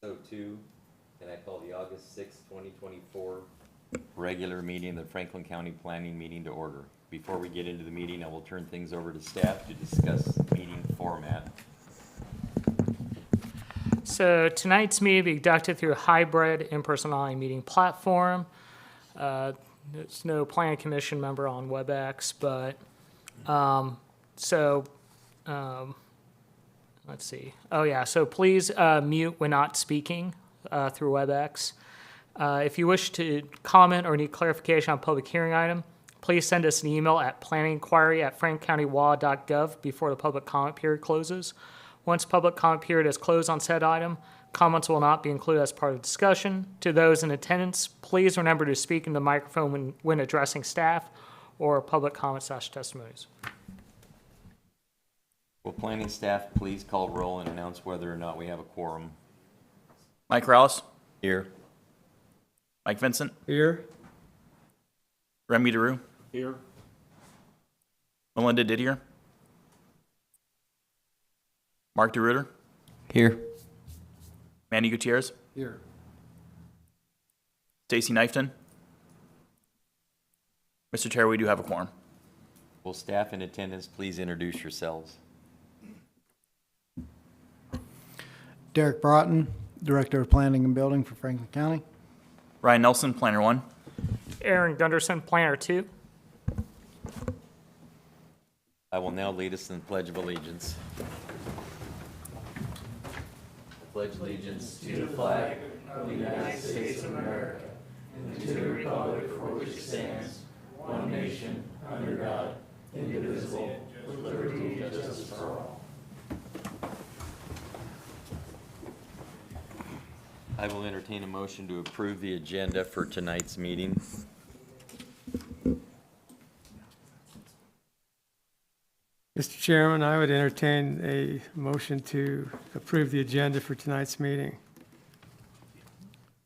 6:02, and I call the August 6, 2024 regular meeting of the Franklin County Planning meeting to order. Before we get into the meeting, I will turn things over to staff to discuss meeting format. So tonight's meeting will be conducted through a hybrid in-person online meeting platform. There's no planning commission member on WebEx, but, let's see. Oh, yeah, so please mute when not speaking through WebEx. If you wish to comment or need clarification on a public hearing item, please send us an email at planninginquiry@frankcountylaw.gov before the public comment period closes. Once public comment period is closed on said item, comments will not be included as part of the discussion. To those in attendance, please remember to speak in the microphone when addressing staff or public comment/testimonies. Will planning staff please call roll and announce whether or not we have a quorum? Mike Rouse, Here. Mike Vincent, Here. Remy DeRue, Here. Melinda Didier, Mark DeRuiter, Here. Manny Gutierrez, Here. Stacy Knifton. Mr. Chair, we do have a quorum. Will staff in attendance please introduce yourselves? Derek Broughton, Director of Planning and Building for Franklin County. Ryan Nelson, Planner 1. Aaron Gunderson, Planner 2. I will now lead us in the Pledge of Allegiance. I pledge allegiance to the flag of the United States of America and to the republic for which it stands, one nation, under God, indivisible, with liberty and justice for all. I will entertain a motion to approve the agenda for tonight's meeting. Mr. Chairman, I would entertain a motion to approve the agenda for tonight's meeting.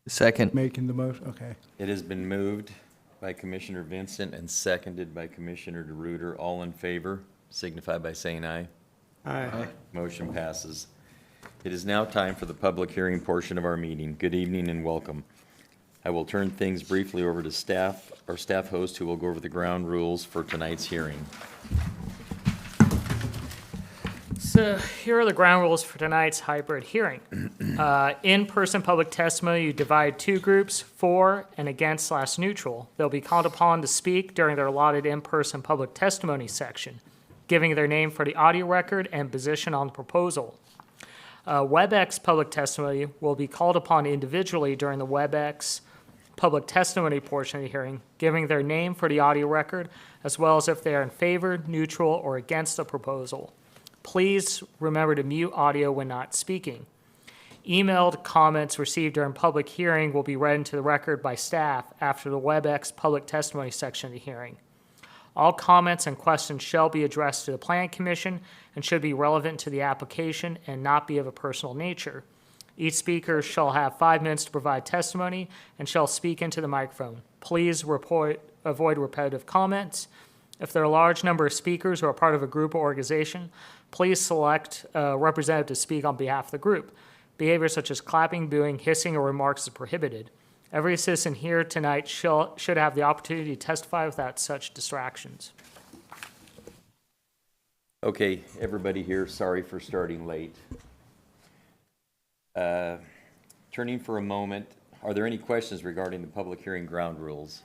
Second. Making the motion, okay. It has been moved by Commissioner Vincent and seconded by Commissioner DeRuiter. All in favor, signify by saying aye. Aye. Motion passes. It is now time for the public hearing portion of our meeting. Good evening and welcome. I will turn things briefly over to staff, our staff host, who will go over the ground rules for tonight's hearing. So here are the ground rules for tonight's hybrid hearing. In-person public testimony, you divide two groups, for and against/neutral. They'll be called upon to speak during their allotted in-person public testimony section, giving their name for the audio record and position on the proposal. WebEx public testimony will be called upon individually during the WebEx public testimony portion of the hearing, giving their name for the audio record, as well as if they are in favor, neutral, or against the proposal. Please remember to mute audio when not speaking. Emailed comments received during public hearing will be read into the record by staff after the WebEx public testimony section of the hearing. All comments and questions shall be addressed to the Planning Commission and should be relevant to the application and not be of a personal nature. Each speaker shall have 5 minutes to provide testimony and shall speak into the microphone. Please avoid repetitive comments. If there are a large number of speakers who are part of a group or organization, please select a representative to speak on behalf of the group. Behavior such as clapping, booing, hissing, or remarks is prohibited. Every citizen here tonight should have the opportunity to testify without such distractions. Okay, everybody here, sorry for starting late. Turning for a moment, are there any questions regarding the public hearing ground rules?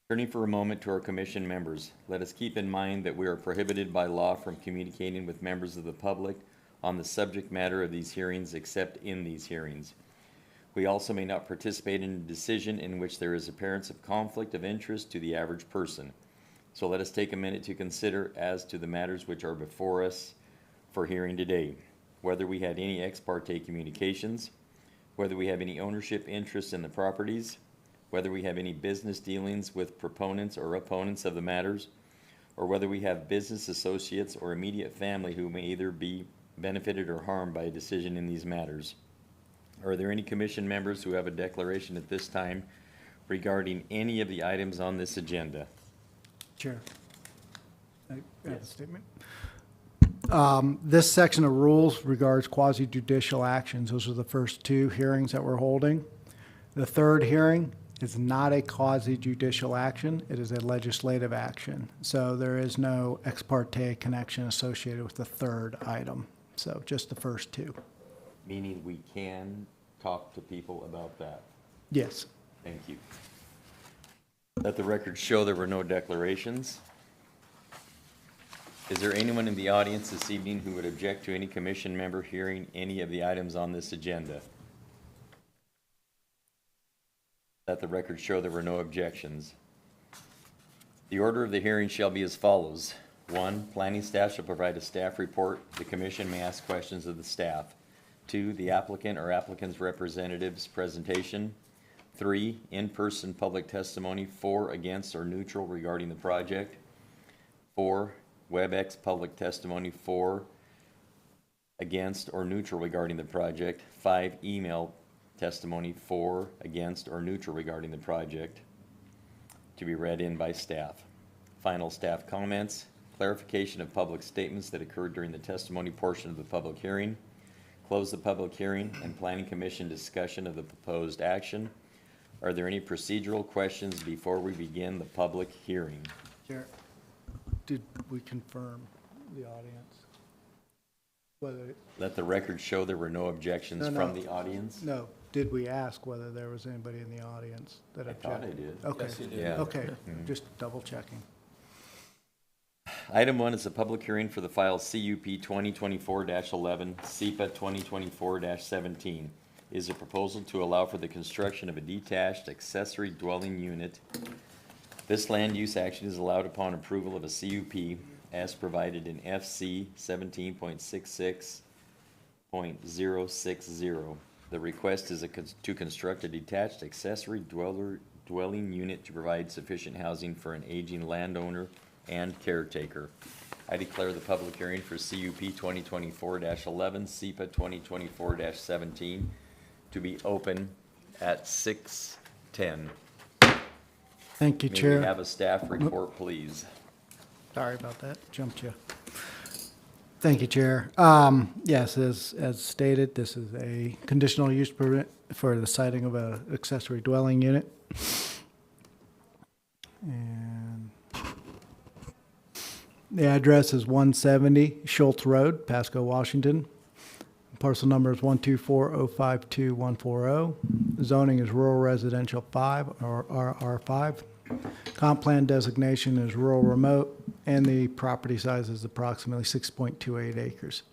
Turning for a moment to our commission members, let us keep in mind that we are prohibited by law from communicating with members of the public on the subject matter of these hearings except in these hearings. We also may not participate in a decision in which there is appearance of conflict of interest to the average person. So let us take a minute to consider as to the matters which are before us for hearing today, whether we had any ex parte communications, whether we have any ownership interest in the properties, whether we have any business dealings with proponents or opponents of the matters, or whether we have business associates or immediate family who may either be benefited or harmed by a decision in these matters. Are there any commission members who have a declaration at this time regarding any of the items on this agenda? Chair. I have a statement. This section of rules regards quasi judicial actions. Those are the first two hearings that we're holding. The third hearing is not a quasi judicial action. It is a legislative action. So there is no ex parte connection associated with the third item. So just the first two. Meaning we can talk to people about that. Yes. Thank you. Let the record show there were no declarations. Is there anyone in the audience this evening who would object to any commission member hearing any of the items on this agenda? Let the record show there were no objections. The order of the hearing shall be as follows. 1, planning staff shall provide a staff report. The commission may ask questions of the staff. 2, the applicant or applicant's representative's presentation. 3, in-person public testimony for, against, or neutral regarding the project. 4, WebEx public testimony for, against, or neutral regarding the project. 5, email testimony for, against, or neutral regarding the project to be read in by staff. Final staff comments, clarification of public statements that occurred during the testimony portion of the public hearing, close the public hearing, and planning commission discussion of the proposed action. Are there any procedural questions before we begin the public hearing? Chair, did we confirm the audience? Whether, Let the record show there were no objections No, no. from the audience. no, did we ask whether there was anybody in the audience that I thought I objected? did. Okay. Yeah. Okay, just double checking. Item 1 is a public hearing for the file CUP 2024-11, SEPA 2024-17. Is a proposal to allow for the construction of a detached accessory dwelling unit. This land use action is allowed upon approval of a CUP as provided in FC 17.66.060. The request is to construct a detached accessory dwelling unit to provide sufficient housing for an aging landowner and caretaker. I declare the public hearing for CUP 2024-11, SEPA 2024-17 to be open at 6:10. Thank you, May we Chair. have a staff report, please? Sorry about that, jumped you. Thank you, Chair. Yes, as stated, this is a conditional use permit for the siting of a accessory dwelling unit. And the address is 170 Schultz Road, Pasco, Washington. Parcel number is 124052140. Zoning is rural residential 5 or RR5. Comp plan designation is rural remote, and the property size is approximately 6.28 acres.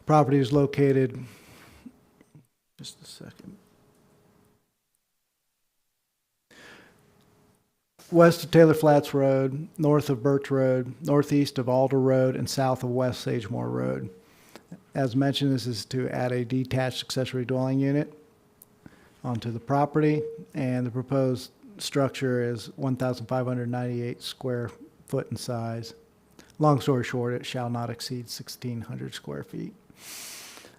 Property is located, just a second, west of Taylor Flats Road, north of Birch Road, northeast of Alder Road, and south of West Sagemore Road. As mentioned, this is to add a detached accessory dwelling unit onto the property, and the proposed structure is 1,598 square foot in size. Long story short, it shall not exceed 1,600 square feet.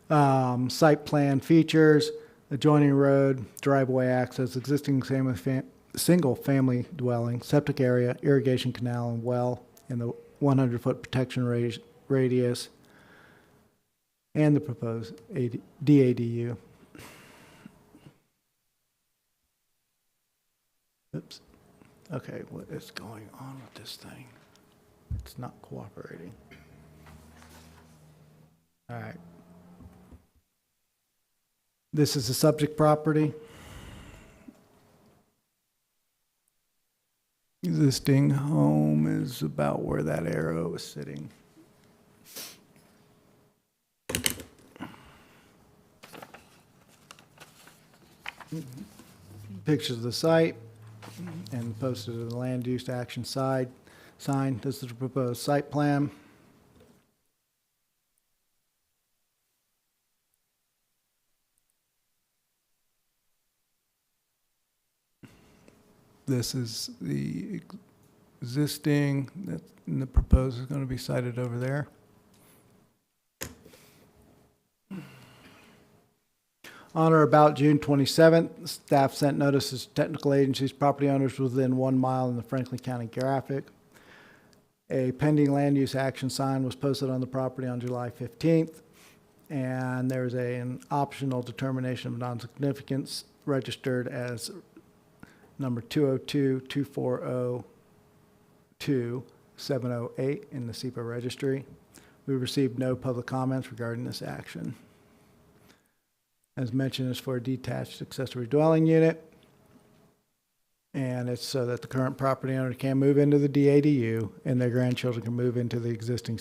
Site plan features: adjoining road, driveway access, existing single-family dwelling, septic area, irrigation canal and well, and the 100-foot protection radius, and the proposed DADU. Oops. Okay, what is going on with this thing? It's not cooperating. All right. This is the subject property. Existing home is about where that arrow is sitting. Pictures of the site and posted to the land use action side sign. This is the proposed site plan. This is the existing, and the proposed is going to be sited over there. On or about June 27th, staff sent notices to technical agencies, property owners within 1 mile in the Franklin County graphic. A pending land use action sign was posted on the property on July 15th, and there's an optional determination of non-significance registered as number 202-240-2708 in the SEPA registry. We received no public comments regarding this action. As mentioned, it's for a detached accessory dwelling unit. And it's so that the current property owner can move into the DADU and their grandchildren can move into the existing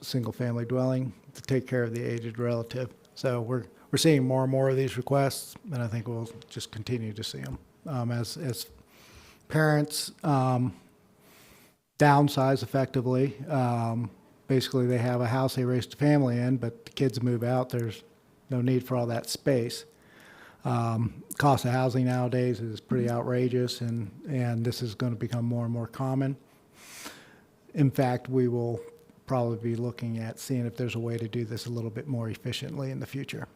single-family dwelling to take care of the aged relative. So we're seeing more and more of these requests, and I think we'll just continue to see them. As parents downsize effectively, basically they have a house they raised a family in, but the kids move out, there's no need for all that space. Cost of housing nowadays is pretty outrageous, and this is going to become more and more common. In fact, we will probably be looking at seeing if there's a way to do this a little bit more efficiently in the future.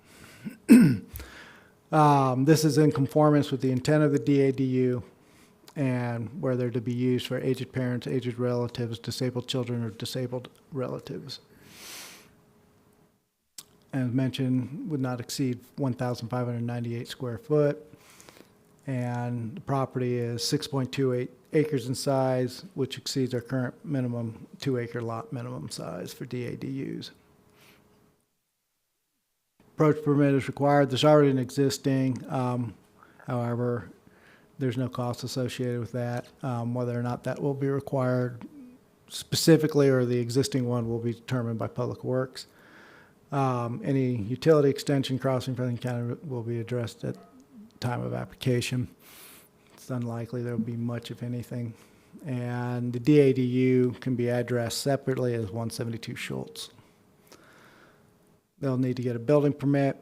This is in conformance with the intent of the DADU, and where they're to be used for aged parents, aged relatives, disabled children, or disabled relatives. As mentioned, would not exceed 1,598 square foot. And the property is 6.28 acres in size, which exceeds our current minimum 2-acre lot minimum size for DADUs. Approach permit is required. There's already an existing, however, there's no cost associated with that. Whether or not that will be required specifically or the existing one will be determined by Public Works. Any utility extension crossing Franklin County will be addressed at time of application. It's unlikely there will be much, if anything. And the DADU can be addressed separately as 172 Schultz. They'll need to get a building permit.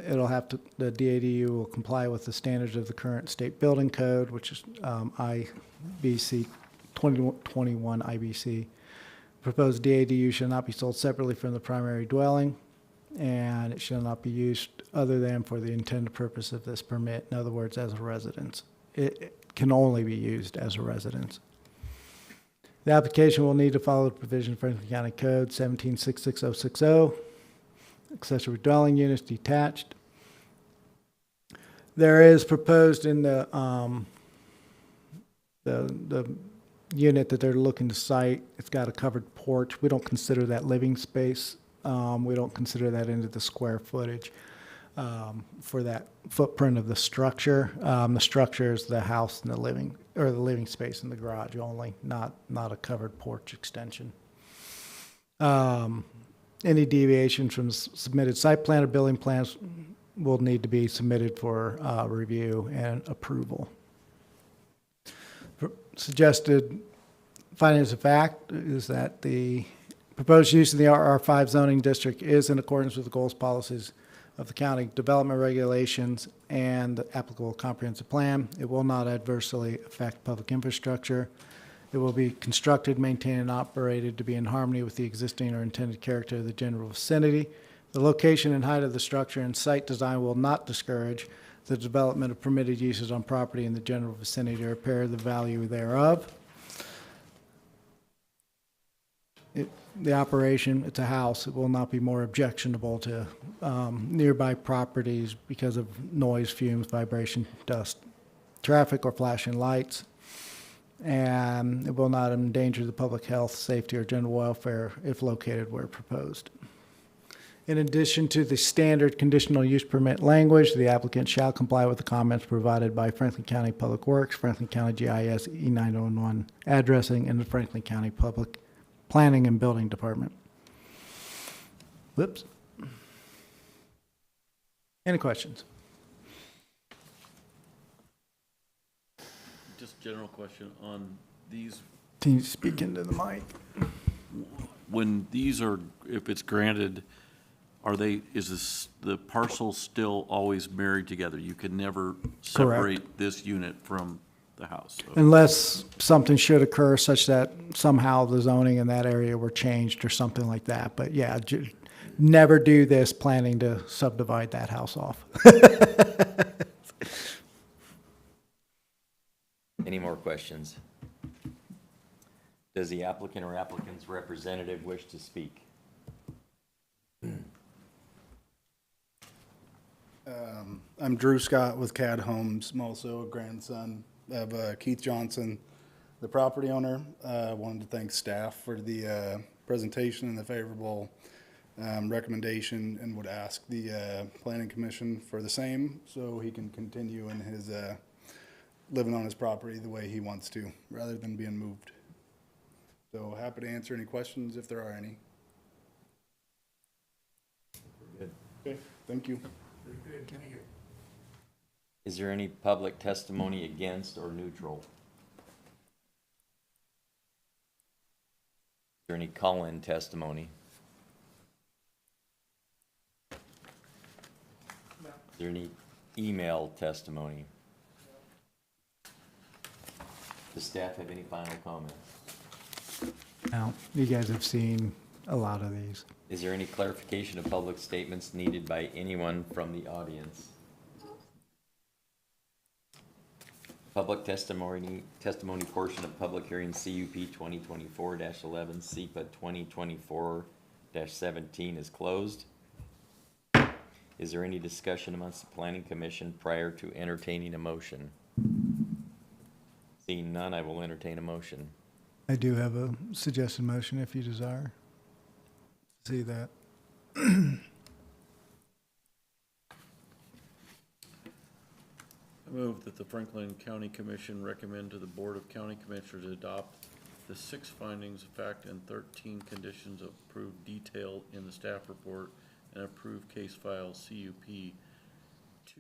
It'll have to, the DADU will comply with the standards of the current state building code, which is IBC 2021 IBC. Proposed DADU shall not be sold separately from the primary dwelling, and it shall not be used other than for the intended purpose of this permit, in other words, as a residence. It can only be used as a residence. The application will need to follow the provision of Franklin County Code 1766060, accessory dwelling units detached. There is proposed in the unit that they're looking to site, it's got a covered porch. We don't consider that living space. We don't consider that into the square footage for that footprint of the structure. The structure is the house and the living space in the garage only, not a covered porch extension. Any deviation from submitted site plan or building plans will need to be submitted for review and approval. Suggested findings of fact is that the proposed use in the RR5 zoning district is in accordance with the goals, policies of the county development regulations and the applicable comprehensive plan. It will not adversely affect public infrastructure. It will be constructed, maintained, and operated to be in harmony with the existing or intended character of the general vicinity. The location and height of the structure and site design will not discourage the development of permitted uses on property in the general vicinity or impair the value thereof. The operation, it's a house, it will not be more objectionable to nearby properties because of noise, fumes, vibration, dust, traffic, or flashing lights. And it will not endanger the public health, safety, or general welfare if located where proposed. In addition to the standard conditional use permit language, the applicant shall comply with the comments provided by Franklin County Public Works, Franklin County GIS E911 addressing, and the Franklin County Public Planning and Building Department. Whoops. Any questions? Just general question on these, Can you speak into the mic? when these are, if it's granted, is this, the parcels still always married together? You can never separate this unit from the house? So- Unless something should occur such that somehow the zoning in that area were changed or something like that. But yeah, never do this planning to subdivide that house off. Any more questions? Does the applicant or applicant's representative wish to speak? I'm Drew Scott with CAD Homes. I'm also a grandson of Keith Johnson, the property owner. Wanted to thank staff for the presentation and the favorable recommendation, and would ask the planning commission for the same, so he can continue in his living on his property the way he wants to, rather than being moved. So happy to answer any questions if there are any. Good. Okay, thank you. Is there any public testimony against or neutral? Is there any call-in testimony? Is there any email testimony? Does staff have any final comments? Now, you guys have seen a lot of these. Is there any clarification of public statements needed by anyone from the audience? Public testimony portion of public hearing CUP 2024-11, SEPA 2024-17 is closed. Is there any discussion amongst the planning commission prior to entertaining a motion? Seeing none, I will entertain a motion. I do have a suggested motion if you desire. See that? I move that the Franklin County Commission recommend to the Board of County Commissioners adopt the 6 findings of fact and 13 conditions approved detailed in the staff report and approved case file CUP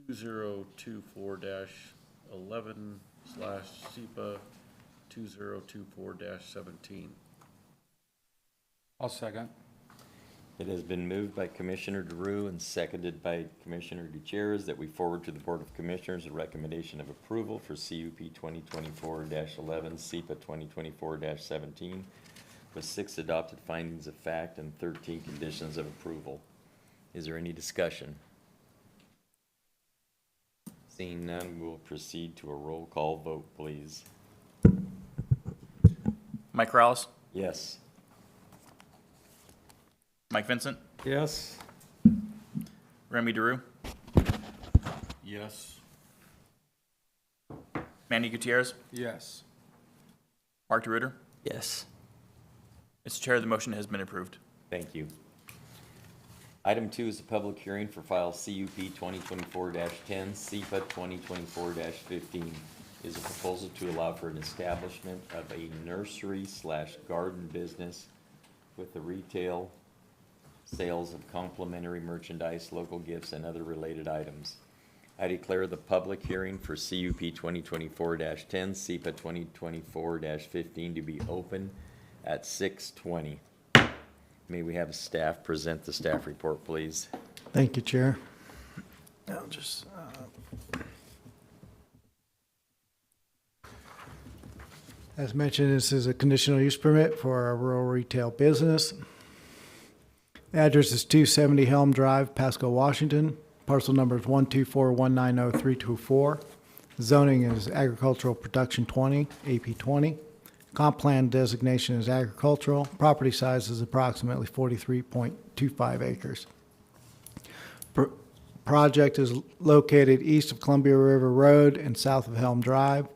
2024-11/SEPA 2024-17. I'll second. It has been moved by Commissioner DeRue and seconded by Commissioner Gutierrez that we forward to the Board of Commissioners a recommendation of approval for CUP 2024-11, SEPA 2024-17, with 6 adopted findings of fact and 13 conditions of approval. Is there any discussion? Seeing none, we will proceed to a roll call vote, please. Mike Corrales? Yes. Mike Vincent? Yes. Remy DeRue? Yes. Manny Gutierrez? Yes. Mark DeRuiter? Yes. Mr. Chair, the motion has been approved. Thank you. Item 2 is a public hearing for file CUP 2024-10, SEPA 2024-15. Is a proposal to allow for an establishment of a nursery/garden business with the retail sales of complimentary merchandise, local gifts, and other related items. I declare the public hearing for CUP 2024-10, SEPA 2024-15 to be open at 6:20. May we have staff present the staff report, please? Thank you, Chair. I'll just, as mentioned, this is a conditional use permit for a rural retail business. The address is 270 Helm Drive, Pasco, Washington. Parcel number is 124190324. Zoning is agricultural production 20, AP 20. Comp plan designation is agricultural. Property size is approximately 43.25 acres. Project is located east of Columbia River Road and south of Helm Drive.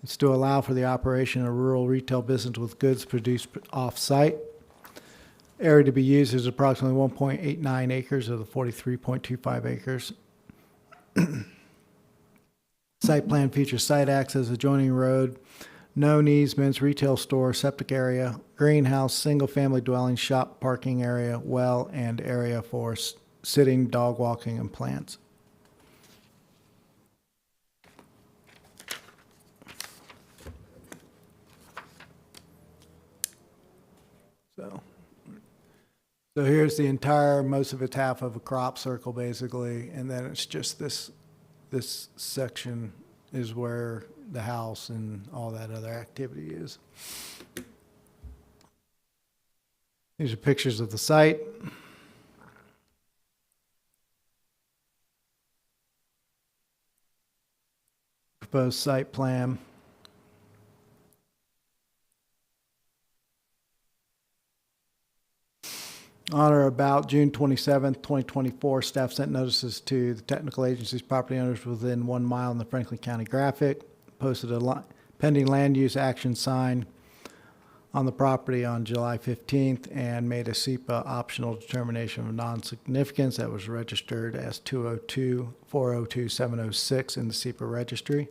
It's to allow for the operation of rural retail business with goods produced off-site. Area to be used is approximately 1.89 acres of the 43.25 acres. Site plan features site access, adjoining road, known easements, retail store, septic area, greenhouse, single-family dwelling, shop, parking area, well, and area for sitting, dog walking, and plants. So here's the entire, most of it's half of a crop circle basically, and then it's just this section is where the house and all that other activity is. These are pictures of the site. Proposed site plan. On or about June 27th, 2024, staff sent notices to the technical agency's property owners within 1 mile in the Franklin County Graphic, posted a pending land use action sign on the property on July 15th, and made a SEPA optional determination of non-significance that was registered as 202-402-706 in the SEPA registry.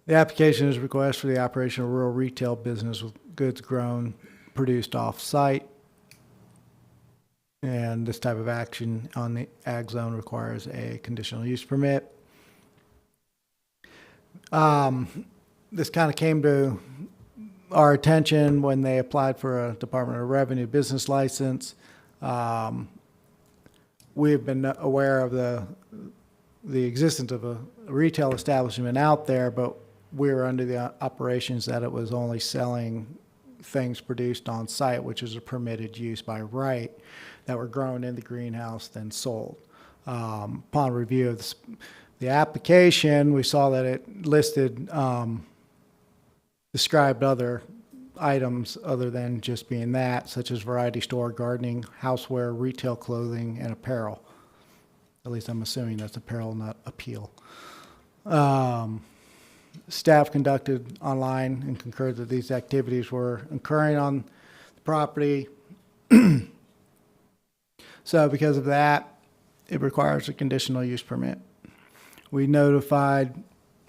The application is a request for the operation of rural retail business with goods grown, produced off-site. And this type of action on the ag zone requires a conditional use permit. This kind of came to our attention when they applied for a Department of Revenue business license. We've been aware of the existence of a retail establishment out there, but we were under the operations that it was only selling things produced on site, which is a permitted use by right, that were grown in the greenhouse, then sold. Upon review of the application, we saw that it listed, described other items other than just being that, such as variety store, gardening, houseware, retail clothing, and apparel. At least I'm assuming that's apparel, not appeal. Staff conducted online and concurred that these activities were occurring on the property. So because of that, it requires a conditional use permit. We notified,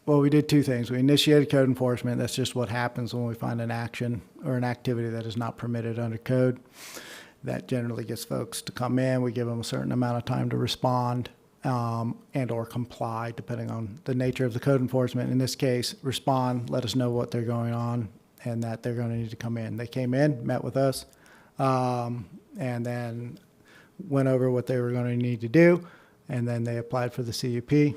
well, we did two things. We initiated code enforcement. That's just what happens when we find an action or an activity that is not permitted under code. That generally gets folks to come in. We give them a certain amount of time to respond and or comply, depending on the nature of the code enforcement. In this case, respond, let us know what they're going on, and that they're going to need to come in. They came in, met with us, and then went over what they were going to need to do, and then they applied for the CUP.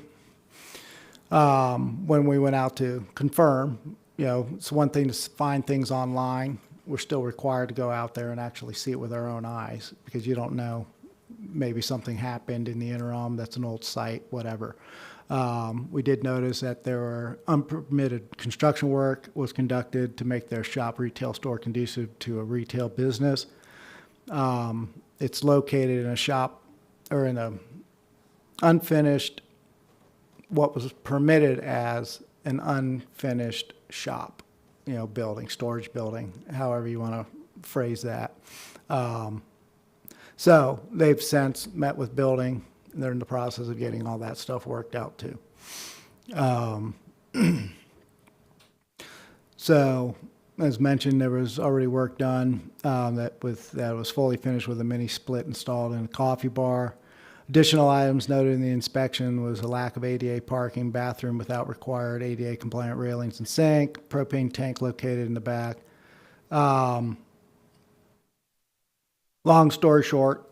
When we went out to confirm, you know, it's one thing to find things online. We're still required to go out there and actually see it with our own eyes, because you don't know, maybe something happened in the interim, that's an old site, whatever. We did notice that there were unpermitted construction work was conducted to make their shop retail store conducive to a retail business. It's located in a shop, or in a unfinished, what was permitted as an unfinished shop, you know, building, storage building, however you want to phrase that. So they've since met with building, and they're in the process of getting all that stuff worked out too. So, as mentioned, there was already work done that was fully finished with a mini split installed in a coffee bar. Additional items noted in the inspection was a lack of ADA parking, bathroom without required ADA compliant railings and sink, propane tank located in the back. Long story short,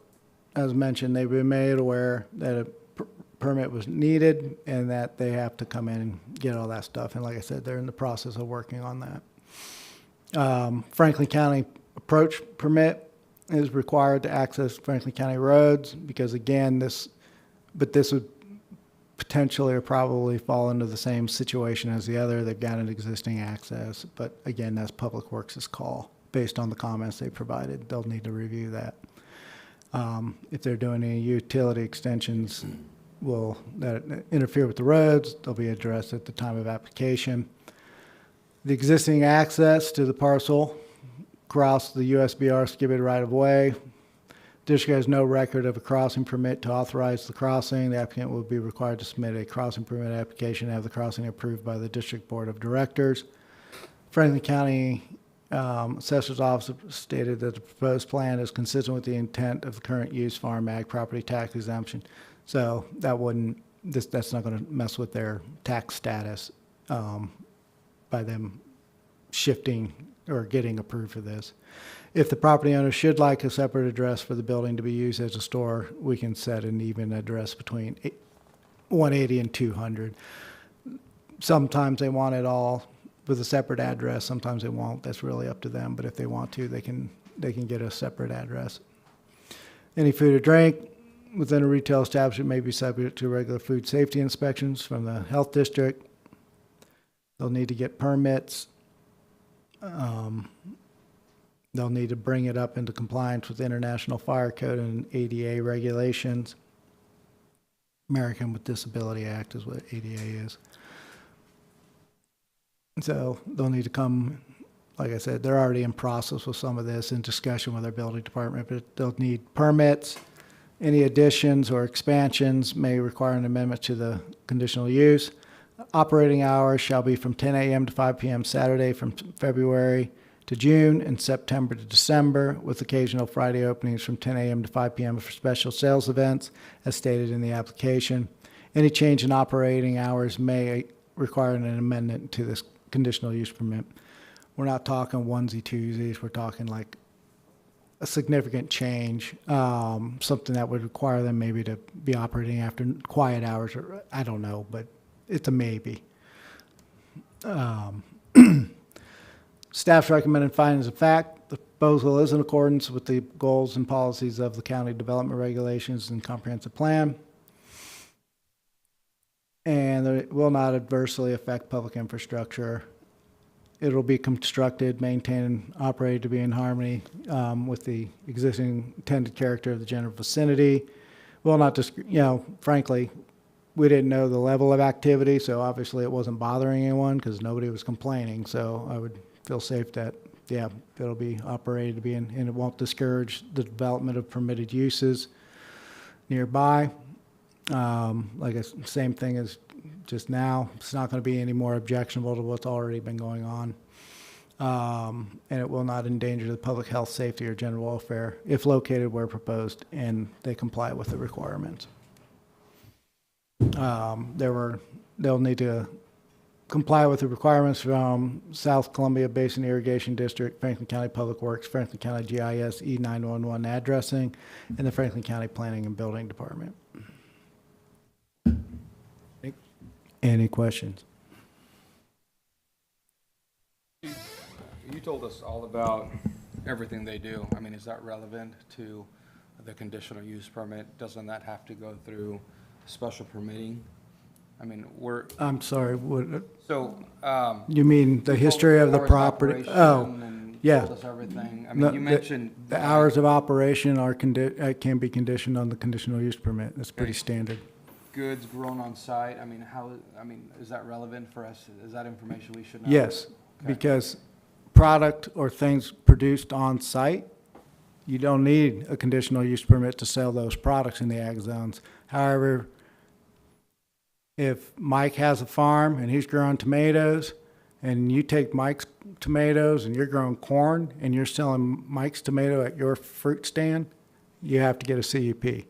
as mentioned, they've been made aware that a permit was needed and that they have to come in and get all that stuff. And like I said, they're in the process of working on that. Franklin County approach permit is required to access Franklin County roads, because again, this would potentially or probably fall into the same situation as the other. They've got an existing access, but again, that's Public Works' call. Based on the comments they provided, they'll need to review that. If they're doing any utility extensions that interfere with the roads, they'll be addressed at the time of application. The existing access to the parcel across the USBR Skibid right-of-way. District has no record of a crossing permit to authorize the crossing. The applicant will be required to submit a crossing permit application and have the crossing approved by the District Board of Directors. Franklin County Assessor's Office stated that the proposed plan is consistent with the intent of the current use farm ag property tax exemption. So that's not going to mess with their tax status by them shifting or getting approved for this. If the property owner should like a separate address for the building to be used as a store, we can set an even address between 180 and 200. Sometimes they want it all with a separate address, sometimes they won't. That's really up to them, but if they want to, they can get a separate address. Any food or drink within a retail establishment may be subject to regular food safety inspections from the health district. They'll need to get permits. They'll need to bring it up into compliance with International Fire Code and ADA regulations. American with Disability Act is what ADA is. So they'll need to come, like I said, they're already in process with some of this, in discussion with our building department, but they'll need permits. Any additions or expansions may require an amendment to the conditional use. Operating hours shall be from 10 a.m. to 5 p.m. Saturday from February to June and September to December, with occasional Friday openings from 10 a.m. to 5 p.m. for special sales events, as stated in the application. Any change in operating hours may require an amendment to this conditional use permit. We're not talking onesie twosies, we're talking like a significant change, something that would require them maybe to be operating after quiet hours, or I don't know, but it's a maybe. Staff's recommended findings of fact: the proposal is in accordance with the goals and policies of the county development regulations and comprehensive plan, and it will not adversely affect public infrastructure. It'll be constructed, maintained, and operated to be in harmony with the existing intended character of the general vicinity. Will not just, frankly, we didn't know the level of activity, so obviously it wasn't bothering anyone because nobody was complaining. So I would feel safe that, yeah, it'll be operated to be in, and it won't discourage the development of permitted uses nearby. Same thing as just now. It's not going to be any more objectionable to what's already been going on. And it will not endanger the public health, safety, or general welfare if located where proposed and they comply with the requirements. They'll need to comply with the requirements from South Columbia Basin Irrigation District, Franklin County Public Works, Franklin County GIS E911 addressing, and the Franklin County Planning and Building Department. Any questions? You told us all about everything they do. I mean, is that relevant to the conditional use permit? Doesn't that have to go through special permitting? I mean, I'm sorry, what, so, you mean the history of the property? Oh, yeah. Told us everything. I No, mean, you mentioned. The hours of operation are can be conditioned on the conditional use permit. That's pretty Okay. standard. Goods grown on site. I mean, is that relevant for us? Is that information we should know? Yes, Okay. because product or things produced on site, you don't need a conditional use permit to sell those products in the ag zones. However, if Mike has a farm and he's growing tomatoes, and you take Mike's tomatoes and you're growing corn and you're selling Mike's tomato at your fruit stand, you have to get a CUP.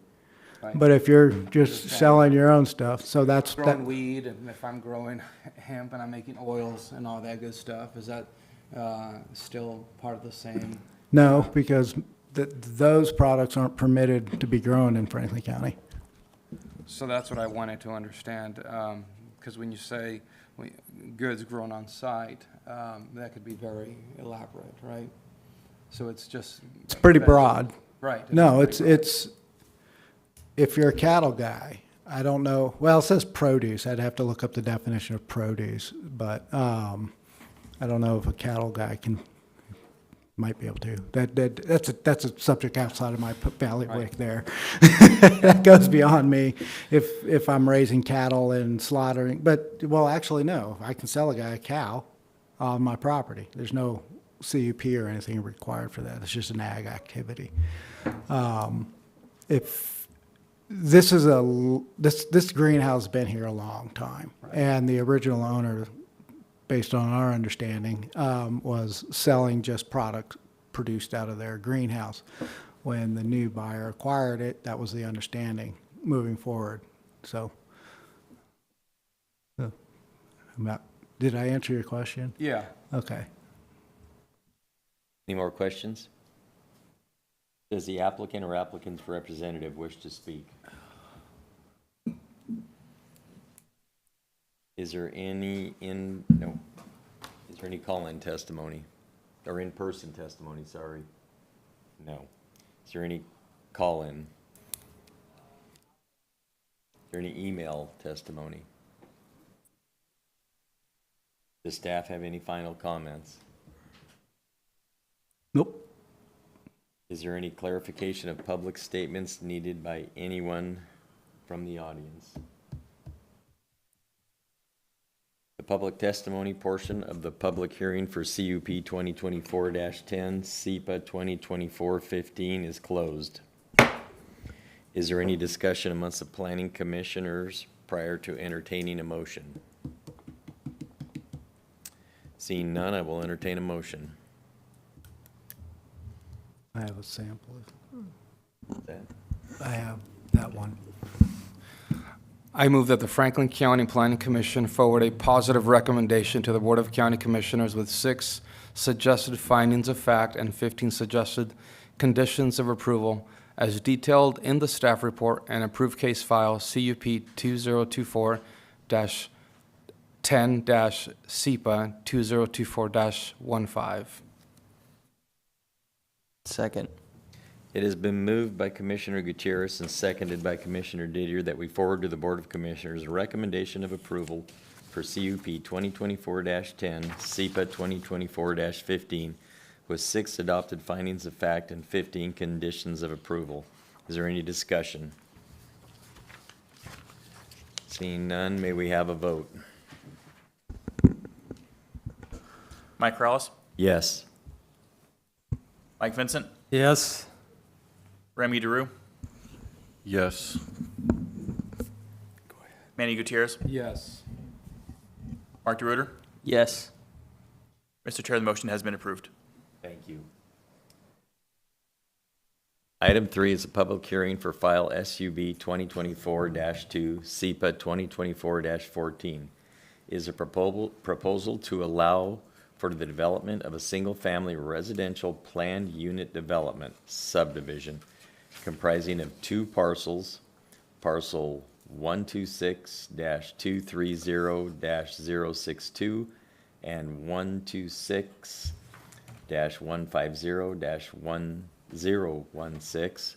Right. But if you're just Understand. selling your own stuff, so that's that. Growing weed, and if I'm growing hemp and I'm making oils and all that good stuff, is that still part of the same? No, because those products aren't permitted to be grown in Franklin County. So that's what I wanted to understand, because when you say goods grown on site, that could be very elaborate, right? So it's just. It's pretty broad. Right. No, pretty broad. it's, if you're a cattle guy, I don't know, well, it says produce. I'd have to look up the definition of produce, but I don't know if a cattle guy might be able to. That's a subject outside of my bailiwick there. That goes beyond me if I'm raising cattle and slaughtering. But, well, actually, no. I can sell a guy a cow on my property. There's no CUP or anything required for that. It's just an ag activity. If this greenhouse has been here a long time, and the original owner, based on our understanding, was selling just product produced out of their greenhouse. When the new buyer acquired it, that was the understanding moving forward. So, did I answer your question? Yeah. Okay. Any more questions? Does the applicant or applicant's representative wish to speak? Is there any Is there any call-in testimony? Or in-person testimony, sorry? No. Is there any call-in? Is there any email testimony? Does staff have any final comments? Nope. Is there any clarification of public statements needed by anyone from the audience? The public testimony portion of the public hearing for CUP 2024-10, SEPA 2024-15 is closed. Is there any discussion amongst the planning commissioners prior to entertaining a motion? Seeing none, I will entertain a motion. I have a sample. That- I have that one. I move that the Franklin County Planning Commission forward a positive recommendation to the Board of County Commissioners with 6 suggested findings of fact and 15 suggested conditions of approval as detailed in the staff report and approved case file CUP 2024-10-SEPA 2024-15. Second. It has been moved by Commissioner Gutierrez and seconded by Commissioner Didier that we forward to the Board of Commissioners a recommendation of approval for CUP 2024-10, SEPA 2024-15, with 6 adopted findings of fact and 15 conditions of approval. Is there any discussion? Seeing none, may we have a vote? Mike Crowlis, Yes. Mike Vincent, Yes. Remy DeRue, Yes. Manny Gutierrez, Yes. Mark DeRuiter. Yes. Mr. Chair, the motion has been approved. Thank you. Item 3 is a public hearing for file SUB 2024-2, SEPA 2024-14. Is a proposal to allow for the development of a single-family residential planned unit development subdivision comprising of 2 parcels, parcel 126-230-062 and 126-150-1016,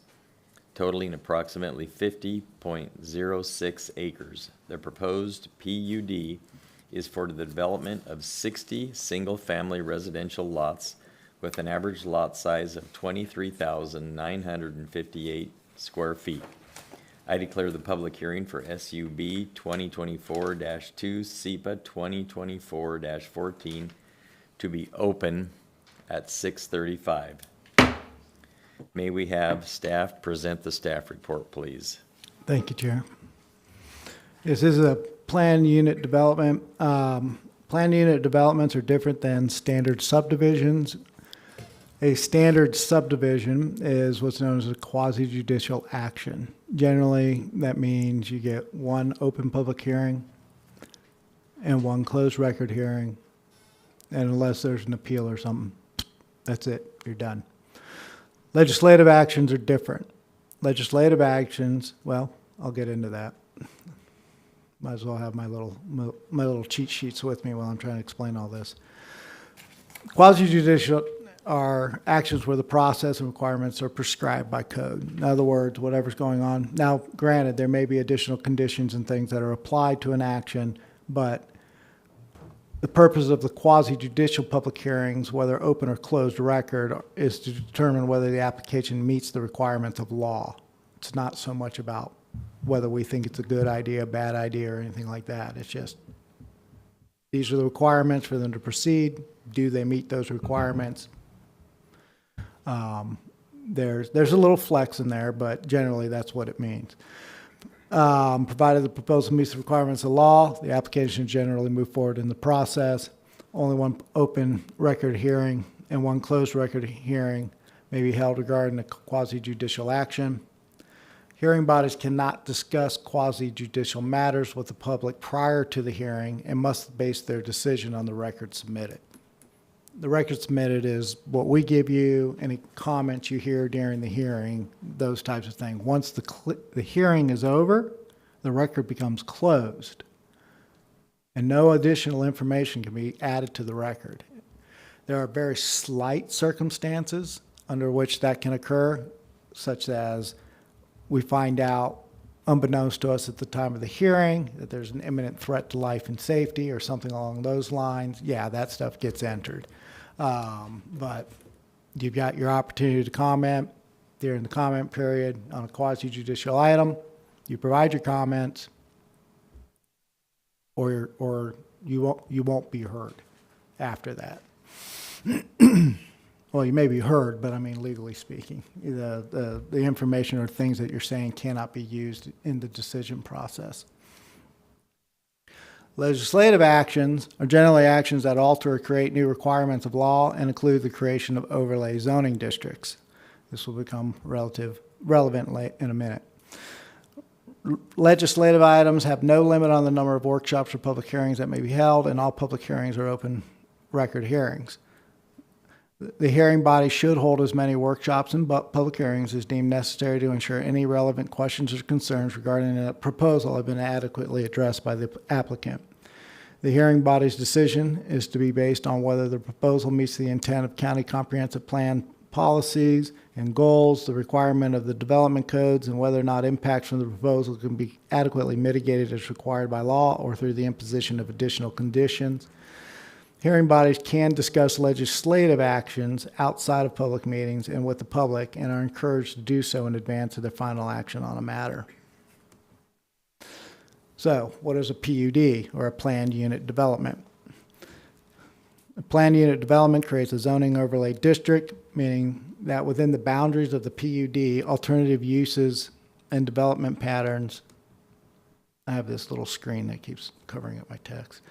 totaling approximately 50.06 acres. The proposed PUD is for the development of 60 single-family residential lots with an average lot size of 23,958 square feet. I declare the public hearing for SUB 2024-2, SEPA 2024-14 to be open at 6:35. May we have staff present the staff report, please? Thank you, Chair. This is a planned unit development. Planned unit developments are different than standard subdivisions. A standard subdivision is what's known as a quasi-judicial action. Generally, that means you get 1 open public hearing and 1 closed record hearing. And unless there's an appeal or something, that's it, you're done. Legislative actions are different. Legislative actions, well, I'll get into that. Might as well have my little cheat sheets with me while I'm trying to explain all this. Quasi-judicial are actions where the process and requirements are prescribed by code. In other words, whatever's going on. Now, granted, there may be additional conditions and things that are applied to an action, but the purpose of the quasi-judicial public hearings, whether open or closed record, is to determine whether the application meets the requirements of law. It's not so much about whether we think it's a good idea, bad idea, or anything like that. It's just, these are the requirements for them to proceed. Do they meet those requirements? There's a little flex in there, but generally that's what it means. Provided the proposal meets the requirements of law, the application generally move forward in the process. Only 1 open record hearing and 1 closed record hearing may be held regarding a quasi-judicial action. Hearing bodies cannot discuss quasi-judicial matters with the public prior to the hearing and must base their decision on the record submitted. The record submitted is what we give you, any comments you hear during the hearing, those types of things. Once the hearing is over, the record becomes closed, and no additional information can be added to the record. There are very slight circumstances under which that can occur, such as we find out, unbeknownst to us at the time of the hearing, that there's an imminent threat to life and safety or something along those lines. Yeah, that stuff gets entered. But You've got your opportunity to comment during the comment period on a quasi judicial item. You provide your comments, or you won't be heard after that. Well, you may be heard, but I mean legally speaking, the information or things that you're saying cannot be used in the decision process. Legislative actions are generally actions that alter or create new requirements of law and include the creation of overlay zoning districts. This will become relevant in a minute. Legislative items have no limit on the number of workshops or public hearings that may be held, and all public hearings are open record hearings. The hearing body should hold as many workshops and public hearings as deemed necessary to ensure any relevant questions or concerns regarding a proposal have been adequately addressed by the applicant. The hearing body's decision is to be based on whether the proposal meets the intent of county comprehensive plan policies and goals, the requirement of the development codes, and whether or not impacts from the proposal can be adequately mitigated as required by law or through the imposition of additional conditions. Hearing bodies can discuss legislative actions outside of public meetings and with the public and are encouraged to do so in advance of their final action on a matter. So, what is a PUD, or a planned unit development? A planned unit development creates a zoning overlay district, meaning that within the boundaries of the PUD, alternative uses and development patterns, I have this little screen that keeps covering up my text,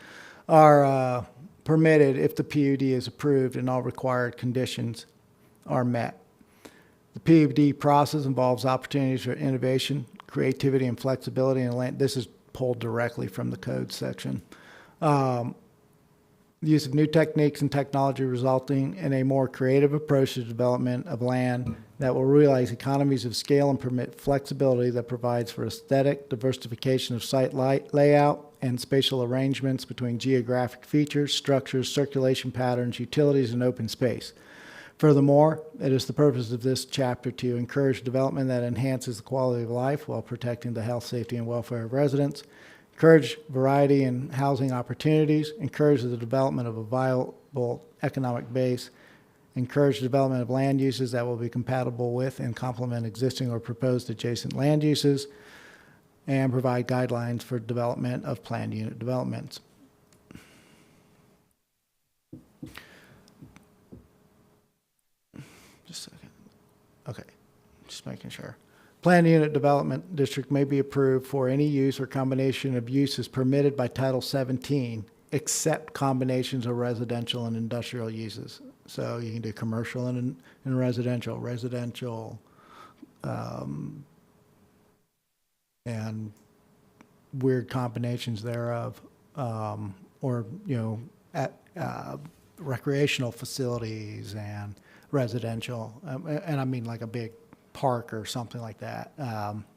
are permitted if the PUD is approved and all required conditions are met. The PUD process involves opportunities for innovation, creativity, and flexibility in land. This is pulled directly from the code section. The use of new techniques and technology resulting in a more creative approach to development of land that will realize economies of scale and permit flexibility that provides for aesthetic diversification of site layout and spatial arrangements between geographic features, structures, circulation patterns, utilities, and open space. Furthermore, it is the purpose of this chapter to encourage development that enhances the quality of life while protecting the health, safety, and welfare of residents, encourage variety in housing opportunities, encourage the development of a viable economic base, encourage the development of land uses that will be compatible with and complement existing or proposed adjacent land uses, and provide guidelines for development of planned unit developments. Just a second. Okay, just making sure. Planned unit development district may be approved for any use or combination of uses permitted by Title 17, except combinations of residential and industrial uses. So you can do commercial and residential, and weird combinations thereof, or, you know, at recreational facilities and residential, and I mean like a big park or something like that,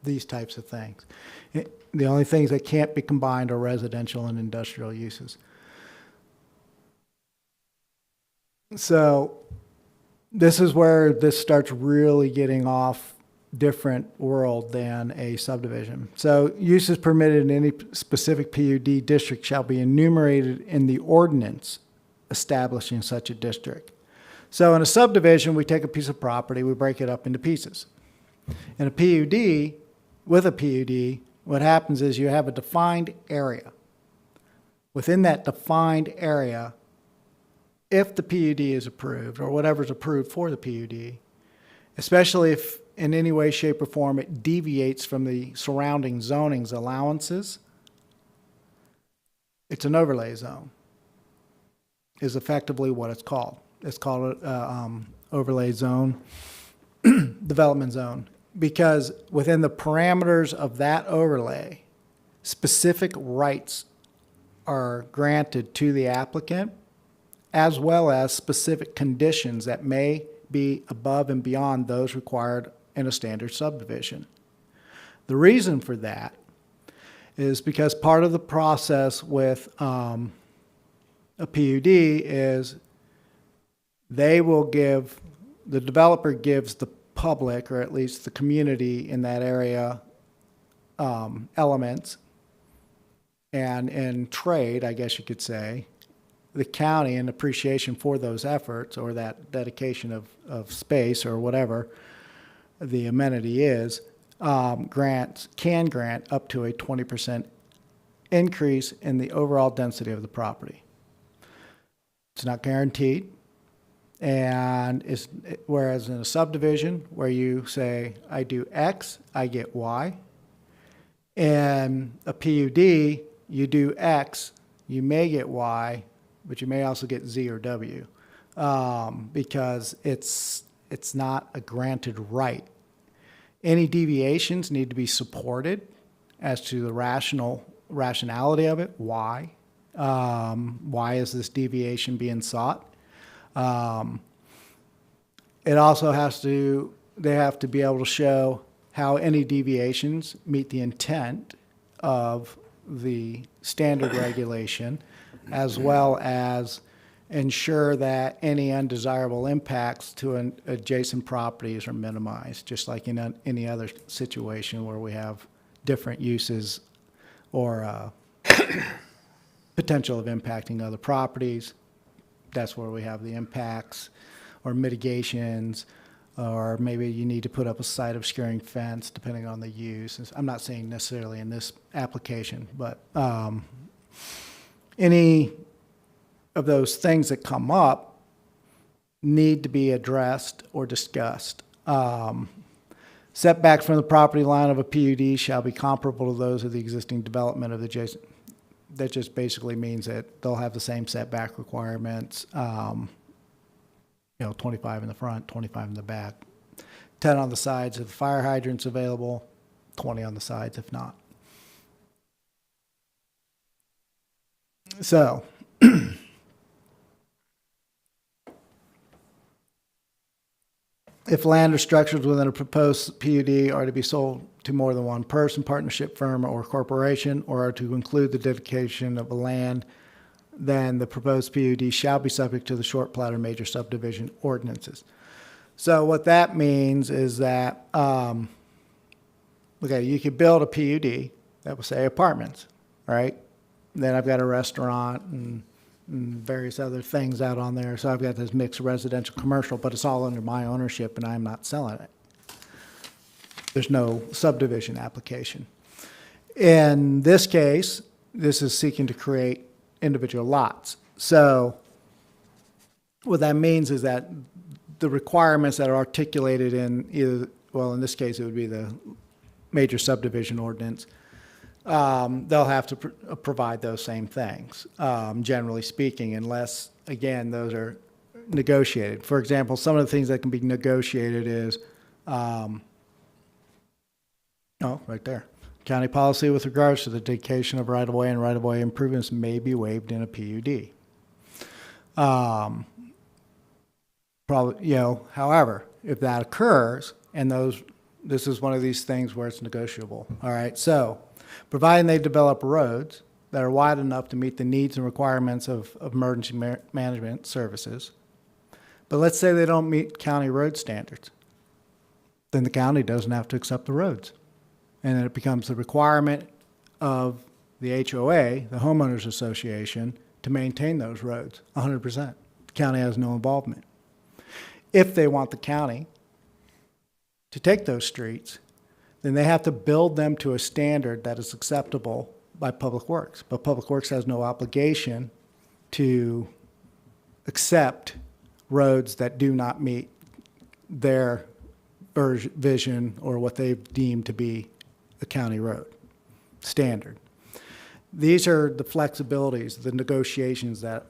these types of things. The only things that can't be combined are residential and industrial uses. So this is where this starts really getting off different world than a subdivision. So uses permitted in any specific PUD district shall be enumerated in the ordinance establishing such a district. So in a subdivision, we take a piece of property, we break it up into pieces. In a PUD, with a PUD, what happens is you have a defined area. Within that defined area, if the PUD is approved, or whatever's approved for the PUD, especially if in any way, shape, or form it deviates from the surrounding zoning's allowances, it's an overlay zone, is effectively what it's called. It's called overlay zone, development zone, because within the parameters of that overlay, specific rights are granted to the applicant, as well as specific conditions that may be above and beyond those required in a standard subdivision. The reason for that is because part of the process with a PUD is they will give, the developer gives the public, or at least the community in that area, elements, and in trade, I guess you could say, the county in appreciation for those efforts or that dedication of space or whatever the amenity is, can grant up to a 20% increase in the overall density of the property. It's not guaranteed. And whereas in a subdivision where you say, I do X, I get Y. In a PUD, you do X, you may get Y, but you may also get Z or W, because it's not a granted right. Any deviations need to be supported as to the rationality of it. Why? Why is this deviation being sought? It also they have to be able to show how any deviations meet the intent of the standard regulation, as well as ensure that any undesirable impacts to adjacent properties are minimized, just like in any other situation where we have different uses or potential of impacting other properties. That's where we have the impacts or mitigations, or maybe you need to put up a site obscuring fence depending on the use. I'm not saying necessarily in this application, but any of those things that come up need to be addressed or discussed. Setbacks from the property line of a PUD shall be comparable to those of the existing development of the adjacent. That just basically means that they'll have the same setback requirements, 25 in the front, 25 in the back, 10 on the sides if the fire hydrant's available, 20 on the sides if not. So, if land or structures within a proposed PUD are to be sold to more than one person, partnership, firm, or corporation, or are to include the dedication of a land, then the proposed PUD shall be subject to the short plat or major subdivision ordinances. So what that means is that, you could build a PUD that will say apartments, right? Then I've got a restaurant and various other things out on there. So I've got this mixed residential commercial, but it's all under my ownership and I'm not selling it. There's no subdivision application. In this case, this is seeking to create individual lots. So what that means is that the requirements that are articulated in either, well, in this case, it would be the major subdivision ordinance. They'll have to provide those same things, generally speaking, unless, again, those are negotiated. For example, some of the things that can be negotiated is, right there. County policy with regards to the dedication of right-of-way and right-of-way improvements may be waived in a PUD. However, if that occurs, and this is one of these things where it's negotiable. All right, so providing they develop roads that are wide enough to meet the needs and requirements of emergency management services. But let's say they don't meet county road standards. Then the county doesn't have to accept the roads. And then it becomes the requirement of the HOA, the homeowners association, to maintain those roads 100%. The county has no involvement. If they want the county to take those streets, then they have to build them to a standard that is acceptable by Public Works. But Public Works has no obligation to accept roads that do not meet their vision or what they've deemed to be a county road standard. These are the flexibilities, the negotiations that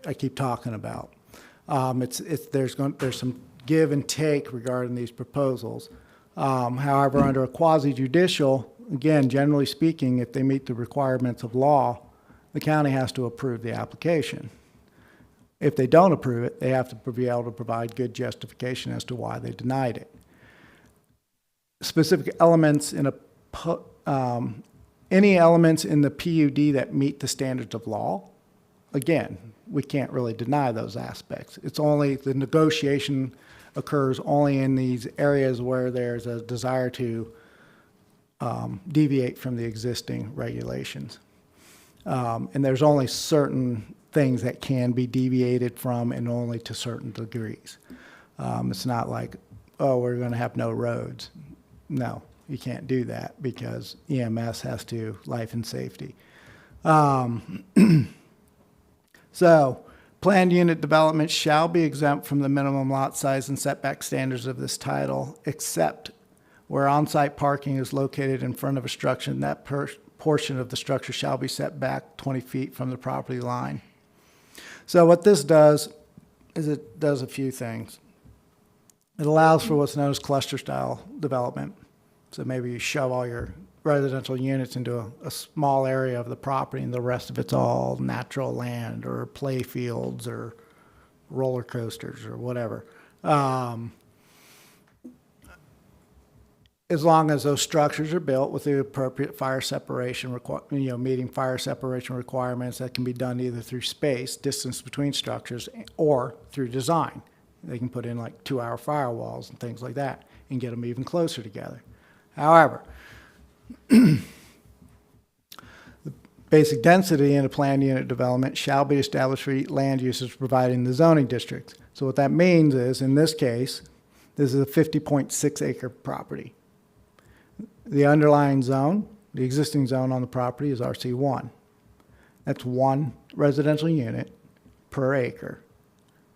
I keep talking about. There's some give and take regarding these proposals. However, under a quasi-judicial, again, generally speaking, if they meet the requirements of law, the county has to approve the application. If they don't approve it, they have to be able to provide good justification as to why they denied it. Specific elements in any elements in the PUD that meet the standards of law, again, we can't really deny those aspects. It's only the negotiation occurs only in these areas where there's a desire to deviate from the existing regulations. And there's only certain things that can be deviated from and only to certain degrees. It's not like, oh, we're going to have no roads. No, you can't do that because EMS has to life and safety. So, planned unit development shall be exempt from the minimum lot size and setback standards of this title, except where on-site parking is located in front of a structure, and that portion of the structure shall be set back 20 feet from the property line. So what this does is it does a few things. It allows for what's known as cluster-style development. So maybe you shove all your residential units into a small area of the property and the rest of it's all natural land or play fields or roller coasters or whatever. As long as those structures are built with the appropriate fire separation, meeting fire separation requirements, that can be done either through space, distance between structures, or through design. They can put in like 2-hour firewalls and things like that and get them even closer together. However, the basic density in a planned unit development shall be established for land uses provided in the zoning district. So what that means is, in this case, this is a 50.6 acre property. The underlying zone, the existing zone on the property is RC1. That's one residential unit per acre,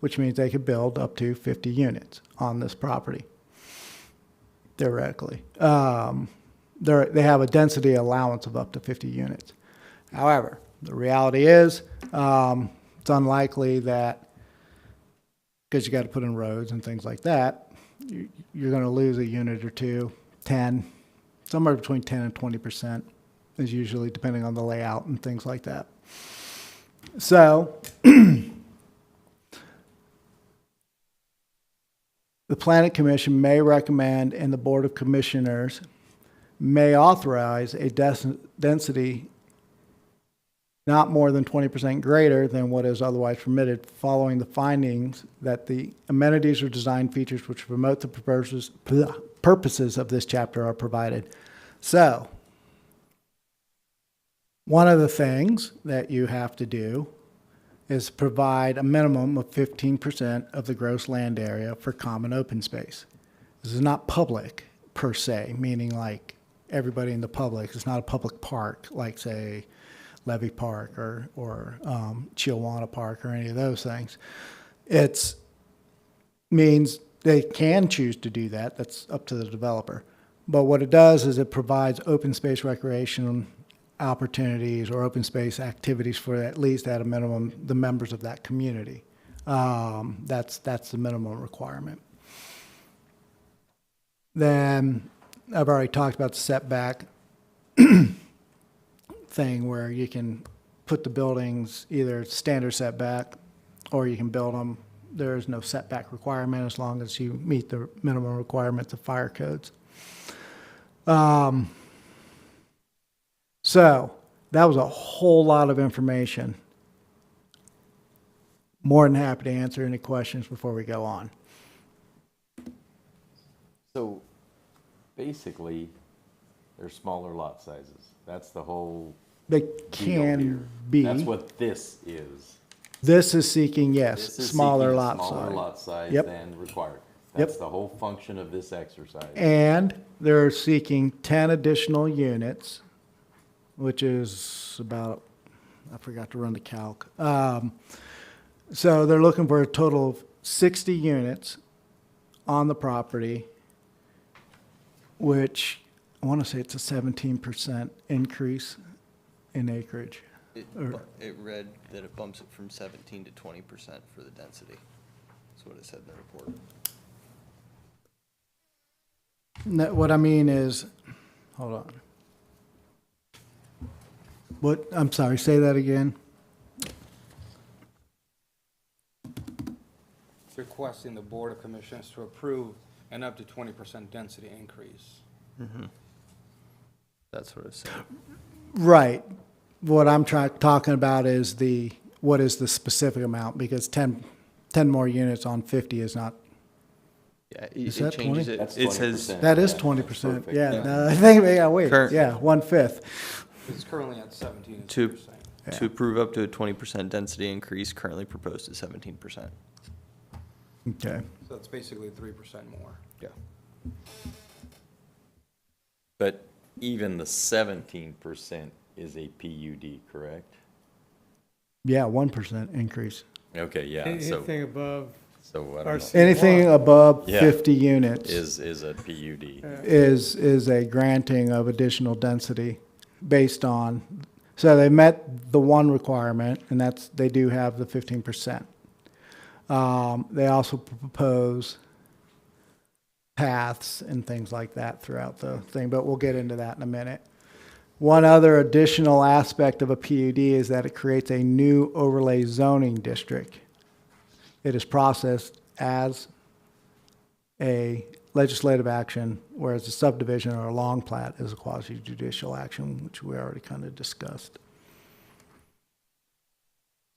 which means they could build up to 50 units on this property, theoretically. They have a density allowance of up to 50 units. However, the reality is it's unlikely that, because you got to put in roads and things like that, you're going to lose a unit or two, 10, somewhere between 10 and 20% is usually depending on the layout and things like that. So the Planning Commission may recommend and the Board of Commissioners may authorize a density not more than 20% greater than what is otherwise permitted, following the findings that the amenities or design features which promote the purposes of this chapter are provided. So, one of the things that you have to do is provide a minimum of 15% of the gross land area for common open space. This is not public per se, meaning like everybody in the public. It's not a public park like, say, Levy Park or Chiawana Park or any of those things. It means they can choose to do that. That's up to the developer. But what it does is it provides open space recreation opportunities or open space activities for at least at a minimum the members of that community. That's the minimum requirement. Then I've already talked about the setback thing where you can put the buildings either standard setback or you can build them. There is no setback requirement as long as you meet the minimum requirements of fire codes. So that was a whole lot of information. More than happy to answer any questions before we go on. So basically, they're smaller lot sizes. That's the whole They deal can here. be. That's what this is. This is seeking, yes, This is smaller seeking a lot smaller size. lot size Yep. than required. Yep. That's the whole function of this exercise. And they're seeking 10 additional units, which is about, I forgot to run the calc. So they're looking for a total of 60 units on the property, which I want to say it's a 17% increase in acreage. It read that it bumps it from 17 to 20% for the density. That's what it said in the report. No, what I mean is, hold on. What, I'm sorry, say that again. Requesting the Board of Commissioners to approve an up to 20% density increase. That's what it said. Right. What I'm talking about is what is the specific amount, because 10 more units on 50 is not, Yeah, Is it that changes 20? it. That's It says, 20%. that is Yeah, 20%. perfect. Yeah, no, I think, yeah, wait, Current- yeah, 1/5. It's currently at 17, is what Two. you're saying. To approve up to a 20% density increase currently proposed at 17%. Okay. So it's basically 3% more. Yeah. But even the 17% is a PUD, correct? Yeah, 1% increase. Okay, yeah, so, Anything above so I don't RC1. know, Anything above Yeah. 50 units is a PUD. is a granting of additional density based on, so they met the one requirement, and that's, they do have the 15%. They also propose paths and things like that throughout the thing, but we'll get into that in a minute. One other additional aspect of a PUD is that it creates a new overlay zoning district. It is processed as a legislative action, whereas a subdivision or a long plat is a quasi-judicial action, which we already kind of discussed.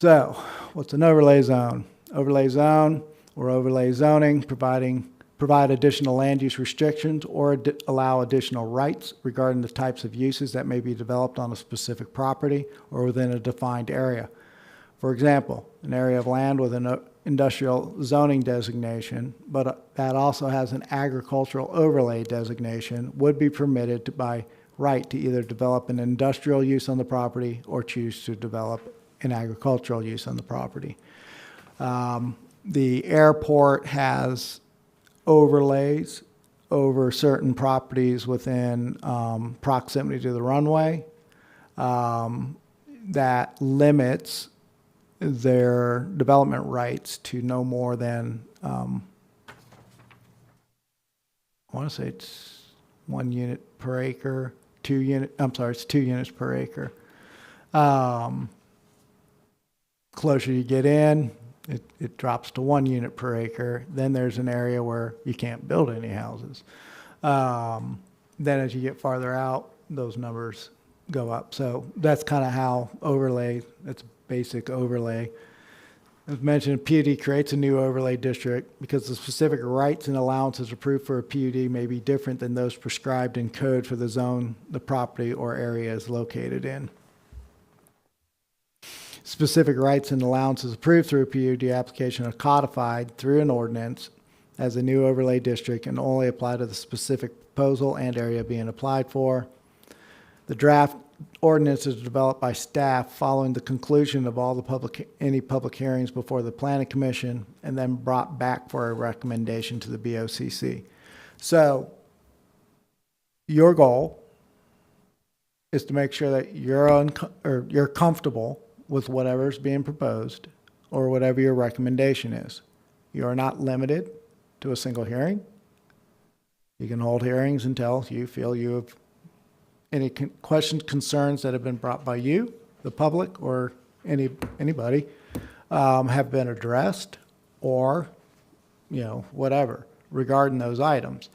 So, what's an overlay zone? Overlay zone or overlay zoning provide additional land use restrictions or allow additional rights regarding the types of uses that may be developed on a specific property or within a defined area. For example, an area of land with an industrial zoning designation, but that also has an agricultural overlay designation, would be permitted by right to either develop an industrial use on the property or choose to develop an agricultural use on the property. The airport has overlays over certain properties within proximity to the runway that limits their development rights to no more than, I want to say it's 1 unit per acre, it's 2 units per acre. Closer you get in, it drops to 1 unit per acre. Then there's an area where you can't build any houses. Then as you get farther out, those numbers go up. So that's kind of how overlay, that's basic overlay. As mentioned, PUD creates a new overlay district because the specific rights and allowances approved for a PUD may be different than those prescribed in code for the zone the property or area is located in. Specific rights and allowances approved through a PUD application are codified through an ordinance as a new overlay district and only apply to the specific proposal and area being applied for. The draft ordinance is developed by staff following the conclusion of all the any public hearings before the Planning Commission and then brought back for a recommendation to the BOCC. So your goal is to make sure that you're comfortable with whatever's being proposed or whatever your recommendation is. You are not limited to a single hearing. You can hold hearings until you feel you have any questions, concerns that have been brought by you, the public, or anybody have been addressed, or whatever regarding those items.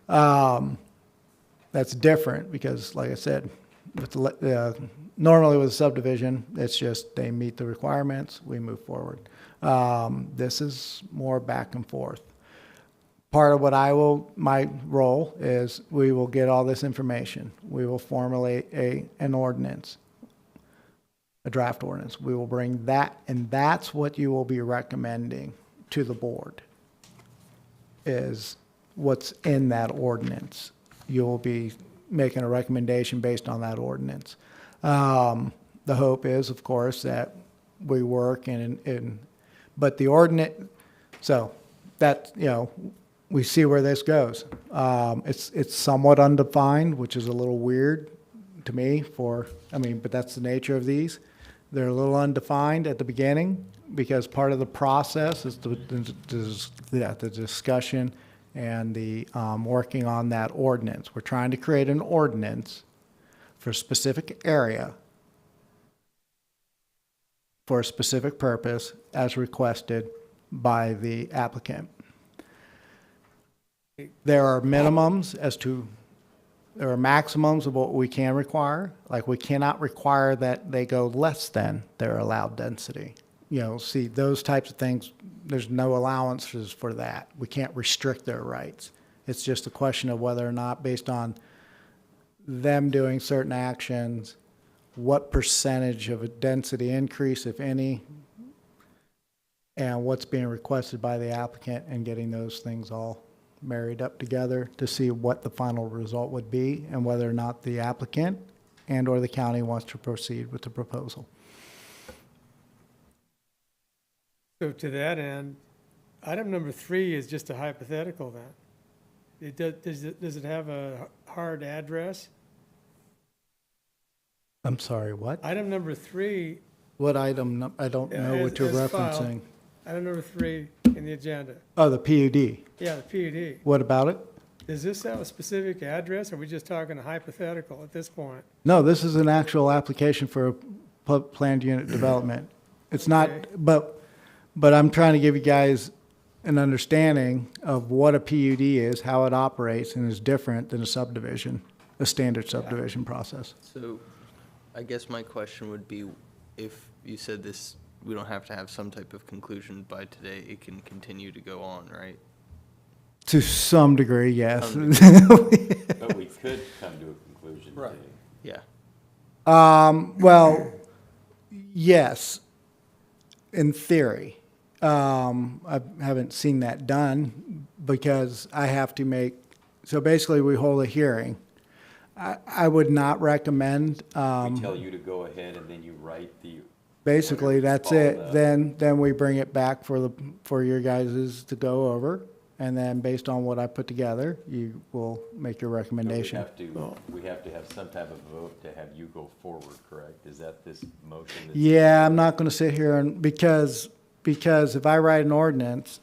That's different because, like I said, with normally with a subdivision, it's just they meet the requirements, we move forward. This is more back and forth. Part of what my role is we will get all this information. We will formulate an ordinance, a draft ordinance. We will bring that, and that's what you will be recommending to the board, is what's in that ordinance. You'll be making a recommendation based on that ordinance. The hope is, of course, that we work but the ordinance, so that, we see where this goes. It's somewhat undefined, which is a little weird to me but that's the nature of these. They're a little undefined at the beginning because part of the process is the discussion and the working on that ordinance. We're trying to create an ordinance for a specific area for a specific purpose as requested by the applicant. There are maximums of what we can require. Like we cannot require that they go less than their allowed density. See those types of things, there's no allowances for that. We can't restrict their rights. It's just a question of whether or not based on them doing certain actions what percentage of a density increase, if any, and what's being requested by the applicant, and getting those things all married up together to see what the final result would be and whether or not the applicant and/or the county wants to proceed with the proposal. So to that end, item number 3 is just a hypothetical then. Does it have a hard address? I'm sorry, what? Item number 3, What item? I don't know what you're as filed. referencing. item number 3 in the agenda. Oh, the PUD. Yeah, the PUD. What about it? Does this have a specific address, or are we just talking a hypothetical at this point? No, this is an actual application for a planned unit development. It's not, Okay. but I'm trying to give you guys an understanding of what a PUD is, how it operates, and is different than a subdivision, a standard subdivision process. So I guess my question would be, if you said this, we don't have to have some type of conclusion by today, it can continue to go on, right? To some degree, yes. But we could come to a conclusion Right. today. Yeah. Well, yes, in theory. I haven't seen that done because I have to make, so basically we hold a hearing. I would not recommend, We tell you to go ahead and then you write the. basically, that's Follow it. that. Then we bring it back for your guys' to go over. And then based on what I put together, you will make your No, recommendation. we have to have some type of vote to have you go forward, correct? Is that this motion? that's- Yeah, I'm not gonna sit here and, because if I write an ordinance,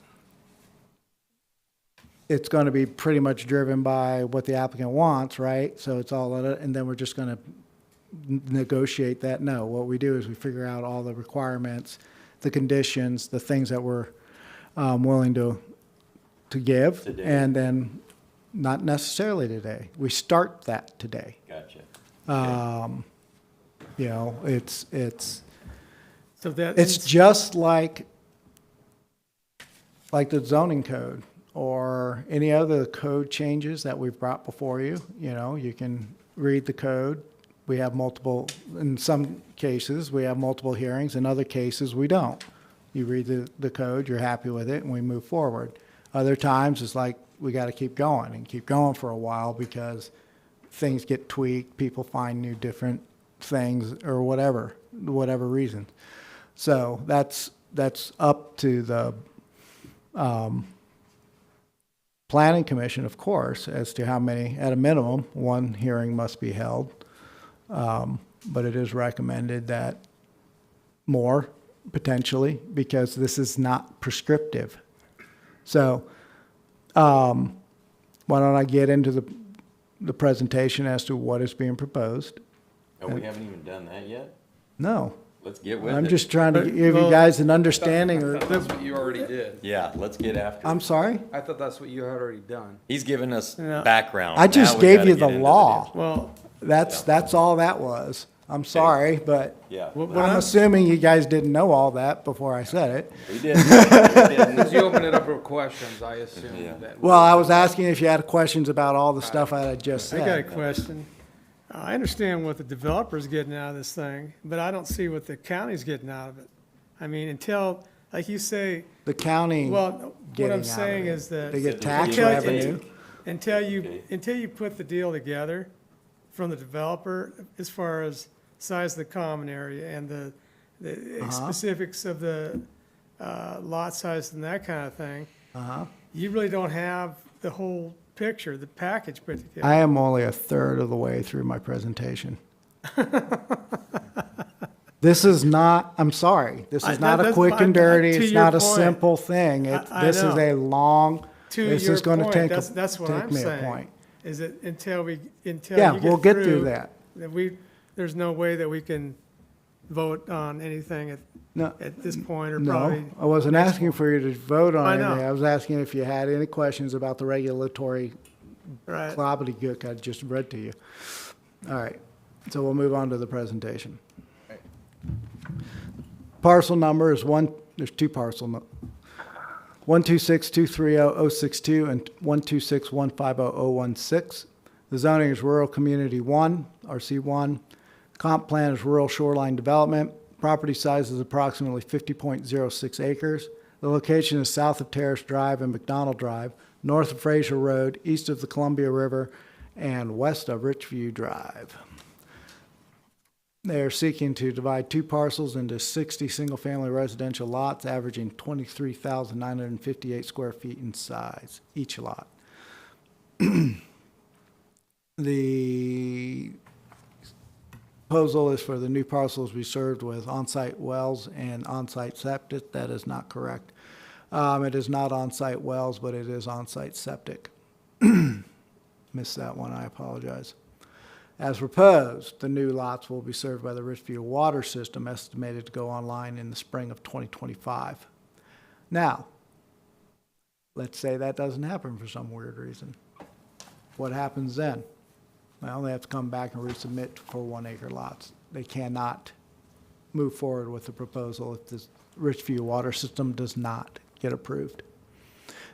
it's gonna be pretty much driven by what the applicant wants, right? So it's all, and then we're just gonna negotiate that. No, what we do is we figure out all the requirements, the conditions, the things that we're willing to give, Today. and then, not necessarily today. We start that today. Gotcha. You know, it's So that. It's just like the zoning code or any other code changes that we've brought before you. You know, you can read the code. We have multiple, in some cases, we have multiple hearings. In other cases, we don't. You read the code, you're happy with it, and we move forward. Other times, it's like, we got to keep going and keep going for a while because things get tweaked, people find new different things or whatever reason. So that's up to the planning commission, of course, as to how many, at a minimum, one hearing must be held. But it is recommended that more, potentially, because this is not prescriptive. So, why don't I get into the presentation as to what is being proposed? Oh, we haven't even done that yet? No, Let's get with it. I'm just trying to But- give you well- guys an understanding, or, That's what you already did. Yeah, let's get after I'm it. sorry? I thought that's what you had already done. He's given us Yeah. background. I just Now we gave gotta you get the into law. Well, That's all that was. I'm sorry, but Yeah, What I'm assuming you guys didn't know all that before I said it. we did. We did. As you open it up for questions, I assume Yeah. that. Well, I was asking if you had questions about all the stuff I had just I got a said. question. I understand what the developer's getting out of this thing, but I don't see what the county's getting out of it. I mean, until, like you say, The county well, what getting out I'm of saying it. is that. They get tax Until- revenue. Until you put the deal together from the developer, as far as size of the common area and the specifics of the lot size and that kind of thing, you really don't have the whole picture, the package put together. I am only a third of the way through my presentation. This is not, I'm sorry, this is not a that's quick fine. and dirty, To it's your not a point. simple thing. I This is know. a long, To this your is gonna point, take that's what I'm me a saying. point. Is that until you Yeah, get we'll get through that that. there's no way that we can vote on anything No, at this point, or no, probably. I wasn't next asking one. for you to vote on I know. anything. I was asking if you had any questions about the regulatory Right. gobbledygook I just read to you. All right, so we'll move on to the presentation. Parcel number is there's two parcel, 126-230-062 and 126-150-016. The zoning is rural community 1, RC1. Comp plan is rural shoreline development. Property size is approximately 50.06 acres. The location is south of Terrace Drive and McDonald Drive, north of Fraser Road, east of the Columbia River, and west of Richview Drive. They are seeking to divide two parcels into 60 single-family residential lots, averaging 23,958 square feet in size, each lot. The proposal is for the new parcels to be served with on-site wells and on-site septic. That is not correct. It is not on-site wells, but it is on-site septic. Missed that one, I apologize. As proposed, the new lots will be served by the Richview water system, estimated to go online in the spring of 2025. Now, let's say that doesn't happen for some weird reason. What happens then? Well, they have to come back and resubmit for 1 acre lots. They cannot move forward with the proposal if the Richview water system does not get approved.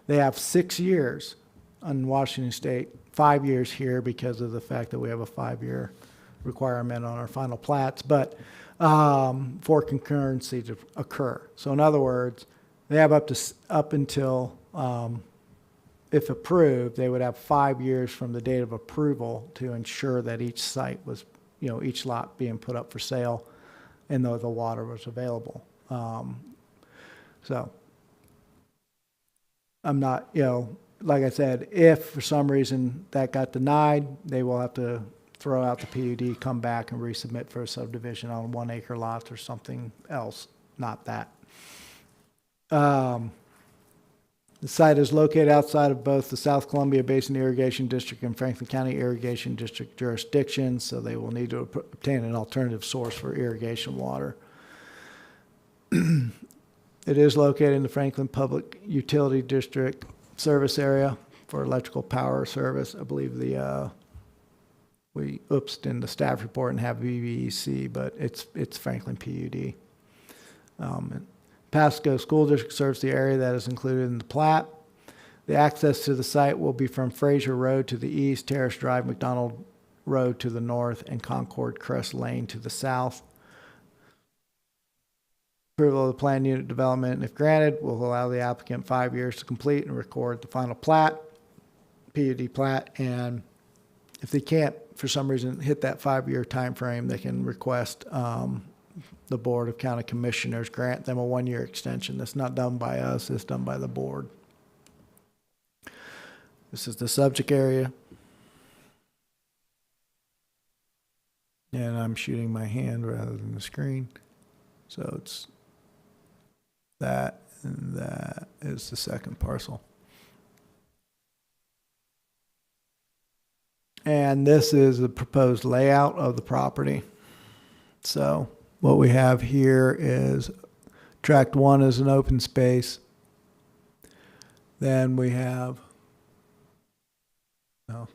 They have 6 years on Washington State, 5 years here because of the fact that we have a 5-year requirement on our final plats, but for concurrency to occur. So in other words, they have up until, if approved, they would have 5 years from the date of approval to ensure that each site was, each lot being put up for sale and though the water was available. So I'm not, like I said, if for some reason that got denied, they will have to throw out the PUD, come back and resubmit for a subdivision on 1 acre lots or something else, not that. The site is located outside of both the South Columbia Basin Irrigation District and Franklin County Irrigation District jurisdictions, so they will need to obtain an alternative source for irrigation water. It is located in the Franklin Public Utility District service area for electrical power service. I believe we oopsed in the staff report and have VVEC, but it's Franklin PUD. Pasco School District serves the area that is included in the plat. The access to the site will be from Fraser Road to the east, Terrace Drive, McDonald Road to the north, and Concord Crest Lane to the south. Approval of the planned unit development, if granted, will allow the applicant 5 years to complete and record the final plat, PUD plat, and if they can't, for some reason, hit that 5-year time frame, they can request the Board of County Commissioners grant them a 1-year extension. That's not done by us, it's done by the board. This is the subject area. And I'm shooting my hand rather than the screen. So it's that, and that is the second parcel. And this is the proposed layout of the property. So what we have here is tract 1 is an open space. Then we have, I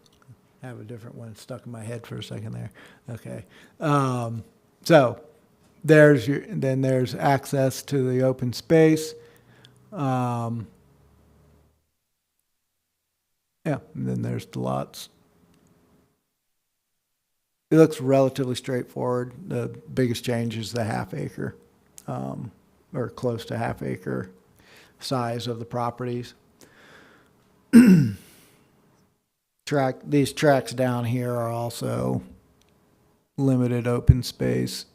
have a different one stuck in my head for a second there. Okay. So there's access to the open space. Yeah, and then there's the lots. It looks relatively straightforward. The biggest change is the half acre, or close to half acre size of the properties. These tracks down here are also limited open space.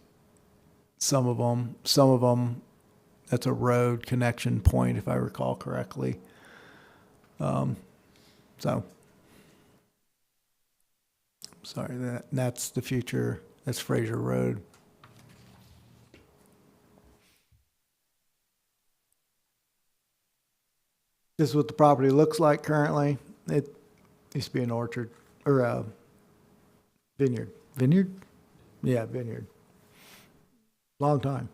Some of them, that's a road connection point, if I recall correctly. Sorry, that's the future. That's Fraser Road. This is what the property looks like currently. It used to be an orchard or a vineyard. Vineyard? Yeah, vineyard. Long time.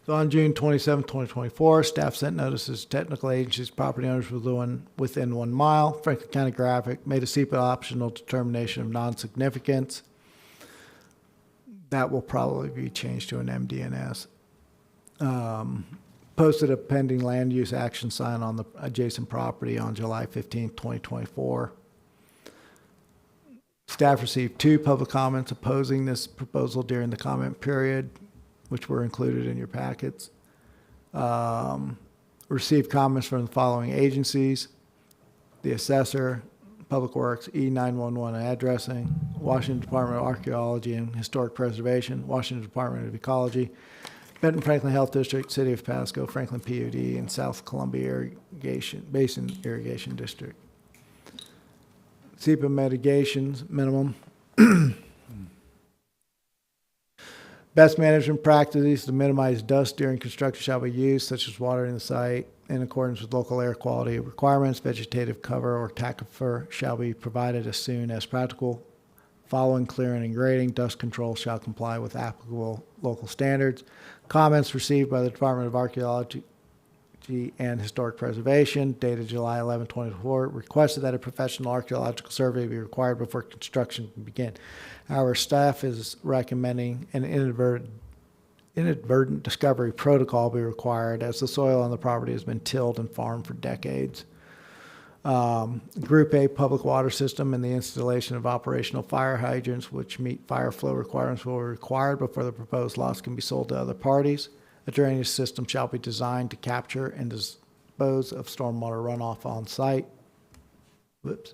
So on June 27, 2024, staff sent notices to technical agencies, property owners within 1 mile. Franklin County Graphic made a SEPA optional determination of non-significance. That will probably be changed to an MDNS. Posted a pending land use action sign on the adjacent property on July 15, 2024. Staff received 2 public comments opposing this proposal during the comment period, which were included in your packets. Received comments from the following agencies: the Assessor, Public Works, E911 Addressing, Washington Department of Archaeology and Historic Preservation, Washington Department of Ecology, Benton Franklin Health District, City of Pasco, Franklin PUD, and South Columbia Basin Irrigation District. SEPA mitigations minimum. Best management practices to minimize dust during construction shall be used, such as watering the site in accordance with local air quality requirements. Vegetative cover or tackifer shall be provided as soon as practical. Following clearing and grading, dust control shall comply with applicable local standards. Comments received by the Department of Archaeology and Historic Preservation, dated July 11, 2024, requested that a professional archaeological survey be required before construction can begin. Our staff is recommending an inadvertent discovery protocol be required, as the soil on the property has been tilled and farmed for decades. Group A public water system and the installation of operational fire hydrants which meet fire flow requirements will be required before the proposed lots can be sold to other parties. A drainage system shall be designed to capture and dispose of stormwater runoff on site. Whoops.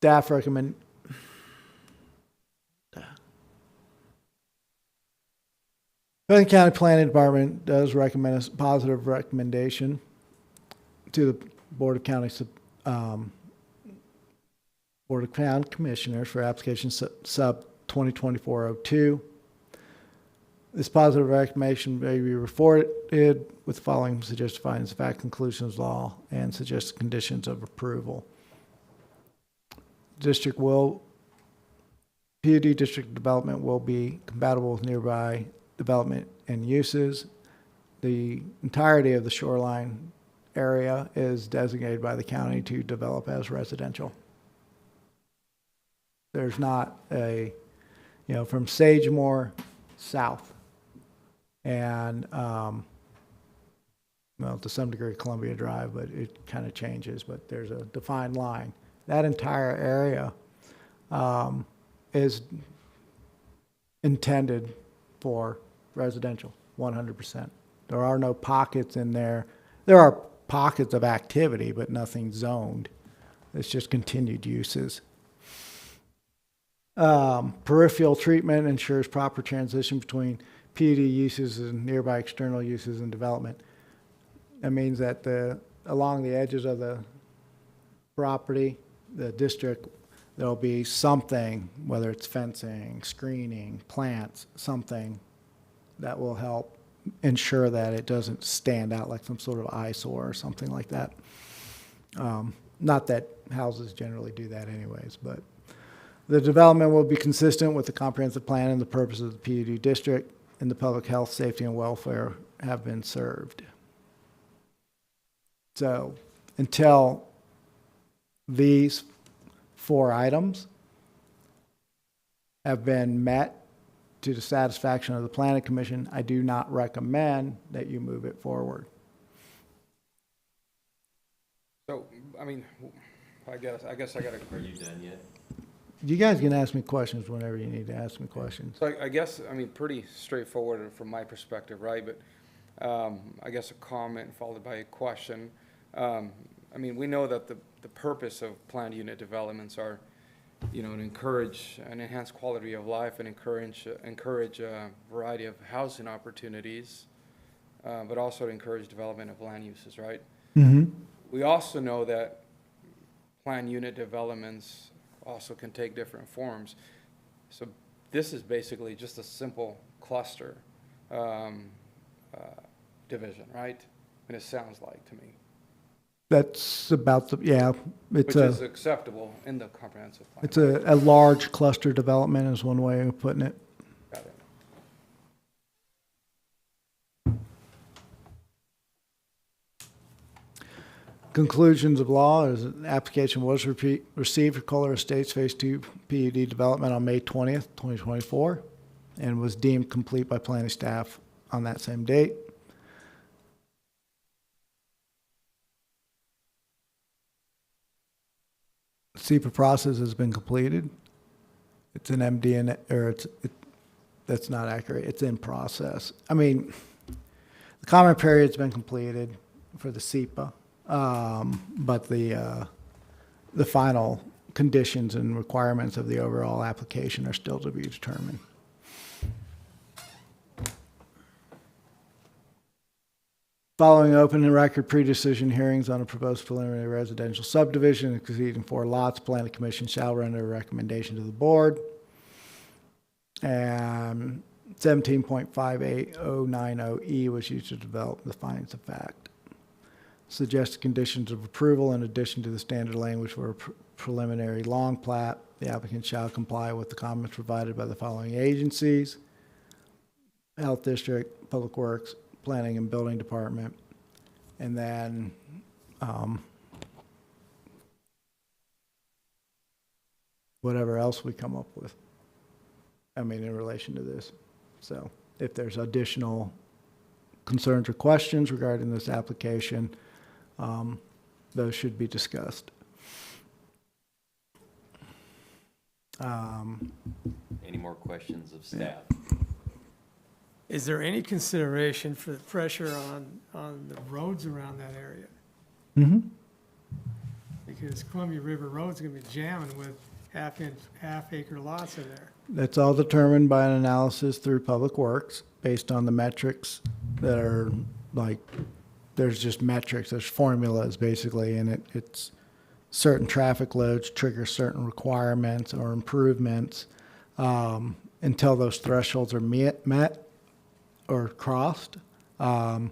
Staff recommend. Benton County Planning Department does recommend a positive recommendation to the Board of County Commissioners for application sub 2024-02. This positive recommendation may be reported with the following suggested findings of fact, conclusions of law, and suggested conditions of approval. PUD district development will be compatible with nearby development and uses. The entirety of the shoreline area is designated by the county to develop as residential. There's not a, from Sagemore south and, to some degree Columbia Drive, but it kind of changes, but there's a defined line. That entire area is intended for residential, 100%. There are no pockets in there. There are pockets of activity, but nothing zoned. It's just continued uses. Peripheral treatment ensures proper transition between PUD uses and nearby external uses and development. That means that along the edges of the property, the district, there'll be something, whether it's fencing, screening, plants, something that will help ensure that it doesn't stand out like some sort of eyesore or something like that. Not that houses generally do that anyways, but the development will be consistent with the comprehensive plan and the purpose of the PUD district, and the public health, safety, and welfare have been served. So until these 4 items have been met to the satisfaction of the Planning Commission, I do not recommend that you move it forward. So, I mean, I guess I gotta. Are you done yet? You guys can ask me questions whenever you need to ask me questions. So I guess, I mean, pretty straightforward from my perspective, right? But I guess a comment followed by a question. I mean, we know that the purpose of planned unit developments are, to encourage and enhance quality of life and encourage a variety of housing opportunities, but also to encourage development of land uses, right? Mm-hmm. We also know that planned unit developments also can take different forms. So this is basically just a simple cluster division, right? And it sounds like to me. That's about Which is acceptable in the comprehensive plan. It's a large cluster development is one way of putting it. Got it. Conclusions of law is an application was received for Kohler Estates Phase 2 PUD development on May 20th, 2024, and was deemed complete by planning staff on that same date. SEPA process has been completed. It's an MDN, or that's not accurate. It's in process. I mean, the comment period's been completed for the SEPA, but the final conditions and requirements of the overall application are still to be determined. Following open and record pre-decision hearings on a proposed preliminary residential subdivision exceeding 4 lots, Planning Commission shall render a recommendation to the board. And 17.58090E was used to develop the findings of fact. Suggested conditions of approval in addition to the standard language for a preliminary long plat. The applicant shall comply with the comments provided by the following agencies: Health District, Public Works, Planning and Building Department, and then whatever else we come up with. I mean, in relation to this. So if there's additional concerns or questions regarding this application, those should be discussed. Any more questions of staff? Is there any consideration for the pressure on the roads around that area? Mm-hmm. Because Columbia River Road's gonna be jamming with half-acre lots in there. That's all determined by an analysis through Public Works based on the metrics that are like, there's just metrics, there's formulas basically, and it's certain traffic loads trigger certain requirements or improvements until those thresholds are met or crossed. When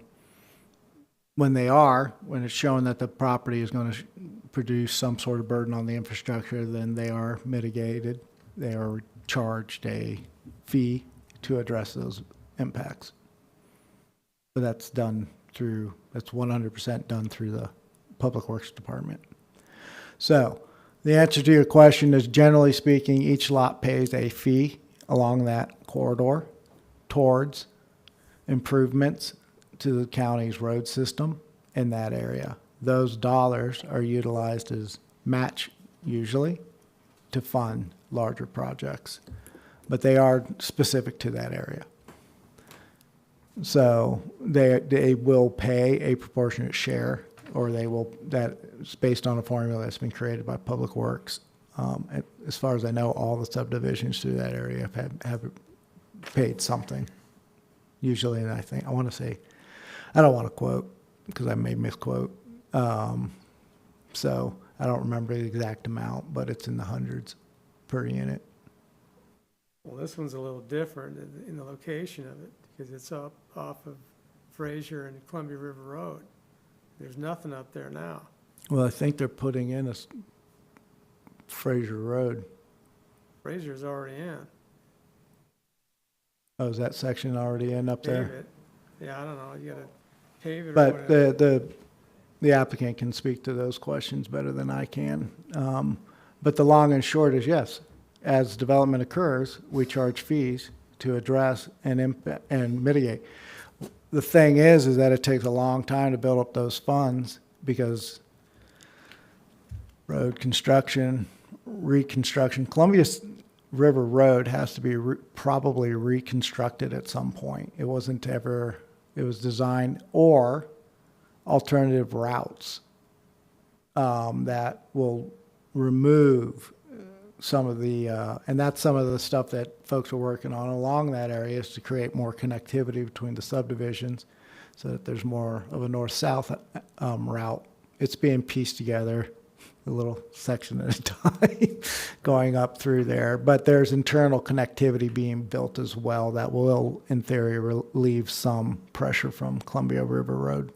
it's shown that the property is going to produce some sort of burden on the infrastructure, then they are mitigated. They are charged a fee to address those impacts. But that's 100% done through the Public Works Department. So the answer to your question is, generally speaking, each lot pays a fee along that corridor towards improvements to the county's road system in that area. Those dollars are utilized as match, usually, to fund larger projects, but they are specific to that area. So they will pay a proportionate share, or that's based on a formula that's been created by Public Works. As far as I know, all the subdivisions through that area have paid something. Usually, and I don't want to quote because I may misquote. So I don't remember the exact amount, but it's in the hundreds per unit. Well, this one's a little different in the location of it, because it's up off of Fraser and Columbia River Road. There's nothing up there now. Well, I think they're putting in a Fraser Road. Fraser's already in. Oh, is that section already in up there? Pave it. Yeah, I don't know, you gotta pave it or But whatever. the applicant can speak to those questions better than I can. But the long and short is, yes, as development occurs, we charge fees to address and mitigate. The thing is that it takes a long time to build up those funds, because road construction, reconstruction, Columbia River Road has to be probably reconstructed at some point. It was designed, or alternative routes that will remove some of the, and that's some of the stuff that folks are working on along that area, is to create more connectivity between the subdivisions so that there's more of a north-south route. It's being pieced together, a little section at a time, going up through there. But there's internal connectivity being built as well that will, in theory, relieve some pressure from Columbia River Road.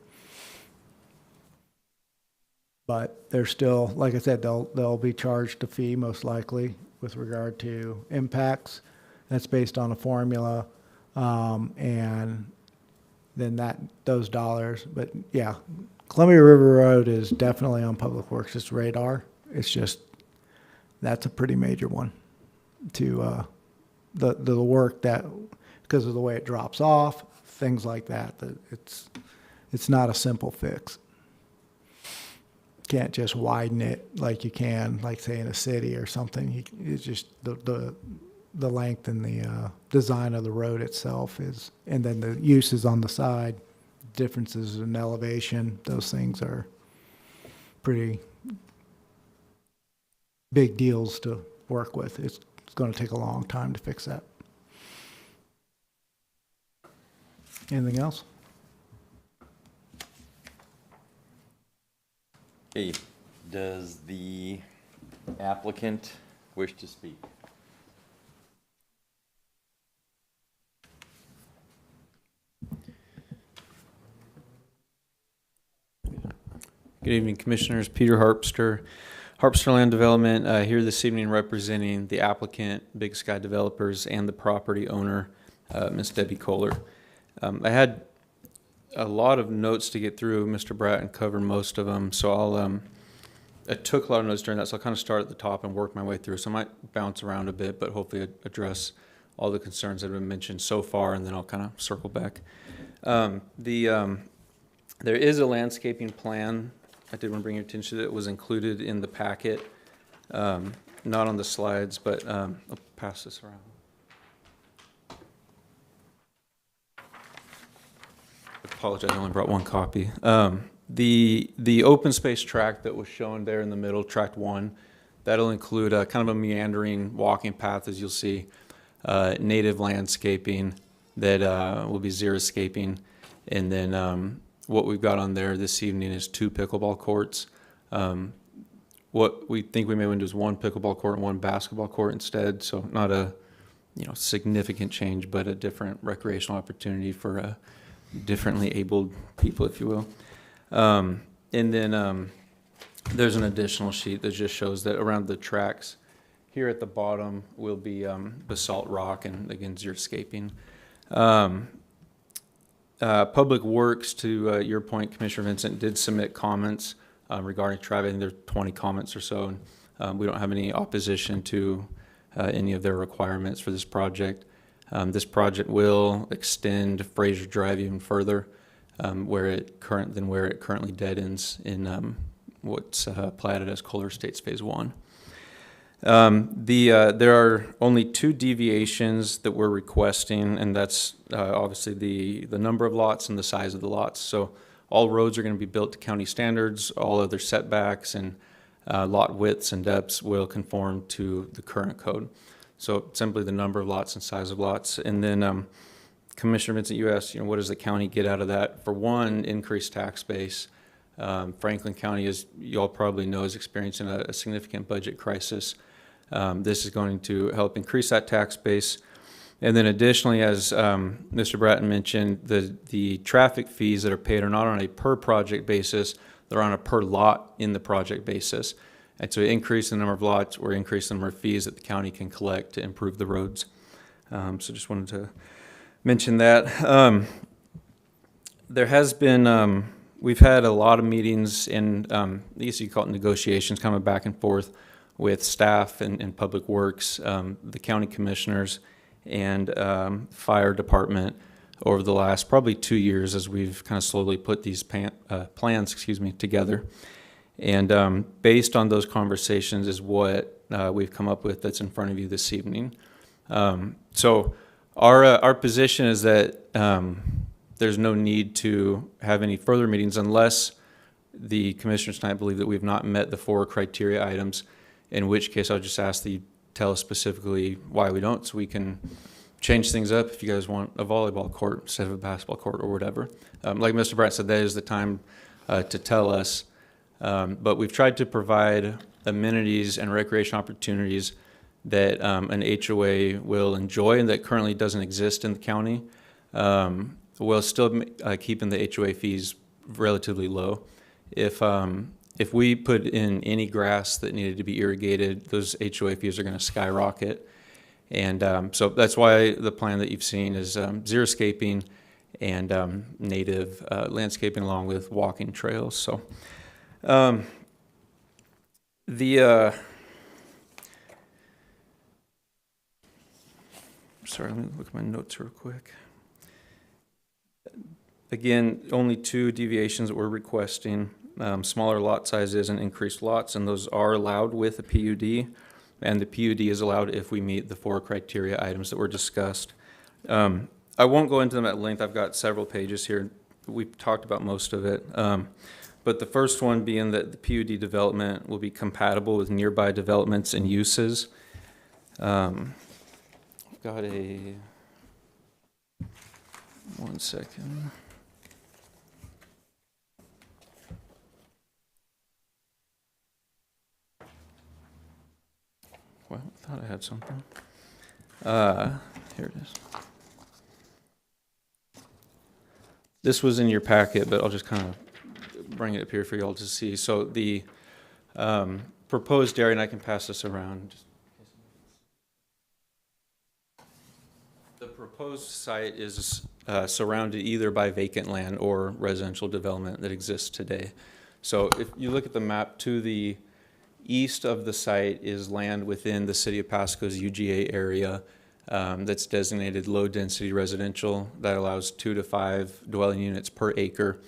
But they're still, like I said, they'll be charged a fee most likely with regard to impacts. That's based on a formula, and then those dollars. But yeah, Columbia River Road is definitely on Public Works' radar. It's just, that's a pretty major one to the work that, because of the way it drops off, things like that. It's not a simple fix. can't just widen it like you can, like say in a city or something. It's just the length and the design of the road itself is, and then the uses on the side, differences in elevation, those things are pretty big deals to work with. It's going to take a long time to fix that. Anything else? Okay, does the applicant wish to speak? Good evening, Commissioners. Peter Harpster, Harpster Land Development, here this evening representing the applicant, Big Sky Developers, and the property owner, Ms. Debbie Kohler. I had a lot of notes to get through. Mr. Bratton covered most of them, so I took a lot of notes during that, so I'll kind of start at the top and work my way through. So I might bounce around a bit, but hopefully address all the concerns that have been mentioned so far, and then I'll kind of circle back. There is a landscaping plan. I did want to bring your attention to it. It was included in the packet, not on the slides, but I'll pass this around. I apologize, I only brought one copy. The open space tract that was shown there in the middle, tract 1, that'll include kind of a meandering walking path, as you'll see, native landscaping that will be xeriscaping, and then what we've got on there this evening is 2 pickleball courts. What we think we may want to do is 1 pickleball court and 1 basketball court instead, so not a significant change, but a different recreational opportunity for differently abled people, if you will. And then there's an additional sheet that just shows that around the tracks here at the bottom will be basalt rock and, again, xeriscaping. Public Works, to your point, Commissioner Vincent, did submit comments regarding traffic. I think there are 20 comments or so, and we don't have any opposition to any of their requirements for this project. This project will extend Fraser Drive even further, where it currently dead ends in what's platted as Kohler Estates Phase 1. There are only 2 deviations that we're requesting, and that's obviously the number of lots and the size of the lots. So all roads are going to be built to county standards. All other setbacks and lot widths and depths will conform to the current code. So simply the number of lots and size of lots. And then Commissioner Vincent, you asked, what does the county get out of that? For one, increased tax base. Franklin County, as you all probably know, is experiencing a significant budget crisis. This is going to help increase that tax base. And then additionally, as Mr. Bratton mentioned, the traffic fees that are paid are not on a per project basis, they're on a per lot in the project basis. And so increase the number of lots or increase the number of fees that the county can collect to improve the roads. So just wanted to mention that. There has been, we've had a lot of meetings and I guess you call it negotiations, kind of back and forth with staff and Public Works, the county commissioners, and fire department over the last probably 2 years as we've kind of slowly put these plans together. And based on those conversations is what we've come up with that's in front of you this evening. So our position is that there's no need to have any further meetings unless the commissioners tonight believe that we've not met the 4 criteria items, in which case I'll just ask that you tell us specifically why we don't, so we can change things up if you guys want a volleyball court instead of a basketball court or whatever. Like Mr. Bratt said, that is the time to tell us. But we've tried to provide amenities and recreation opportunities that an HOA will enjoy and that currently doesn't exist in the county, while still keeping the HOA fees relatively low. If we put in any grass that needed to be irrigated, those HOA fees are going to skyrocket. And so that's why the plan that you've seen is xeriscaping and native landscaping along with walking trails. So sorry, let me look at my notes real quick. Again, only 2 deviations that we're requesting. smaller lot sizes and increased lots, and those are allowed with a PUD. And the PUD is allowed if we meet the 4 criteria items that were discussed. I won't go into them at length. I've got several pages here. We've talked about most of it. But the first one being that the PUD development will be compatible with nearby developments and uses. I've got one second. Well, I thought I had something. Here it is. This was in your packet, but I'll just kind of bring it up here for you all to see. So the proposed area, and I can pass this around. The proposed site is surrounded either by vacant land or residential development that exists today. So if you look at the map, to the east of the site is land within the city of Pasco's UGA area that's designated low-density residential that allows 2 to 5 dwelling units per acre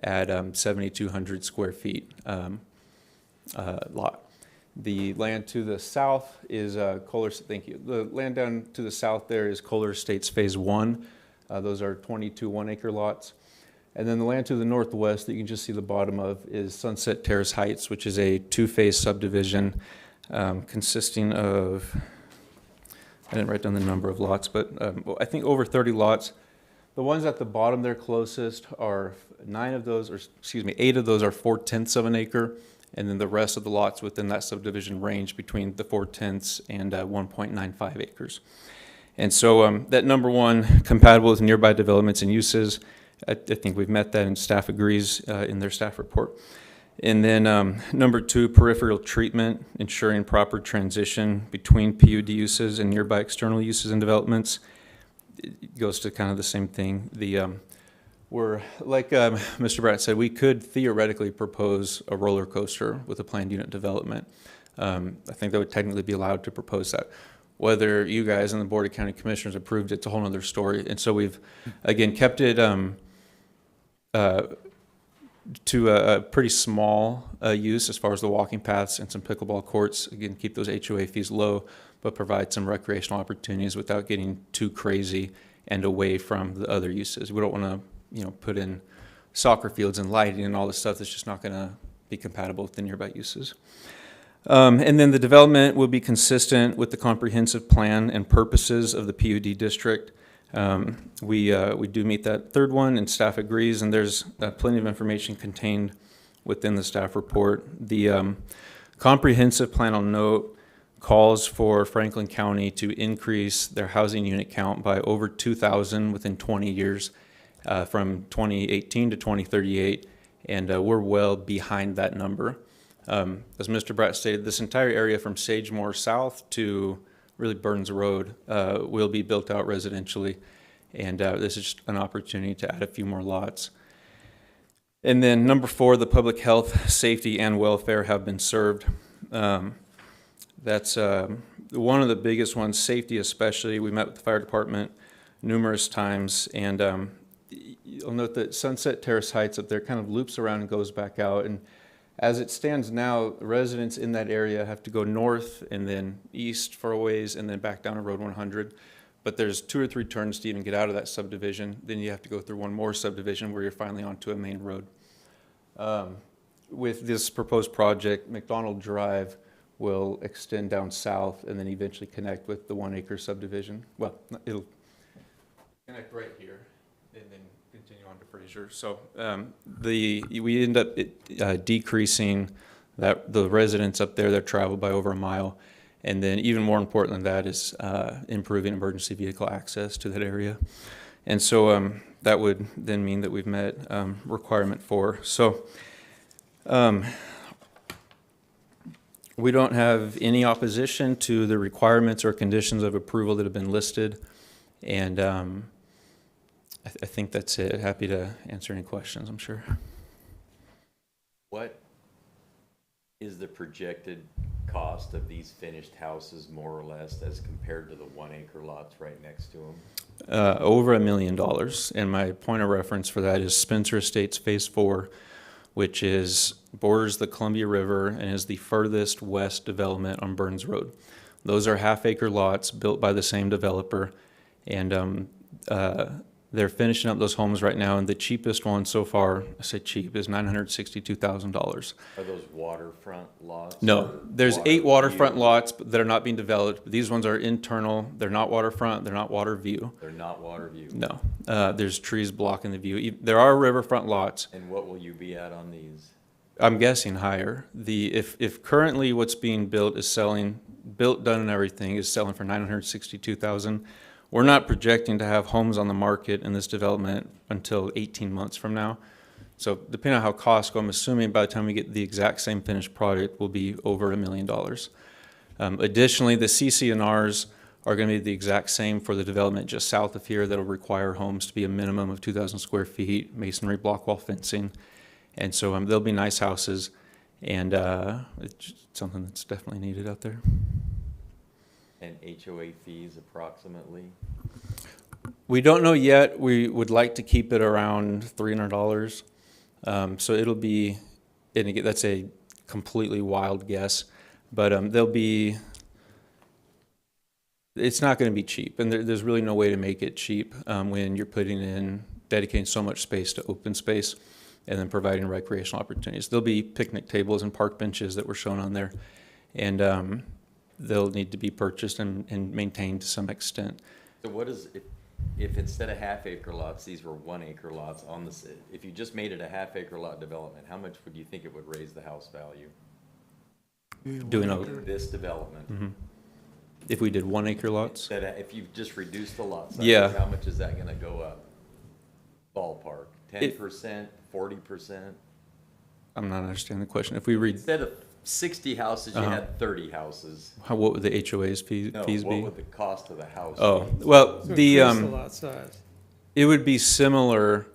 at 7,200 square feet lot. The land to the south is Kohler. Thank you. The land down to the south there is Kohler Estates Phase 1. Those are 22 1-acre lots. And then the land to the northwest that you can just see the bottom of is Sunset Terrace Heights, which is a 2-phase subdivision consisting of, I didn't write down the number of lots, but I think over 30 lots. The ones at the bottom there closest are 8 of those are 4/10 of an acre. And then the rest of the lots within that subdivision range between the 4/10 and 1.95 acres. And so that number one, compatible with nearby developments and uses, I think we've met that and staff agrees in their staff report. And then number two, peripheral treatment, ensuring proper transition between PUD uses and nearby external uses and developments. It goes to kind of the same thing. We're, like Mr. Bratt said, we could theoretically propose a roller coaster with a planned unit development. I think that would technically be allowed to propose that. Whether you guys and the Board of County Commissioners approved it's a whole other story. And so we've, again, kept it to a pretty small use as far as the walking paths and some pickleball courts. Again, keep those HOA fees low, but provide some recreational opportunities without getting too crazy and away from the other uses. We don't want to put in soccer fields and lighting and all this stuff that's just not going to be compatible with the nearby uses. And then the development will be consistent with the comprehensive plan and purposes of the PUD district. We do meet that third one, and staff agrees, and there's plenty of information contained within the staff report. The comprehensive plan, I'll note, calls for Franklin County to increase their housing unit count by over 2,000 within 20 years. From 2018 to 2038, and we're well behind that number. As Mr. Bratt stated, this entire area from Sagemore South to really Burns Road will be built out residentially, and this is just an opportunity to add a few more lots. And then number four, the public health, safety, and welfare have been served. That's one of the biggest ones, safety especially. We met with the fire department numerous times, and you'll note that Sunset Terrace Heights up there kind of loops around and goes back out. And as it stands now, residents in that area have to go north and then east for a ways and then back down to Road 100. But there's 2 or 3 turns to even get out of that subdivision. Then you have to go through one more subdivision where you're finally onto a main road. With this proposed project, McDonald Drive will extend down south and then eventually connect with the 1-acre subdivision. Well, it'll connect right here and then continue on to Fraser. So we end up decreasing the residents up there that travel by over a mile. And then even more important than that is improving emergency vehicle access to that area. And so that would then mean that we've met requirement 4. So we don't have any opposition to the requirements or conditions of approval that have been listed. And I think that's it. Happy to answer any questions, I'm sure. What is the projected cost of these finished houses, more or less, as compared to the 1-acre lots right next to them? Over $1 million. And my point of reference for that is Spencer Estates Phase 4, which borders the Columbia River and is the furthest west development on Burns Road. Those are half-acre lots built by the same developer, and they're finishing up those homes right now, and the cheapest one so far, I say cheap, is $962,000. Are those waterfront lots? No, or there's water 8 waterfront view? lots that are not being developed. These ones are internal. They're not waterfront. They're not water view. They're not water view. No, there's trees blocking the view. There are riverfront lots. And what will you be at on these? I'm guessing higher. If currently what's being built is selling, built, done, and everything is selling for $962,000, we're not projecting to have homes on the market in this development until 18 months from now. So depending on how costs go, I'm assuming by the time we get the exact same finished product, will be over $1 million. Additionally, the CC&Rs are going to be the exact same for the development just south of here. That'll require homes to be a minimum of 2,000 square feet, masonry block wall fencing. And so they'll be nice houses, and it's just something that's definitely needed out there. And HOA fees approximately? We don't know yet. We would like to keep it around $300. So it'll be, and again, that's a completely wild guess, but it's not going to be cheap, and there's really no way to make it cheap when you're dedicating so much space to open space and then providing recreational opportunities. There'll be picnic tables and park benches that were shown on there, and they'll need to be purchased and maintained to some extent. So what is, if instead of half-acre lots, these were 1-acre lots on the, if you just made it a half-acre lot development, how much would you think it would raise the house value? Doing In this development? if we did 1-acre lots. That if you just reduce the lot size, Yeah. how much is that gonna go up? Ballpark, 10%, 40%? I'm not understanding the question. If we read, Instead of 60 houses, you had 30 houses. what would the HOA's fees No, be? what would the cost of the house Oh, be? well, So the, increase the lot size. it would be similar,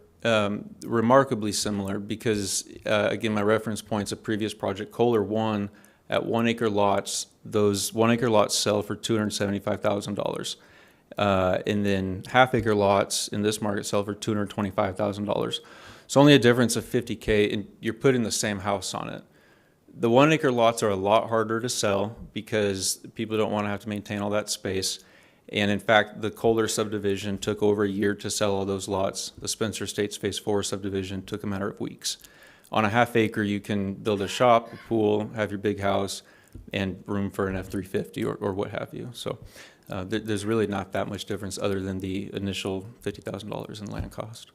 remarkably similar, because, again, my reference point's a previous project, Kohler 1, at 1-acre lots, those 1-acre lots sell for $275,000. And then half-acre lots in this market sell for $225,000. It's only a difference of $50K, and you're putting the same house on it. The 1-acre lots are a lot harder to sell because people don't want to have to maintain all that space. And in fact, the Kohler subdivision took over a year to sell all those lots. The Spencer Estates Phase 4 subdivision took a matter of weeks. On a half-acre, you can build a shop, a pool, have your big house, and room for an F-350 or what have you. So there's really not that much difference other than the initial $50,000 in land cost.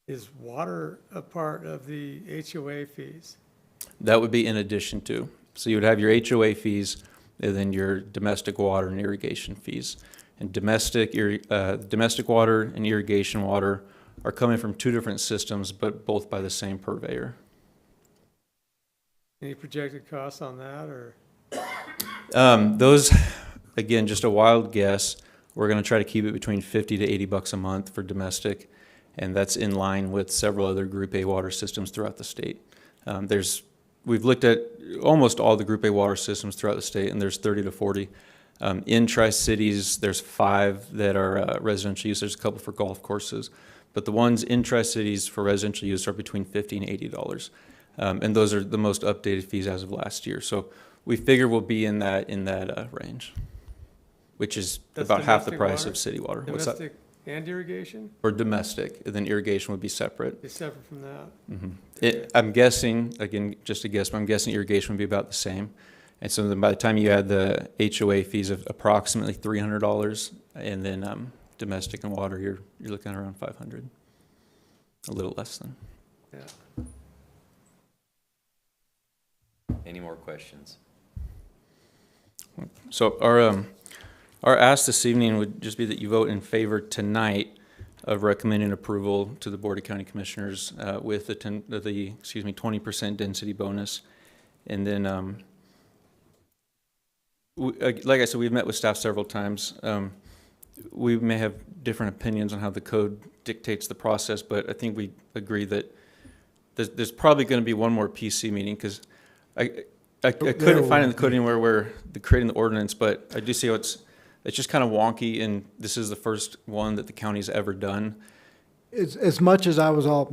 Is water a part of the HOA fees? That would be in addition to. So you would have your HOA fees and then your domestic water and irrigation fees. And domestic water and irrigation water are coming from two different systems, but both by the same purveyor. Any projected costs on that, or? Those, again, just a wild guess. We're going to try to keep it between $50 to $80 a month for domestic, and that's in line with several other Group A water systems throughout the state. We've looked at almost all the Group A water systems throughout the state, and there's 30 to 40. In Tri-Cities, there's 5 that are residential use. There's a couple for golf courses, but the ones in Tri-Cities for residential use are between $50 and $80. And those are the most updated fees as of last year. So we figure we'll be in that range, which is That's about half the domestic price water? of city water. What's that? Domestic and irrigation? Or domestic, and then irrigation would be separate. Is separate from that? I'm guessing, again, just a guess, but I'm guessing irrigation would be about the same. And so then by the time you add the HOA fees of approximately $300, and then domestic and water, you're looking at around $500, a little less than. Yeah. Any more questions? So our ask this evening would just be that you vote in favor tonight of recommending approval to the Board of County Commissioners with the 20% density bonus. And then, like I said, we've met with staff several times. We may have different opinions on how the code dictates the process, but I think we agree that there's probably going to be one more PC meeting, because I couldn't find in the code anywhere where they're creating the ordinance, but I do see it's just kind of wonky, and this is the first one that the county's ever done. As much as I was all,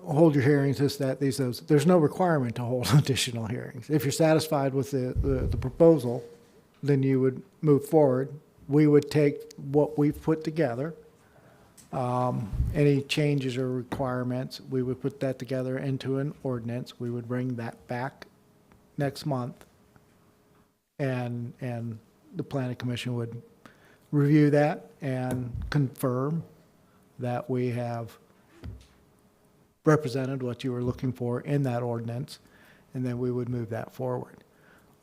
hold your hearings, this, that, these, those. There's no requirement to hold additional hearings. If you're satisfied with the proposal, then you would move forward. We would take what we've put together, any changes or requirements, we would put that together into an ordinance. We would bring that back next month. And the planning commission would review that and confirm that we have represented what you were looking for in that ordinance, and then we would move that forward.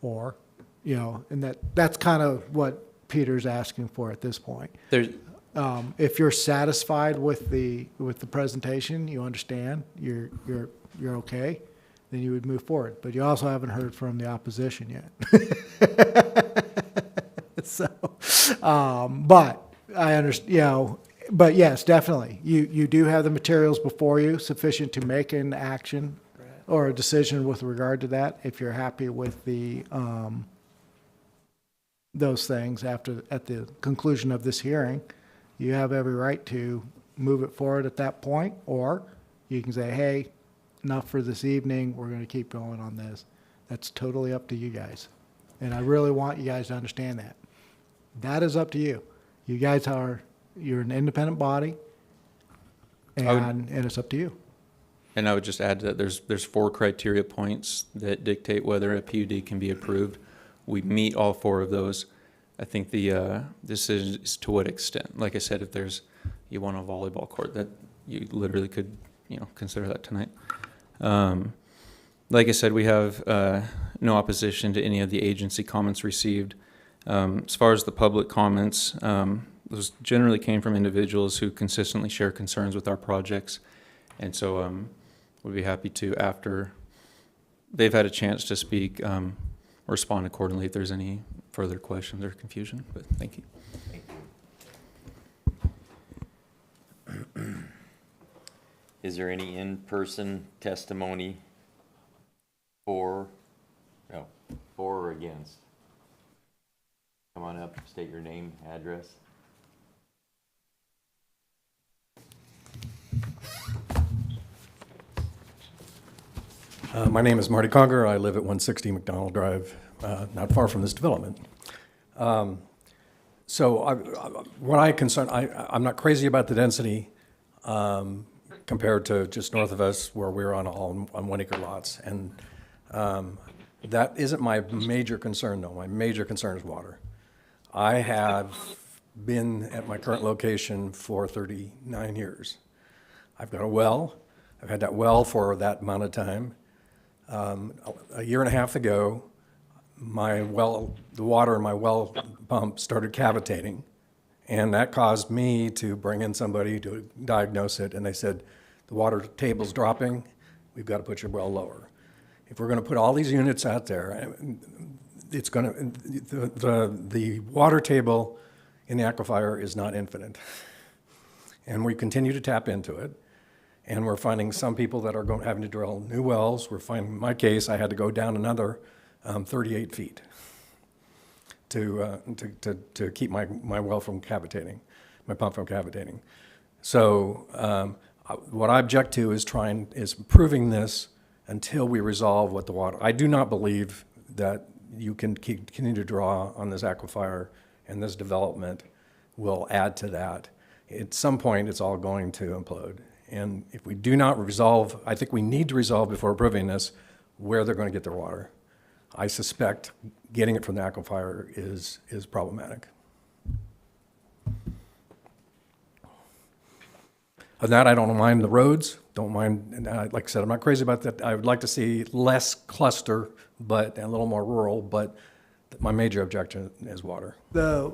Or, you know, and that's kind of what Peter's asking for at this point. There's, If you're satisfied with the presentation, you understand, you're okay, then you would move forward. But you also haven't heard from the opposition yet. So, but I understand, you know, but yes, definitely, you do have the materials before you sufficient to make an action or a decision with regard to that. If you're happy with the those things at the conclusion of this hearing, you have every right to move it forward at that point, or you can say, hey, enough for this evening, we're going to keep going on this. That's totally up to you guys. And I really want you guys to understand that. That is up to you. You guys you're an independent body, and it's up to you. and I would just add that there's 4 criteria points that dictate whether a PUD can be approved. We meet all 4 of those. I think the decision is to what extent. Like I said, if you want a volleyball court, that you literally could, consider that tonight. Like I said, we have no opposition to any of the agency comments received. As far as the public comments, those generally came from individuals who consistently share concerns with our projects. And so we'd be happy to, after they've had a chance to speak, respond accordingly if there's any further questions or confusion. But thank you. Is there any in-person testimony for or against? Come on up, state your name, address. My name is Marty Conger. I live at 160 McDonald Drive, not far from this development. I'm not crazy about the density compared to just north of us where we're on 1 acre lots. And that isn't my major concern, though. My major concern is water. I have been at my current location for 39 years. I've got a well. I've had that well for that amount of time. A year and a half ago, the water in my well pump started cavitating, and that caused me to bring in somebody to diagnose it, and they said, the water table's dropping, we've got to put your well lower. If we're going to put all these units out there, it's going to, the water table in the aquifer is not infinite. And we continue to tap into it. And we're finding some people that are having to drill new wells. We're finding, in my case, I had to go down another 38 feet to keep my well from cavitating, my pump from cavitating. So what I object to is improving this until we resolve what the water. I do not believe that you can continue to draw on this aquifer, and this development will add to that. At some point, it's all going to implode. And if we do not resolve, I think we need to resolve before approving this, where they're going to get their water. I suspect getting it from the aquifer is problematic. Other than that, I don't mind the roads, don't mind, and like I said, I'm not crazy about that. I would like to see less cluster, but a little more rural, but my major objection is water. The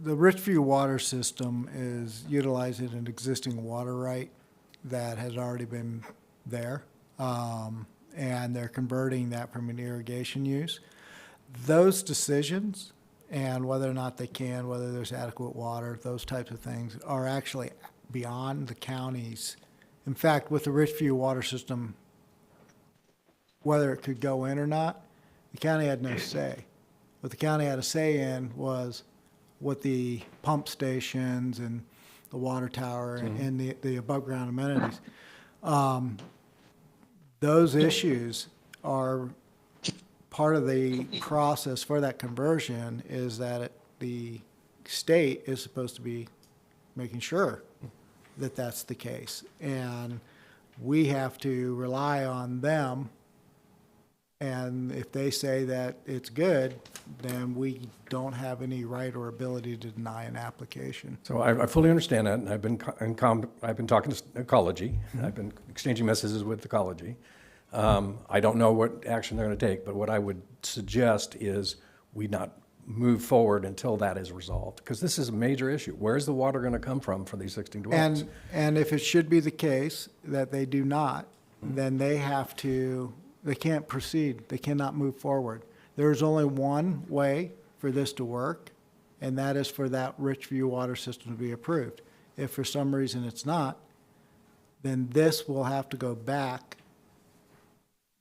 Richview water system is utilizing an existing water right that has already been there, and they're converting that from an irrigation use. Those decisions and whether or not they can, whether there's adequate water, those types of things are actually beyond the county's. In fact, with the Richview water system, whether it could go in or not, the county had no say. What the county had a say in was what the pump stations and the water tower and the above-ground amenities. Those issues are part of the process for that conversion is that the state is supposed to be making sure that that's the case. And we have to rely on them. And if they say that it's good, then we don't have any right or ability to deny an application. So I fully understand that, and I've been, I've been talking to Ecology, I've been exchanging messages with Ecology. I don't know what action they're gonna take, but what I would suggest is we not move forward until that is resolved, because this is a major issue. Where's the water gonna come from for these 16 dwellings? And if it should be the case that they do not, then they have to, they can't proceed, they cannot move forward. There's only one way for this to work, and that is for that Richview water system to be approved. If for some reason it's not, then this will have to go back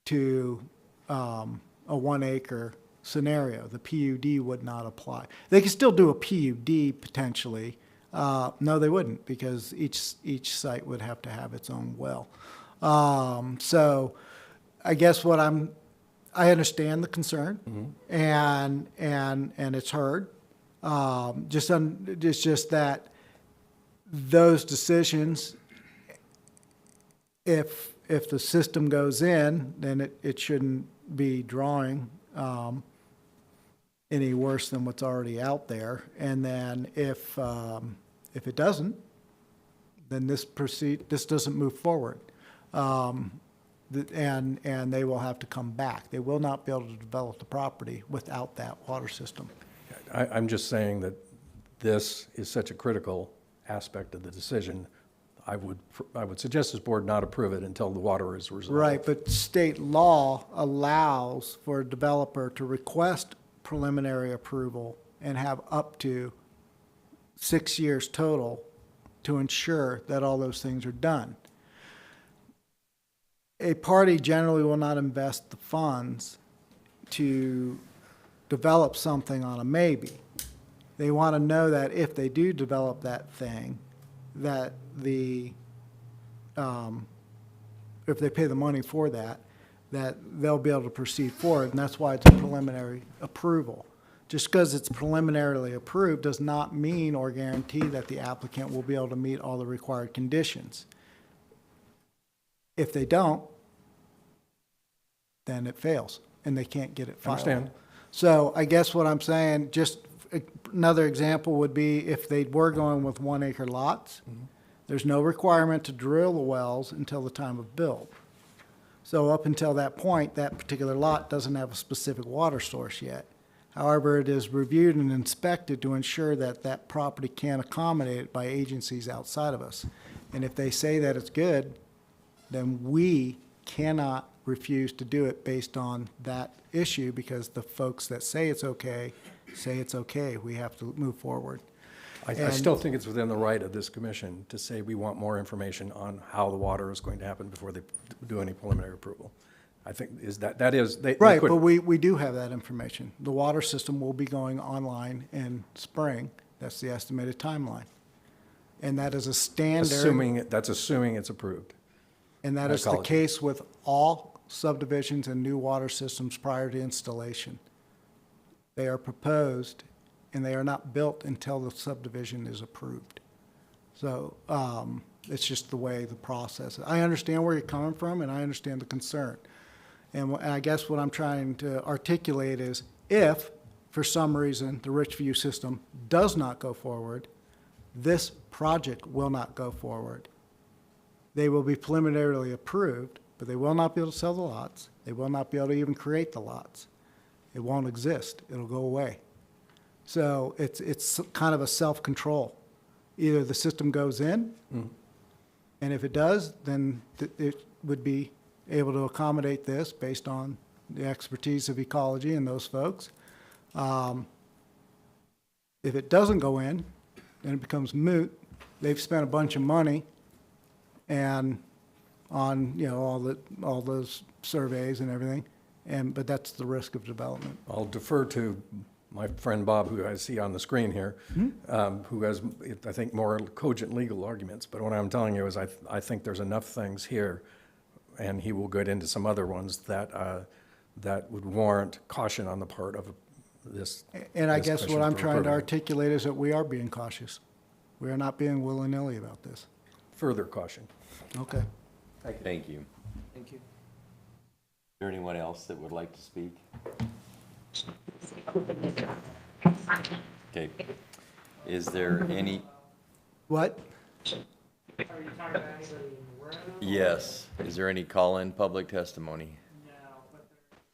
to a 1 acre scenario. The PUD would not apply. They could still do a PUD potentially. No, they wouldn't, because each site would have to have its own well. So I guess I understand the concern, and it's heard. It's just that those decisions, if the system goes in, then it shouldn't be drawing any worse than what's already out there. And then if it doesn't, then this doesn't move forward. And they will have to come back. They will not be able to develop the property without that water system. I'm just saying that this is such a critical aspect of the decision. I would suggest this board not approve it until the water is resolved. Right, but state law allows for a developer to request preliminary approval and have up to 6 years total to ensure that all those things are done. A party generally will not invest the funds to develop something on a maybe. They want to know that if they do develop that thing, that if they pay the money for that they'll be able to proceed forward, and that's why it's a preliminary approval. Just because it's preliminarily approved does not mean or guarantee that the applicant will be able to meet all the required conditions. If they don't, then it fails, and they can't get it filed. Understand. So I guess what I'm saying, just another example would be if they were going with 1 acre lots, there's no requirement to drill the wells until the time of build. So up until that point, that particular lot doesn't have a specific water source yet. However, it is reviewed and inspected to ensure that that property can accommodate it by agencies outside of us. And if they say that it's good, then we cannot refuse to do it based on that issue, because the folks that say it's okay, we have to move forward. I still think it's within the right of this commission to say we want more information on how the water is going to happen before they do any preliminary approval. I think they Right, could- but we do have that information. The water system will be going online in spring. That's the estimated timeline. And that is a standard. That's assuming it's approved. And that is the Ecology. case with all subdivisions and new water systems prior to installation. They are proposed, and they are not built until the subdivision is approved. So it's just the way the process is. I understand where you're coming from, and I understand the concern. And I guess what I'm trying to articulate is if, for some reason, the Richview system does not go forward, this project will not go forward. They will be preliminarily approved, but they will not be able to sell the lots. They will not be able to even create the lots. It won't exist. It'll go away. So it's kind of a self-control. Either the system goes in, and if it does, then it would be able to accommodate this based on the expertise of Ecology and those folks. If it doesn't go in, then it becomes moot. They've spent a bunch of money and on all those surveys and everything, but that's the risk of development. I'll defer to my friend Bob, who I see on the screen here, who has, I think, more cogent legal arguments. But what I'm telling you is I think there's enough things here, and he will get into some other ones that, that would warrant caution on the part of this. And I this guess what commission I'm for trying to further- articulate is that we are being cautious. We are not being willy-nilly about this. Further caution. Okay. Thank you. Thank you. Is there anyone else that would like to speak? Okay. Is there any, What? yes, is there any call-in public testimony?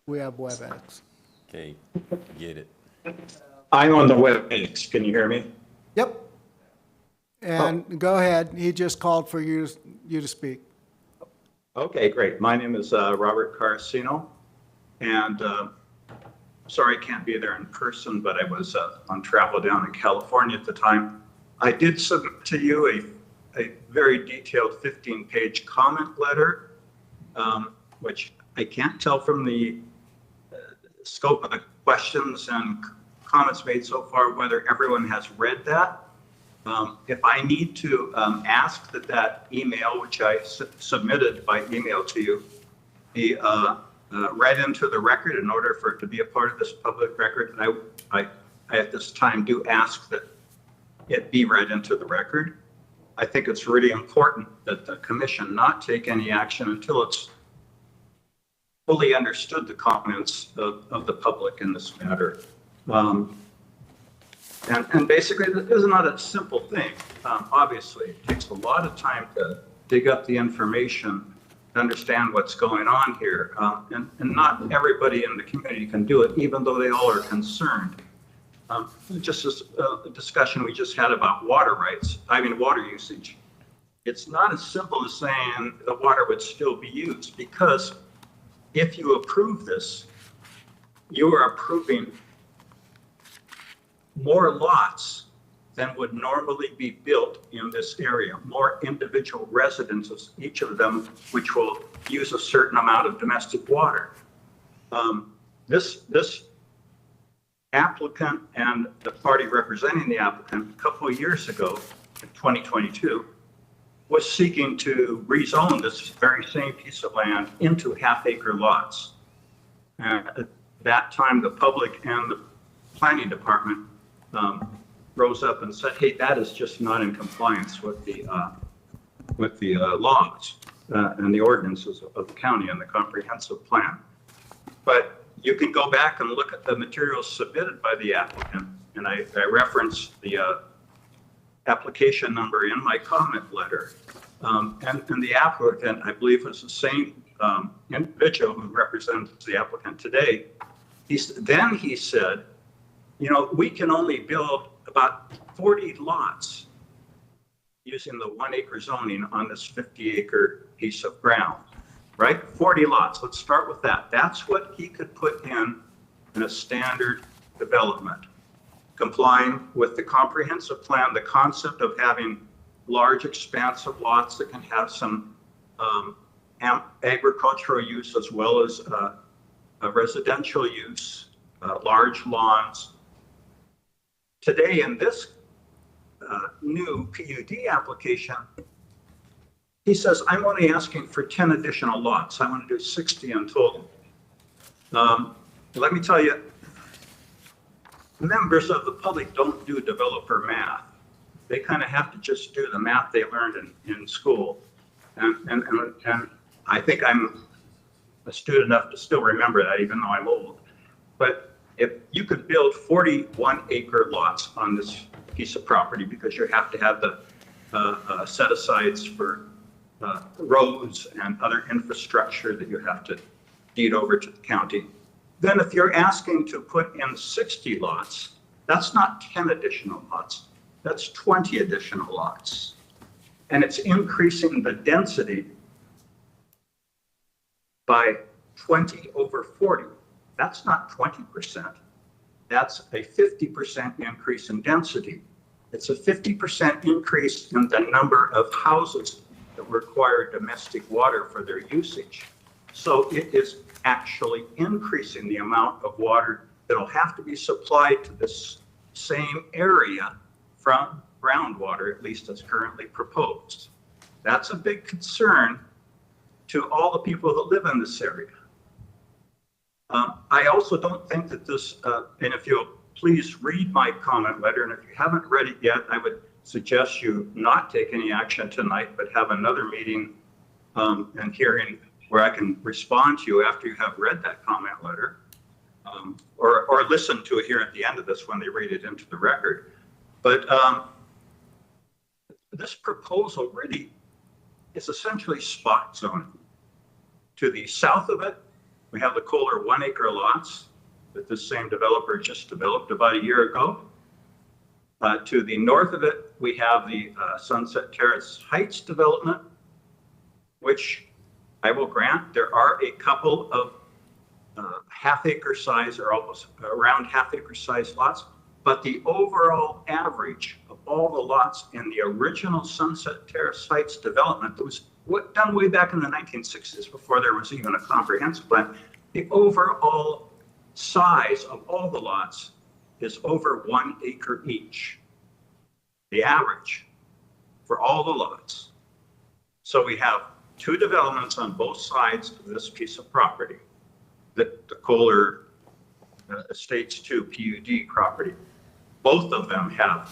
We have WebEx. Okay, get it. I'm on the WebEx. Can you hear me? Yep. And go ahead. He just called for you to speak. Okay, great. My name is Robert Carcino, and sorry I can't be there in person, but I was on travel down in California at the time. I did submit to you a very detailed 15-page comment letter, which I can't tell from the scope of the questions and comments made so far whether everyone has read that. If I need to ask that email, which I submitted by email to you, be read into the record in order for it to be a part of this public record, I at this time do ask that it be read into the record. I think it's really important that the commission not take any action until it's fully understood the comments of the public in this matter. And basically, this is not a simple thing. Obviously, it takes a lot of time to dig up the information, to understand what's going on here. And not everybody in the community can do it, even though they all are concerned. Just as a discussion we just had about water usage. It's not as simple as saying the water would still be used, because if you approve this, you are approving more lots than would normally be built in this area, more individual residences, each of them which will use a certain amount of domestic water. This applicant and the party representing the applicant a couple of years ago, in 2022, was seeking to rezone this very same piece of land into half-acre lots. At that time, the public and the planning department rose up and said, hey, that is just not in compliance with the laws and the ordinances of the county and the comprehensive plan. But you can go back and look at the materials submitted by the applicant, and I referenced the application number in my comment letter. And the applicant, I believe, was the same individual who represents the applicant today. He said, you know, we can only build about 40 lots using the 1 acre zoning on this 50 acre piece of ground, right? 40 lots. Let's start with that. That's what he could put in a standard development, complying with the comprehensive plan, the concept of having large expansive lots that can have some agricultural use as well as residential use, large lawns. Today in this new PUD application, he says, I'm only asking for 10 additional lots. I want to do 60 in total. Let me tell you, members of the public don't do developer math. They kind of have to just do the math they learned in school. And I think I'm astute enough to still remember that, even though I'm old. But if you could build 41 acre lots on this piece of property, because you have to have the set-asides for roads and other infrastructure that you have to deed over to the county, then if you're asking to put in 60 lots, that's not 10 additional lots, that's 20 additional lots. And it's increasing the density by 20 over 40. That's not 20%. That's a 50% increase in density. It's a 50% increase in the number of houses that require domestic water for their usage. So it is actually increasing the amount of water that'll have to be supplied to this same area from groundwater, at least as currently proposed. That's a big concern to all the people that live in this area. I also don't think that this, and if you'll please read my comment letter, and if you haven't read it yet, I would suggest you not take any action tonight, but have another meeting and hearing where I can respond to you after you have read that comment letter, or listen to it here at the end of this when they read it into the record. But this proposal really is essentially spot zoning. To the south of it, we have the Kohler 1 acre lots that this same developer just developed about a year ago. To the north of it, we have the Sunset Terrace Heights development, which I will grant there are a couple of half acre size or almost around half acre size lots, but the overall average of all the lots in the original Sunset Terrace Heights development that was done way back in the 1960s before there was even a comprehensive plan, the overall size of all the lots is over 1 acre each. The average for all the lots. So we have two developments on both sides of this piece of property, the Kohler Estates 2 PUD property. Both of them have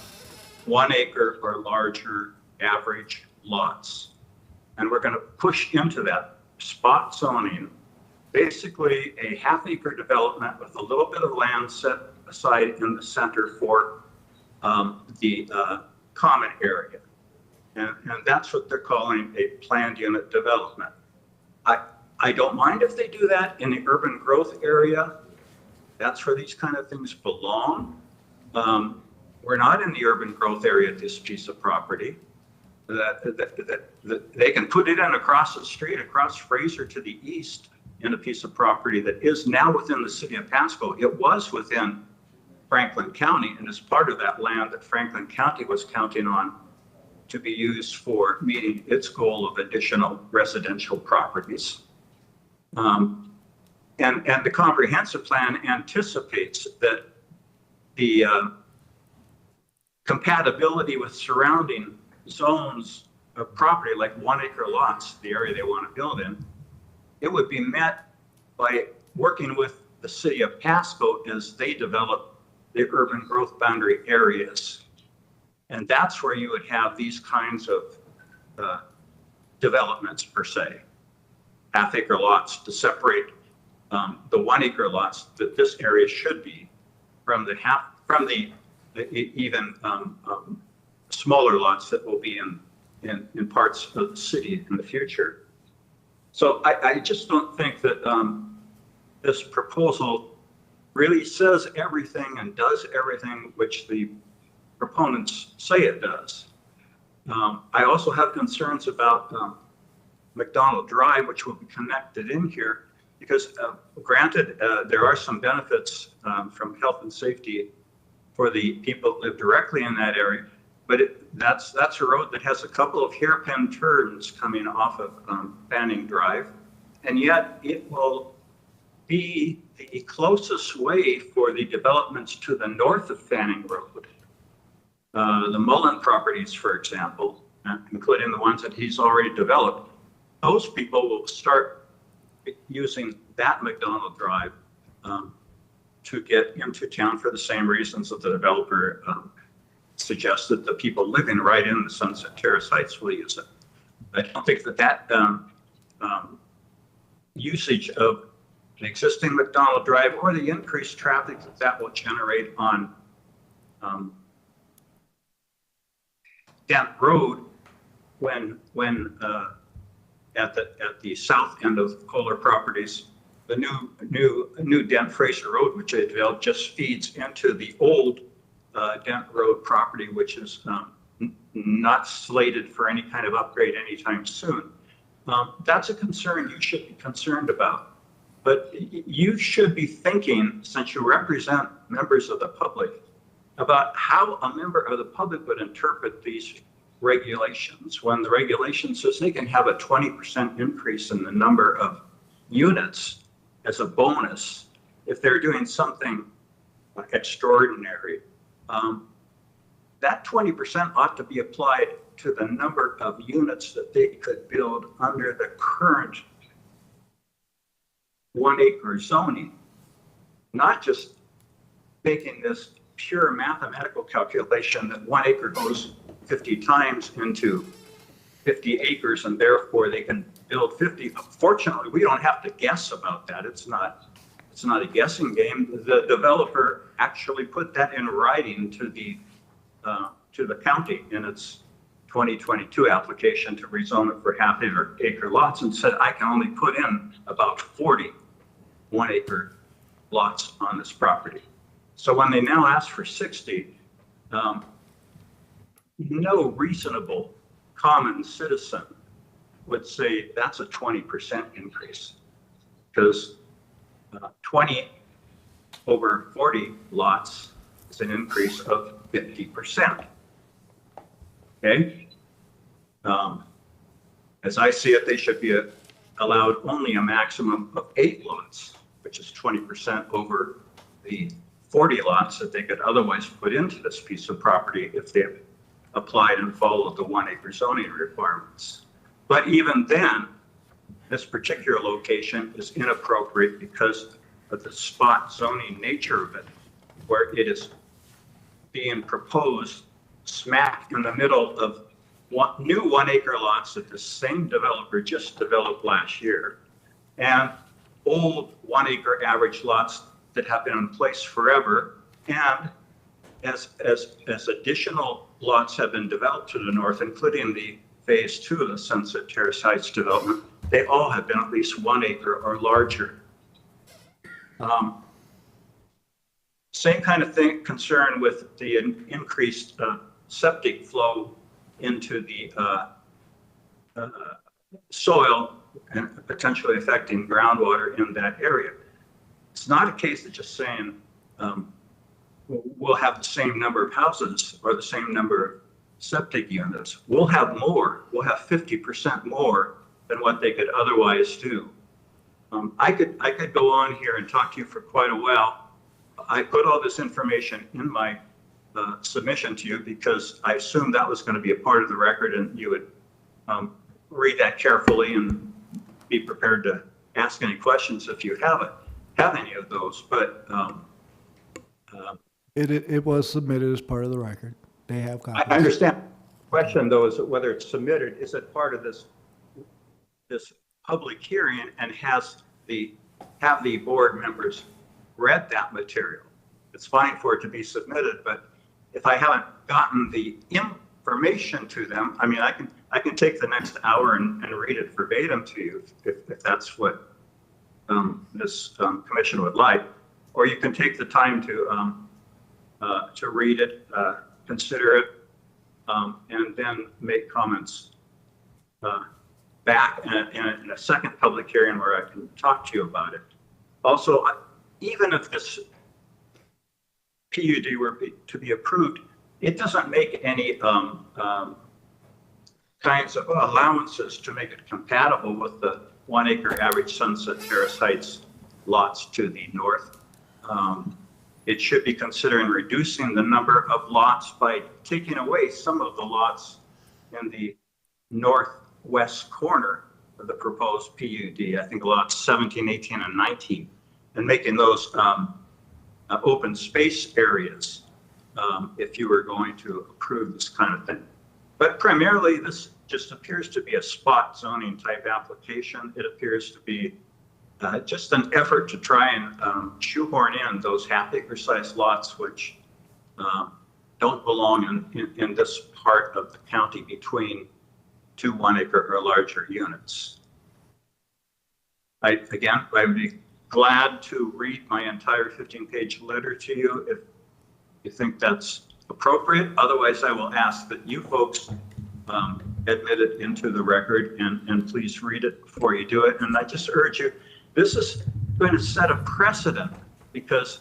1 acre or larger average lots. And we're going to push into that spot zoning, basically a half acre development with a little bit of land set aside in the center for the common area. And that's what they're calling a planned unit development. I don't mind if they do that in the urban growth area. That's where these kind of things belong. We're not in the urban growth area at this piece of property. That they can put it in across the street, across Fraser to the east, in a piece of property that is now within the city of Pasco. It was within Franklin County and is part of that land that Franklin County was counting on to be used for meeting its goal of additional residential properties. And the comprehensive plan anticipates that the compatibility with surrounding zones of property, like 1 acre lots, the area they want to build in, it would be met by working with the city of Pasco as they develop the urban growth boundary areas. And that's where you would have these kinds of developments per se, half acre lots to separate the 1 acre lots that this area should be from the even smaller lots that will be in parts of the city in the future. So I just don't think that this proposal really says everything and does everything which the proponents say it does. I also have concerns about McDonald Drive, which will be connected in here, because granted, there are some benefits from health and safety for the people that live directly in that area, but that's a road that has a couple of hairpin turns coming off of Fanning Drive, and yet it will be the closest way for the developments to the north of Fanning Road. The Mullen properties, for example, including the ones that he's already developed, those people will start using that McDonald Drive to get into town for the same reasons that the developer suggests that the people living right in the Sunset Terrace Heights will use it. I don't think that usage of the existing McDonald Drive or the increased traffic that will generate on Dent Road when at the south end of Kohler Properties, the new Dent Fraser Road, which they developed, just feeds into the old Dent Road property, which is not slated for any kind of upgrade anytime soon. That's a concern you should be concerned about. But you should be thinking, since you represent members of the public, about how a member of the public would interpret these regulations when the regulation says they can have a 20% increase in the number of units as a bonus if they're doing something extraordinary. That 20% ought to be applied to the number of units that they could build under the current 1 acre zoning, not just making this pure mathematical calculation that 1 acre goes 50 times into 50 acres and therefore they can build 50. Fortunately, we don't have to guess about that. It's not a guessing game. The developer actually put that in writing to the county in its 2022 application to rezone it for half-acre lots and said, I can only put in about 40 1-acre lots on this property. So when they now ask for 60, no reasonable common citizen would say that's a 20% increase, because 20 over 40 lots is an increase of 50%. Okay? As I see it, they should be allowed only a maximum of 8 lots, which is 20% over the 40 lots that they could otherwise put into this piece of property if they applied and followed the 1 acre zoning requirements. But even then, this particular location is inappropriate because of the spot zoning nature of it, where it is being proposed smack in the middle of new 1 acre lots that the same developer just developed last year, and old 1 acre average lots that have been in place forever. And as additional lots have been developed to the north, including the phase 2 of the Sunset Terrace Heights development, they all have been at least 1 acre or larger. Same kind of concern with the increased septic flow into the soil and potentially affecting groundwater in that area. It's not a case of just saying we'll have the same number of houses or the same number of septic units. We'll have more. We'll have 50% more than what they could otherwise do. I could go on here and talk to you for quite a while. I put all this information in my submission to you because I assumed that was going to be a part of the record and you would read that carefully and be prepared to ask any questions if you have any of those. But It was submitted as part of the record. They have copies. I understand. The question, though, is whether it's submitted. Is it part of this public hearing, and have the board members read that material? It's fine for it to be submitted, but if I haven't gotten the information to them, I mean, I can take the next hour and read it verbatim to you if that's what this commission would like, or you can take the time to read it, consider it, and then make comments back in a second public hearing where I can talk to you about it. Also, even if this PUD were to be approved, it doesn't make any kinds of allowances to make it compatible with the 1 acre average Sunset Terrace Heights lots to the north. It should be considering reducing the number of lots by taking away some of the lots in the northwest corner of the proposed PUD, I think lots 17, 18, and 19, and making those open space areas if you were going to approve this kind of thing. But primarily, this just appears to be a spot zoning type application. It appears to be just an effort to try and shoehorn in those half-acre sized lots, which don't belong in this part of the county between 2 1 acre or larger units. I would be glad to read my entire 15-page letter to you if you think that's appropriate. Otherwise, I will ask that you folks admit it into the record and please read it before you do it. And I just urge you, this is going to set a precedent because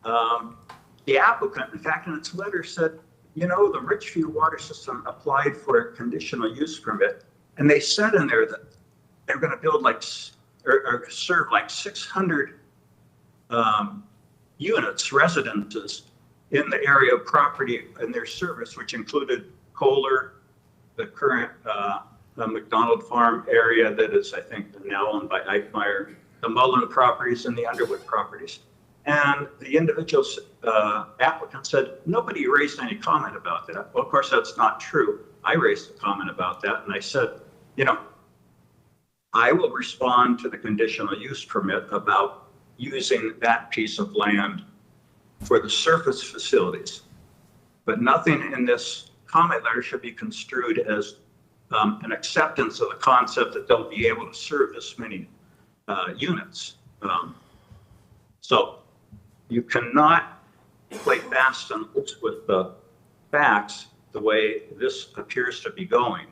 the applicant, in fact, in its letter said, you know, the Richview water system applied for a conditional use permit, and they said in there that they're going to build like or serve like 600 units, residences in the area of property and their service, which included Kohler, the current the McDonald Farm area that is, I think, now owned by Eichmeyer, the Mullen properties and the Underwood properties. And the individual applicant said, nobody raised any comment about that. Well, of course, that's not true. I raised a comment about that, and I said, you know, I will respond to the conditional use permit about using that piece of land for the surface facilities. But nothing in this comment letter should be construed as an acceptance of the concept that they'll be able to serve this many units. So you cannot play fast and loose with the facts the way this appears to be going.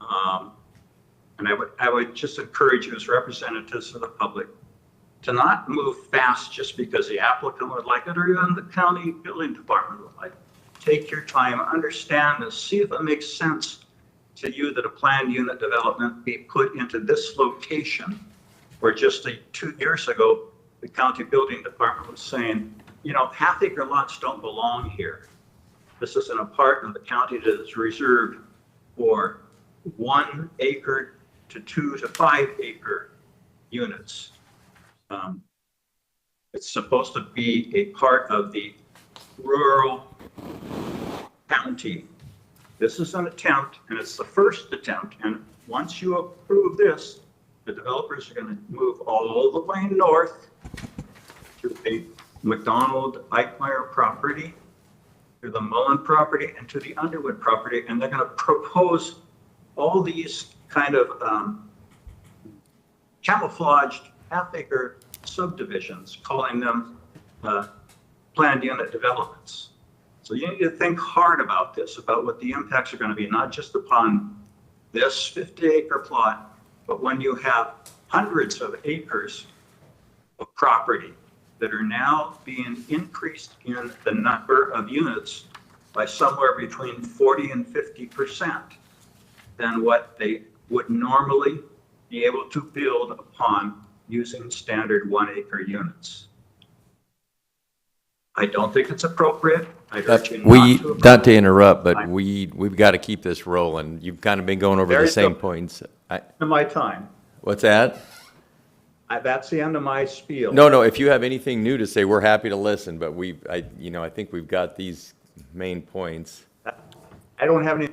And I would just encourage you as representatives of the public to not move fast just because the applicant would like it or even the county building department would like it. Take your time, understand and see if it makes sense to you that a planned unit development be put into this location, where just 2 years ago, the county building department was saying, you know, half-acre lots don't belong here. This isn't a part of the county that is reserved for 1 acre to 2 to 5 acre units. It's supposed to be a part of the rural county. This is an attempt, and it's the first attempt. And once you approve this, the developers are going to move all the way north to the McDonald Eichmeyer property, to the Mullen property, and to the Underwood property. And they're going to propose all these kind of camouflaged half-acre subdivisions, calling them planned unit developments. So you need to think hard about this, about what the impacts are going to be, not just upon this 50-acre plot, but when you have hundreds of acres of property that are now being increased in the number of units by somewhere between 40 and 50% than what they would normally be able to build upon using standard 1-acre units. I don't think it's appropriate. I urge you Not to interrupt, but we've got to keep this rolling. You've kind of been going over the same points. To my time. What's that? That's the end of my spiel. No, if you have anything new to say, we're happy to listen, but I think we've got these main points. I don't have any.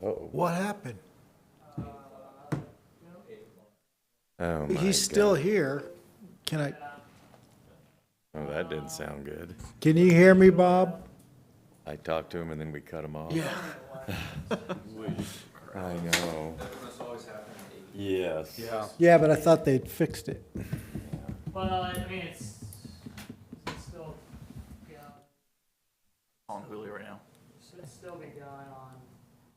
What happened? Oh, my He's still here. Oh, that didn't sound good. Can you hear me, Bob? I talked to him and then we cut him off. Yeah. I know. Yes. Yeah. Yeah, but I thought they'd fixed it. Well, I mean, it's still, On Hulu right now. should still be going on.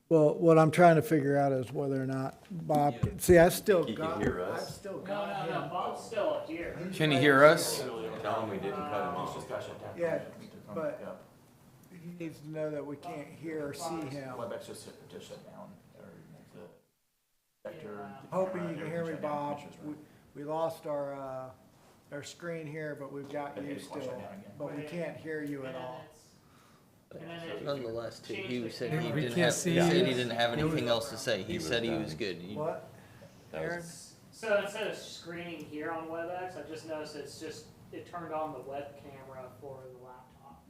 Well, what I'm trying to figure out is whether or not Bob, see, I still He can got, hear I've us. still No, got no, Bob's still here. Can you hear us? Tell him we didn't cut him off. Yeah, but he needs to know that we can't hear or see him. WebEx just shut down, or the vector. Hoping you can hear me, Bob. We lost our screen here, but we've got you still, but we can't hear you at all. Nonetheless, too, he said he We didn't can't have, see he said you. he didn't have anything else to say. He said he was good. What? Aaron? So instead of screening here on WebEx, I just noticed it turned on the web camera for the laptop.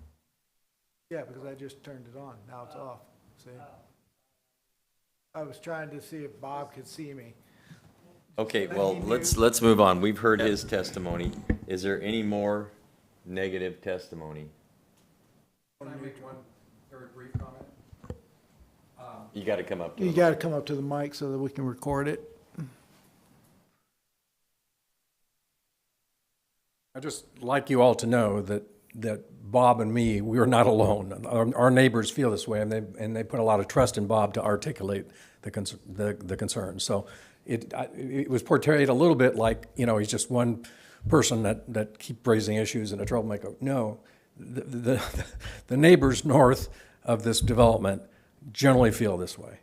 Yeah, because I just turned it on. Now it's off. See? I was trying to see if Bob could see me. Okay, well, let's move on. We've heard his testimony. Is there any more negative testimony? Can I make one very brief comment? You got to come up to You the got to come up to the mic so that we can record it. I'd just like you all to know that Bob and me, we are not alone. Our neighbors feel this way, and they put a lot of trust in Bob to articulate the concerns. So it was portrayed a little bit like, you know, he's just one person that keep raising issues and a troublemaker. No, the neighbors north of this development generally feel this way.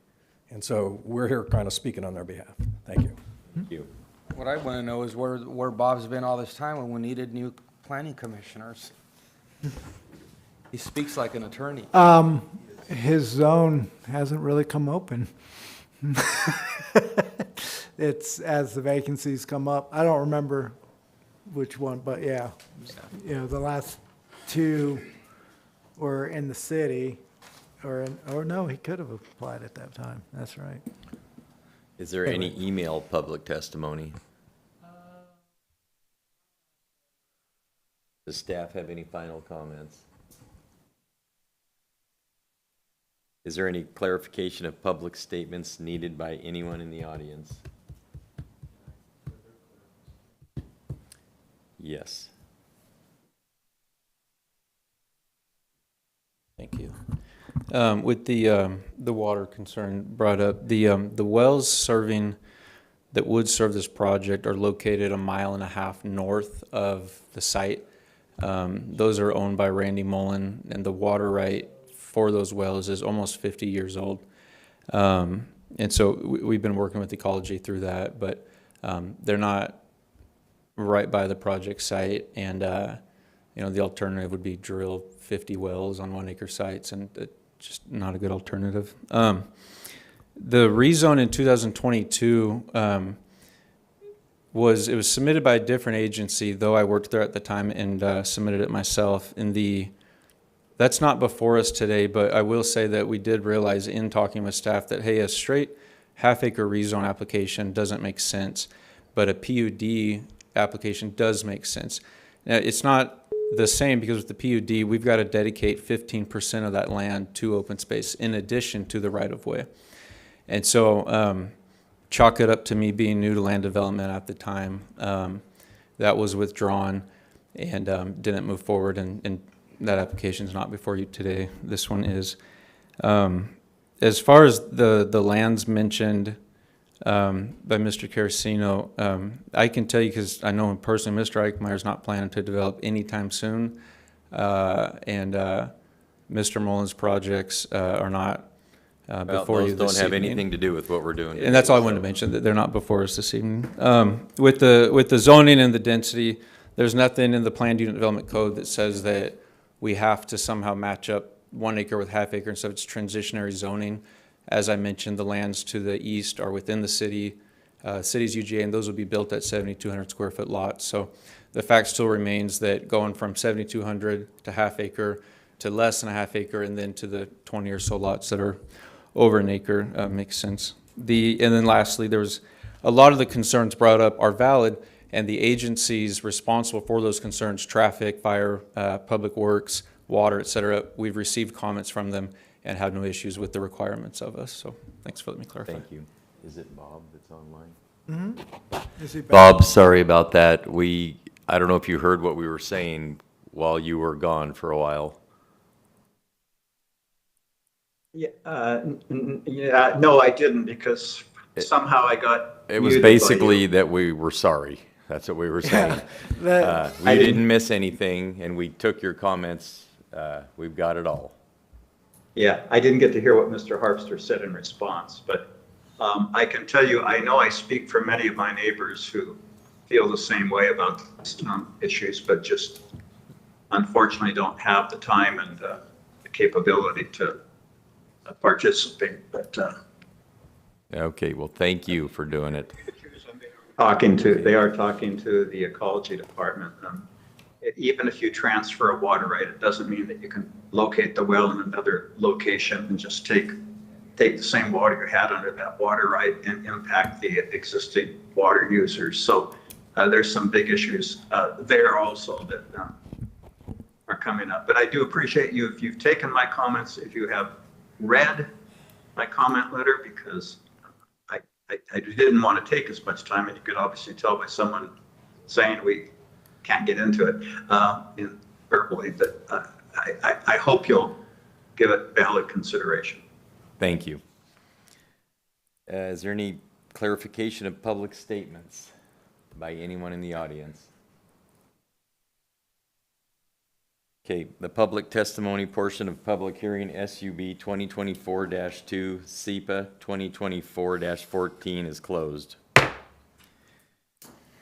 And so we're here kind of speaking on their behalf. Thank you. Thank you. What I want to know is where Bob's been all this time when we needed new planning commissioners. He speaks like an attorney. His zone hasn't really come open. It's as the vacancies come up. I don't remember which one, but yeah. You know, the last two were in the city, or no, he could have applied at that time. That's right. Is there any email public testimony? Does staff have any final comments? Is there any clarification of public statements needed by anyone in the audience? Yes. Thank you. With the water concern brought up, the wells that would serve this project are located 1.5 miles north of the site. Those are owned by Randy Mullen, and the water right for those wells is almost 50 years old. And so we've been working with Ecology through that, but they're not right by the project site, and the alternative would be drill 50 wells on 1 acre sites, and just not a good alternative. The rezone in 2022 was submitted by a different agency, though I worked there at the time and submitted it myself. That's not before us today, but I will say that we did realize in talking with staff that, hey, a straight half-acre rezone application doesn't make sense, but a PUD application does make sense. Now, it's not the same because with the PUD, we've got to dedicate 15% of that land to open space in addition to the right-of-way. And so chalk it up to me being new to land development at the time. That was withdrawn and didn't move forward, and that application is not before you today. This one is. As far as the lands mentioned by Mr. Carcino, I can tell you, because I know him personally, Mr. Eichmeyer is not planning to develop anytime soon, and Mr. Mullen's projects are not before you this Those don't have evening. anything to do with what we're doing. And that's all I wanted to mention, that they're not before us this evening. With the zoning and the density, there's nothing in the planned unit development code that says that we have to somehow match up 1 acre with half acre, and so it's transitionary zoning. As I mentioned, the lands to the east are within the city's UGA, and those will be built at 7,200 square foot lots. So the fact still remains that going from 7,200 to half acre to less than a half acre, and then to the 20 or so lots that are over an acre makes sense. And then lastly, there's a lot of the concerns brought up are valid, and the agencies responsible for those concerns, traffic, fire, public works, water, et cetera, we've received comments from them and have no issues with the requirements of us. So thanks for letting me clarify. Thank you. Is it Bob that's online? Is he back? Bob, sorry about that. I don't know if you heard what we were saying while you were gone for a while. Yeah, no, I didn't, because somehow I got It was muted by you. basically that we were sorry. That's what we were saying. We didn't miss anything, and we took your comments. We've got it all. Yeah, I didn't get to hear what Mr. Harpster said in response, but I can tell you, I know I speak for many of my neighbors who feel the same way about issues, but just unfortunately don't have the time and the capability to participate. But Okay, well, thank you for doing it. they are talking to the ecology department. Even if you transfer a water right, it doesn't mean that you can locate the well in another location and just take the same water you had under that water right and impact the existing water users. So there's some big issues there also that are coming up. But I do appreciate you if you've taken my comments, if you have read my comment letter, because I didn't want to take as much time, and you could obviously tell by someone saying we can't get into it in verbally, but I hope you'll give it valid consideration. Thank you. Is there any clarification of public statements by anyone in the audience? Okay, the public testimony portion of public hearing SUB 2024-2, SEPA 2024-14 is closed.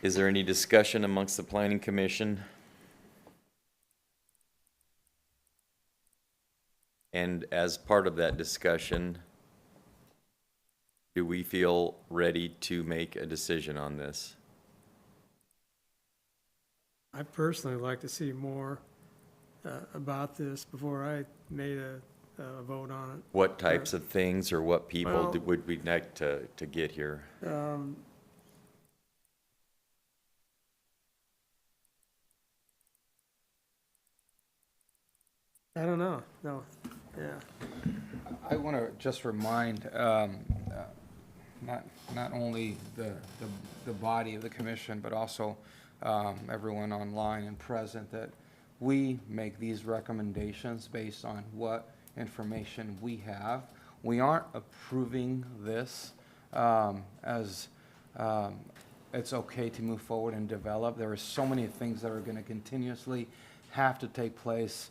Is there any discussion amongst the Planning Commission? And as part of that discussion, do we feel ready to make a decision on this? I personally like to see more about this before I made a vote on it. What types of things or what people Well- would we like to get here? I don't know, no, yeah. I want to just remind, not only the body of the commission, but also everyone online and present, that we make these recommendations based on what information we have. We aren't approving this as it's okay to move forward and develop. There are so many things that are going to continuously have to take place.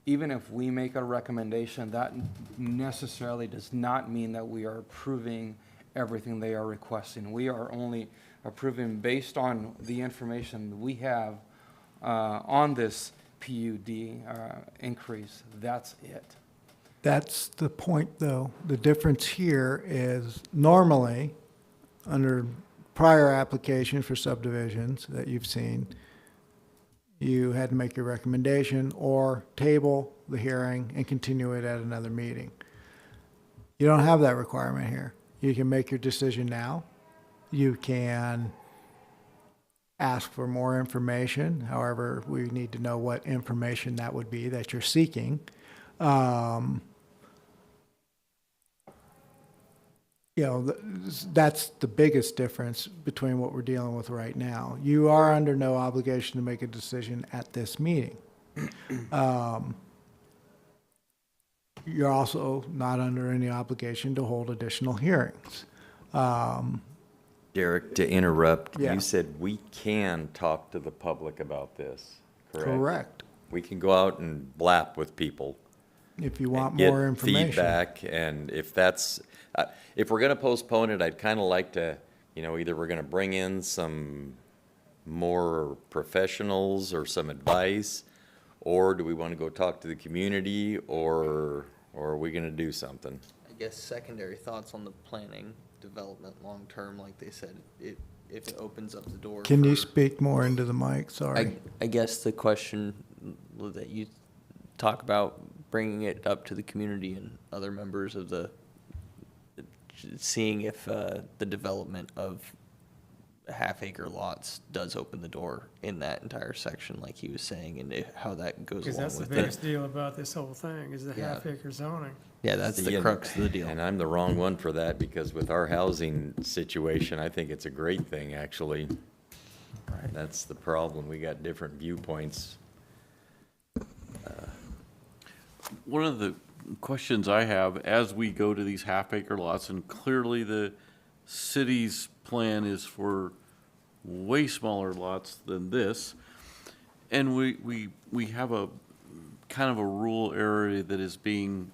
Even if we make a recommendation, that necessarily does not mean that we are approving everything they are requesting. We are only approving based on the information we have on this PUD increase. That's it. That's the point, though. The difference here is normally, under prior applications for subdivisions that you've seen, you had to make your recommendation or table the hearing and continue it at another meeting. You don't have that requirement here. You can make your decision now. You can ask for more information. However, we need to know what information that would be that you're seeking. That's the biggest difference between what we're dealing with right now. You are under no obligation to make a decision at this meeting. You're also not under any obligation to hold additional hearings. Derek, to interrupt, Yeah. you said we can talk to the public about this, correct? Correct. We can go out and blap with people. If you want Get more information. feedback, and if that's, if we're gonna postpone it, I'd kinda like to, either we're gonna bring in some more professionals or some advice, or do we wanna go talk to the community, or are we gonna do something? I guess secondary thoughts on the planning development long-term, like they said, if it opens up the door. Can you for- speak more into the mic? Sorry. I guess the question that you talk about, bringing it up to the community and other members of seeing if the development of half-acre lots does open the door in that entire section, like he was saying, and how that goes Because along that's the with it. biggest deal about this whole thing, is the Yeah. half-acre zoning. Yeah, that's the Yeah, crux of the deal. And I'm the wrong one for that, because with our housing situation, I think it's a great thing, actually. That's the problem, we got different viewpoints. One of the questions I have, as we go to these half-acre lots, and clearly the city's plan is for way smaller lots than this, and we have a kind of a rural area that is being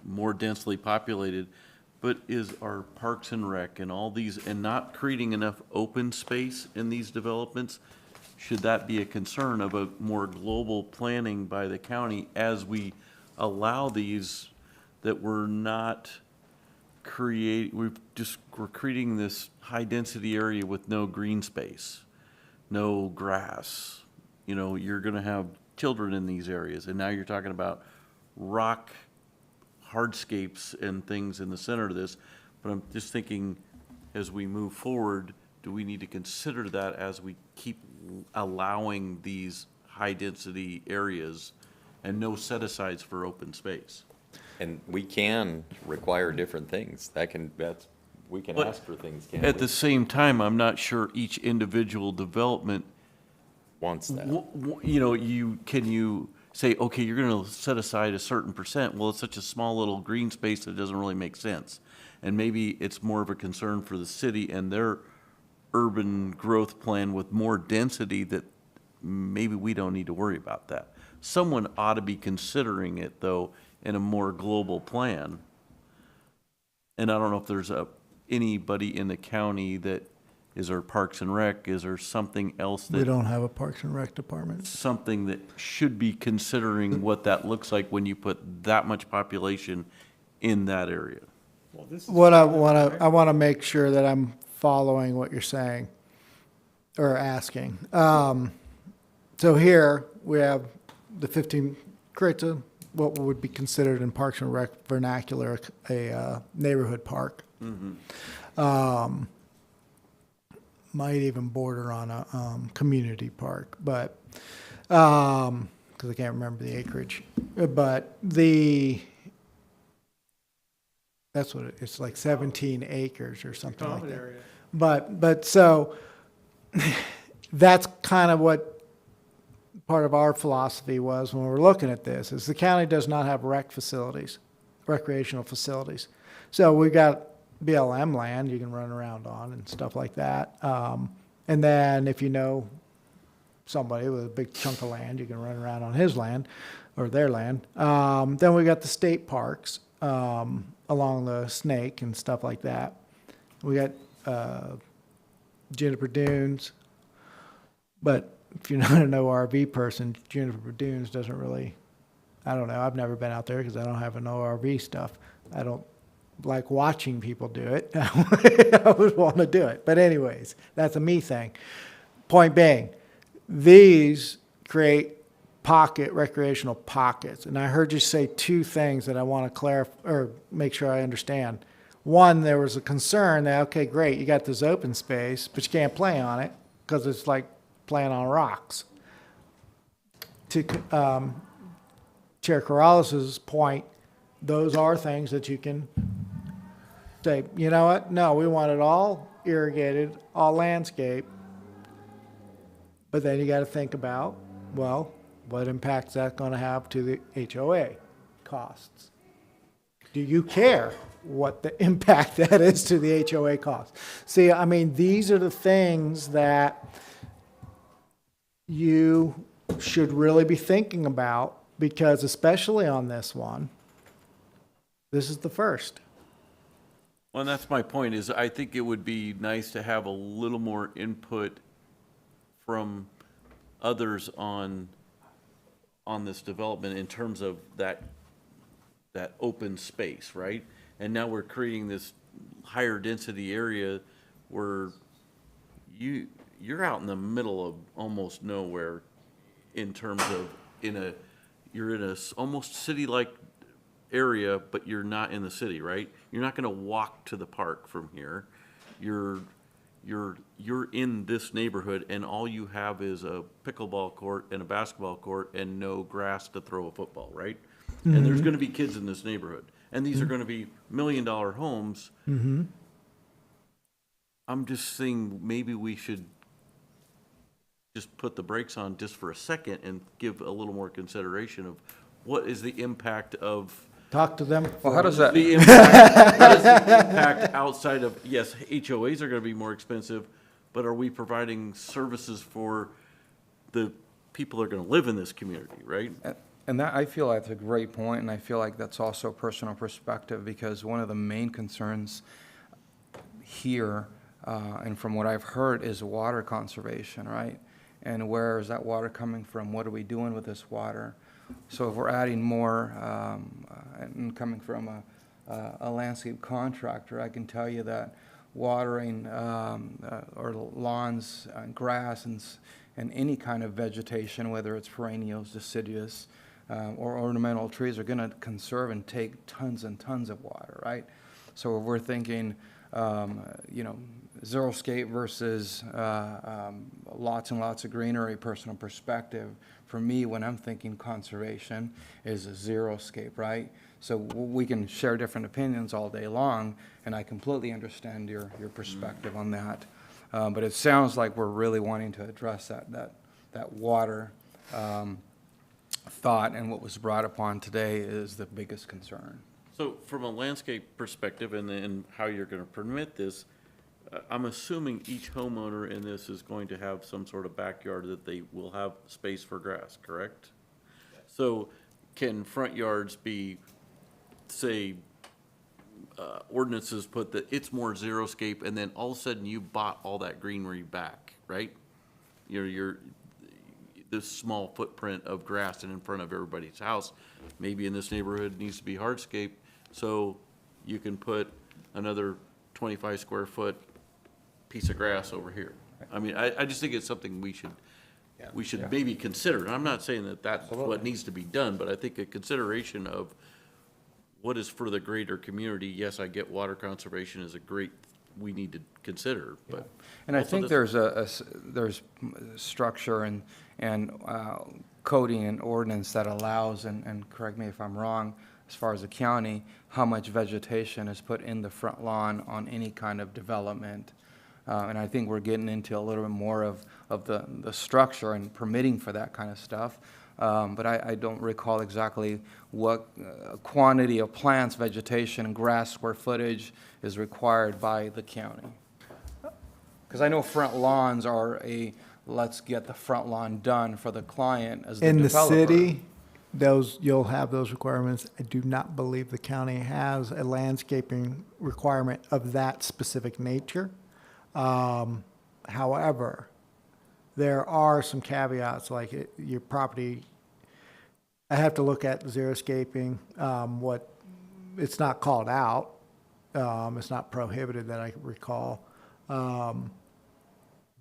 more densely populated, but is our Parks and Rec and all these, and not creating enough open space in these developments, should that be a concern of a more global planning by the county as we allow these, that we're not we're creating this high-density area with no green space, no grass. You're gonna have children in these areas, and now you're talking about rock hardscapes and things in the center of this. But I'm just thinking, as we move forward, do we need to consider that as we keep allowing these high-density areas and no set-asides for open space? And we can require different things, we can But ask for things, can't At we? the same time, I'm not sure each individual development, Wants that. can you say, okay, you're gonna set aside a certain percent? Well, it's such a small little green space that it doesn't really make sense. And maybe it's more of a concern for the city and their urban growth plan with more density, that maybe we don't need to worry about that. Someone ought to be considering it, though, in a more global plan. And I don't know if there's anybody in the county that Is there Parks and Rec? Is there something else We that, don't have a Parks and Rec department. something that should be considering what that looks like when you put that much population in that area? Well, this is. What I want to make sure that I'm following what you're saying or asking. So here we have the 15 creates what would be considered in Parks and Rec vernacular a neighborhood park. Might even border on a community park, but because I can't remember the acreage, but that's what it's like 17 acres or something like Common that. area. But so that's kind of what part of our philosophy was when we're looking at this is the county does not have recreational facilities. So we got BLM land you can run around on and stuff like that. And then if you know somebody with a big chunk of land, you can run around on his land or their land. Then we got the state parks along the Snake and stuff like that. We got Juniper Dunes. But if you're not an ORV person, Juniper Dunes doesn't really, I don't know. I've never been out there because I don't have an ORV stuff. I don't like watching people do it. I would want to do it. But anyways, that's a me thing. Point being, these create recreational pockets. And I heard you say two things that I want to clarify or make sure I understand. One, there was a concern that, okay, great, you got this open space, but you can't play on it because it's like playing on rocks. To Chair Corrales' point, those are things that you can say, you know what? No, we want it all irrigated, all landscape. But then you got to think about, well, what impact is that going to have to the HOA costs? Do you care what the impact that is to the HOA costs? See, I mean, these are the things that you should really be thinking about because especially on this one, this is the first. Well, and that's my point, is I think it would be nice to have a little more input from others on this development in terms of that open space, right? And now we're creating this higher density area where you're out in the middle of almost nowhere in terms of you're in a almost city-like area, but you're not in the city, right? You're not gonna walk to the park from here. You're in this neighborhood and all you have is a pickleball court and a basketball court and no grass to throw a football, right? And there's gonna be kids in this neighborhood. And these are gonna be $1 million homes. I'm just saying maybe we should just put the brakes on just for a second and give a little more consideration of what is the impact of Talk to them. Well, how does that, the impact, what is the impact outside of, yes, HOAs are gonna be more expensive, but are we providing services for the people that are gonna live in this community, right? and that, I feel that's a great point, and I feel like that's also personal perspective, because one of the main concerns here, and from what I've heard, is water conservation, right? And where is that water coming from? What are we doing with this water? So if we're adding more, and coming from a landscape contractor, I can tell you that watering or lawns, grass, and any kind of vegetation, whether it's perennials, deciduous, or ornamental trees, are going to conserve and take tons and tons of water, right? So if we're thinking, xeriscape versus lots and lots of greenery, personal perspective, for me, when I'm thinking conservation, is a xeriscape, right? So we can share different opinions all day long, and I completely understand your perspective on that. But it sounds like we're really wanting to address that water thought, and what was brought upon today is the biggest concern. So from a landscape perspective and how you're gonna permit this, I'm assuming each homeowner in this is going to have some sort of backyard that they will have space for grass, correct? So can front yards be, say, ordinances put that it's more xeriscape, and then all of a sudden you bought all that greenery back, right? You're this small footprint of grass in front of everybody's house, maybe in this neighborhood needs to be hardscape, so you can put another 25 square foot piece of grass over here. I mean, I just think it's something we should maybe consider. And I'm not saying that that's what needs to be done, but I think a consideration of what is for the greater community. Yes, I get water conservation is a great, we need to consider, but. And I also think this- there's structure and coding and ordinance that allows, and correct me if I'm wrong, as far as the county, how much vegetation is put in the front lawn on any kind of development. And I think we're getting into a little bit more of the structure and permitting for that kind of stuff. But I don't recall exactly what quantity of plants, vegetation, and grass square footage is required by the county. Because I know front lawns are let's get the front lawn done for the client as the In the developer. city, you'll have those requirements. I do not believe the county has a landscaping requirement of that specific nature. However, there are some caveats, like your property, I have to look at xeriscaping, it's not called out. It's not prohibited that I recall.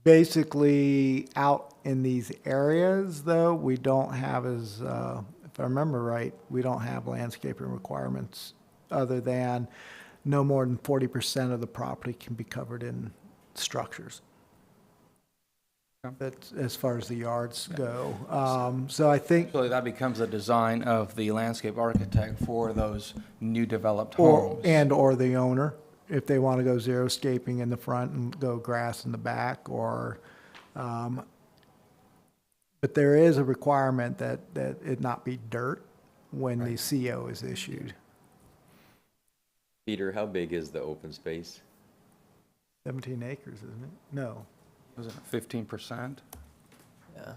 Basically, out in these areas, though, we don't have if I remember right, we don't have landscaping requirements other than no more than 40% of the property can be covered in structures. That's as far as the yards go. So I think, So that becomes a design of the landscape architect for those new developed or homes. the owner, if they want to go xeriscaping in the front and go grass in the back, or, but there is a requirement that it not be dirt when the CO is issued. Peter, how big is the open space? 17 acres, isn't it? No. Was it 15%? Yeah.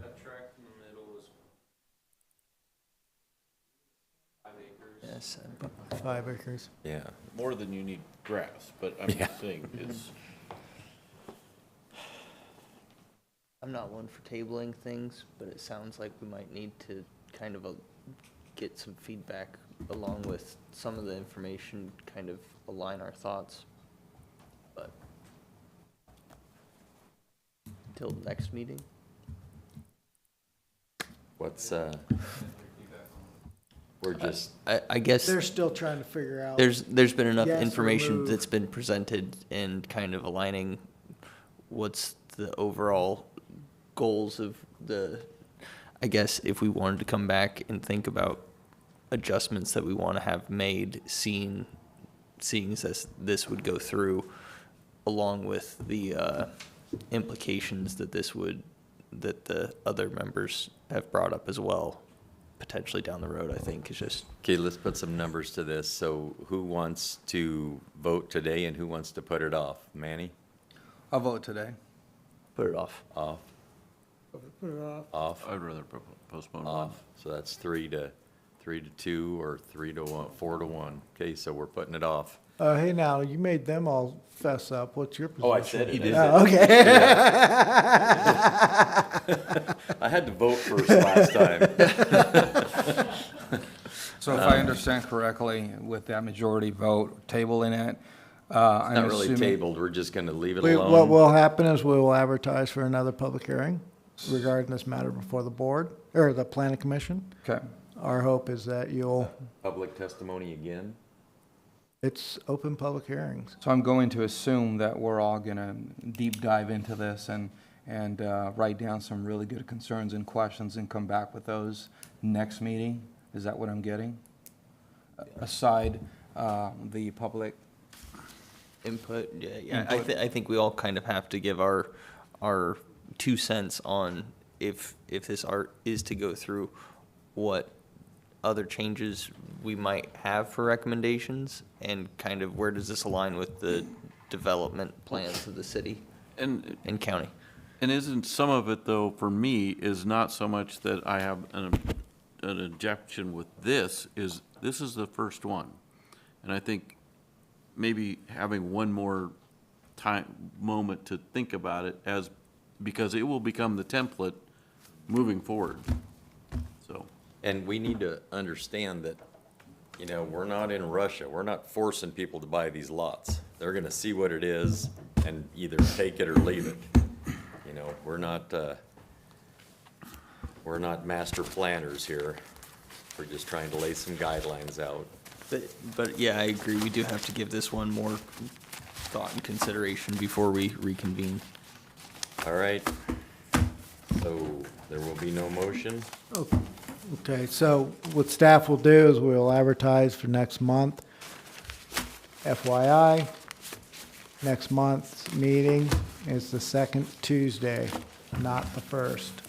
That tract in the middle is 5 acres. Yes. 5 acres. Yeah. More than you need grass, but I'm just saying, it's, I'm not one for tabling things, but it sounds like we might need to kind of get some feedback along with some of the information, kind of align our thoughts. But till next meeting? What's, we're just, I guess They're still trying to figure out. there's been enough Yes, information remove. that's been presented and kind of aligning what's the overall goals of I guess if we wanted to come back and think about adjustments that we want to have made, seeing as this would go through, along with the implications that that the other members have brought up as well, potentially down the road, I think is just. okay, let's put some numbers to this. So who wants to vote today and who wants to put it off? Manny? I'll vote today. Put it off. Off, Put it off. off, I'd rather postpone. off. So that's 3 to 2 or 3 to 1, 4 to 1. Okay, so we're putting it off. Hey, now, you made them all fess up. What's your position? Oh, I said it. He did. Oh, okay. I had to vote first last time. So if I understand correctly, with that majority vote, tabling it, I'm Not really assuming. tabled, we're just gonna leave it What alone. will happen is we will advertise for another public hearing regarding this matter before the board, or the planning commission. Okay. Our hope is that Public testimony again? it's open public hearings. So I'm going to assume that we're all gonna deep dive into this and write down some really good concerns and questions and come back with those next meeting? Is that what I'm getting? Aside, the public, Input, yeah. Input. I think we all kind of have to give our 2 cents on if this art is to go through, what other changes we might have for recommendations, and kind of where does this align with the development plans of the city And and county. And isn't some of it, though, for me, is not so much that I have an objection with this is the first one. And I think maybe having one more moment to think about it because it will become the template moving forward. So, And we need to understand that, you know, we're not in Russia. We're not forcing people to buy these lots. They're gonna see what it is and either take it or leave it. You know, we're not master planners here. We're just trying to lay some guidelines out. But yeah, I agree. We do have to give this one more thought and consideration before we reconvene. All right. So there will be no motion. Okay, so what staff will do is we'll advertise for next month. FYI, next month's meeting is the second Tuesday, not the first.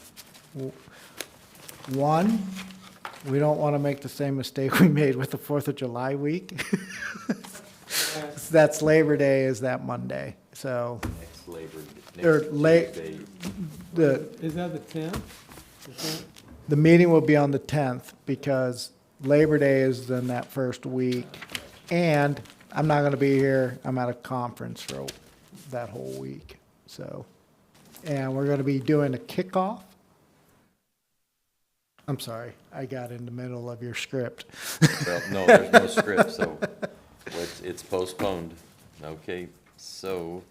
One, we don't want to make the same mistake we made with the 4th of July week. That's Labor Day is that Monday, so Next Labor, Or next late- Tuesday. Is that the 10th? the meeting will be on the 10th because Labor Day is then that first week. And I'm not going to be here. I'm at a conference for that whole week, so. And we're going to be doing a kickoff. I'm sorry, I got in the middle of your script. Well, no, there's no script, so it's postponed. Okay, so,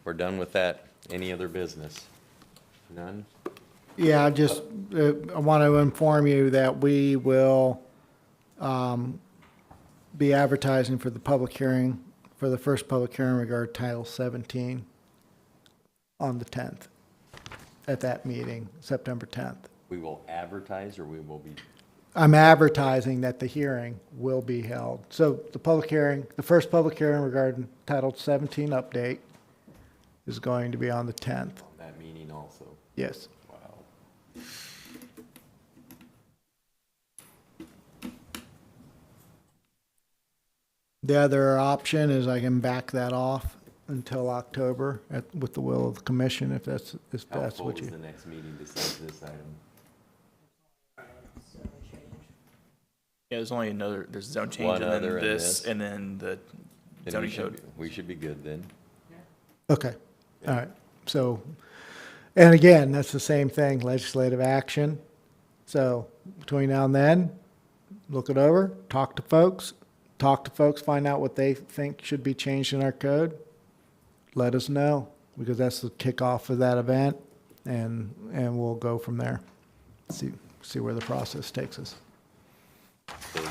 we're done with that. Any other business? None? Yeah, just, I want to inform you that we will be advertising for the public hearing, for the first public hearing regarding Title 17 on the 10th, at that meeting, September 10th. We will advertise, or we will be, I'm advertising that the hearing will be held. So the public hearing, the first public hearing regarding Title 17 update is going to be on the 10th. on that meeting also. Yes. Wow. The other option is I can back that off until October with the will of the commission, if that's How what full is you. the next meeting besides this item? Yeah, there's only there's zone change One and then other and this, this. and then the Then zoning code. we should be good then. Okay, all right. So, and again, that's the same thing, legislative action. So between now and then, look it over, talk to folks, find out what they think should be changed in our code. Let us know, because that's the kickoff of that event, and we'll go from there. See where the process takes us. So,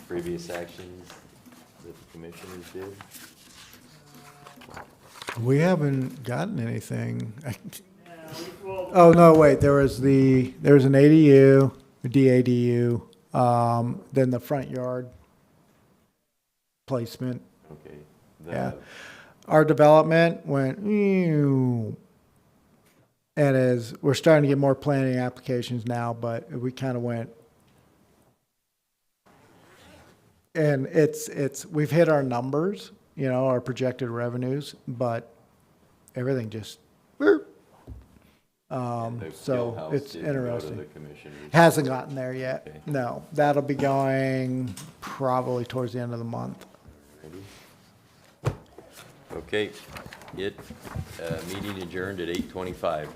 previous actions that the commissioners did? We haven't gotten anything. Oh, no, wait, there was an ADU, a DADU, then the front yard placement. Okay. Yeah. Our development went, and we're starting to get more planning applications now, but we kind of went. And we've hit our numbers, our projected revenues, but everything just, The so Gill House it's didn't go to interesting. the commissioners. Hasn't gotten there yet. Okay. No, that'll be going probably towards the end of the month. Ready? Okay, meeting adjourned at 8:25.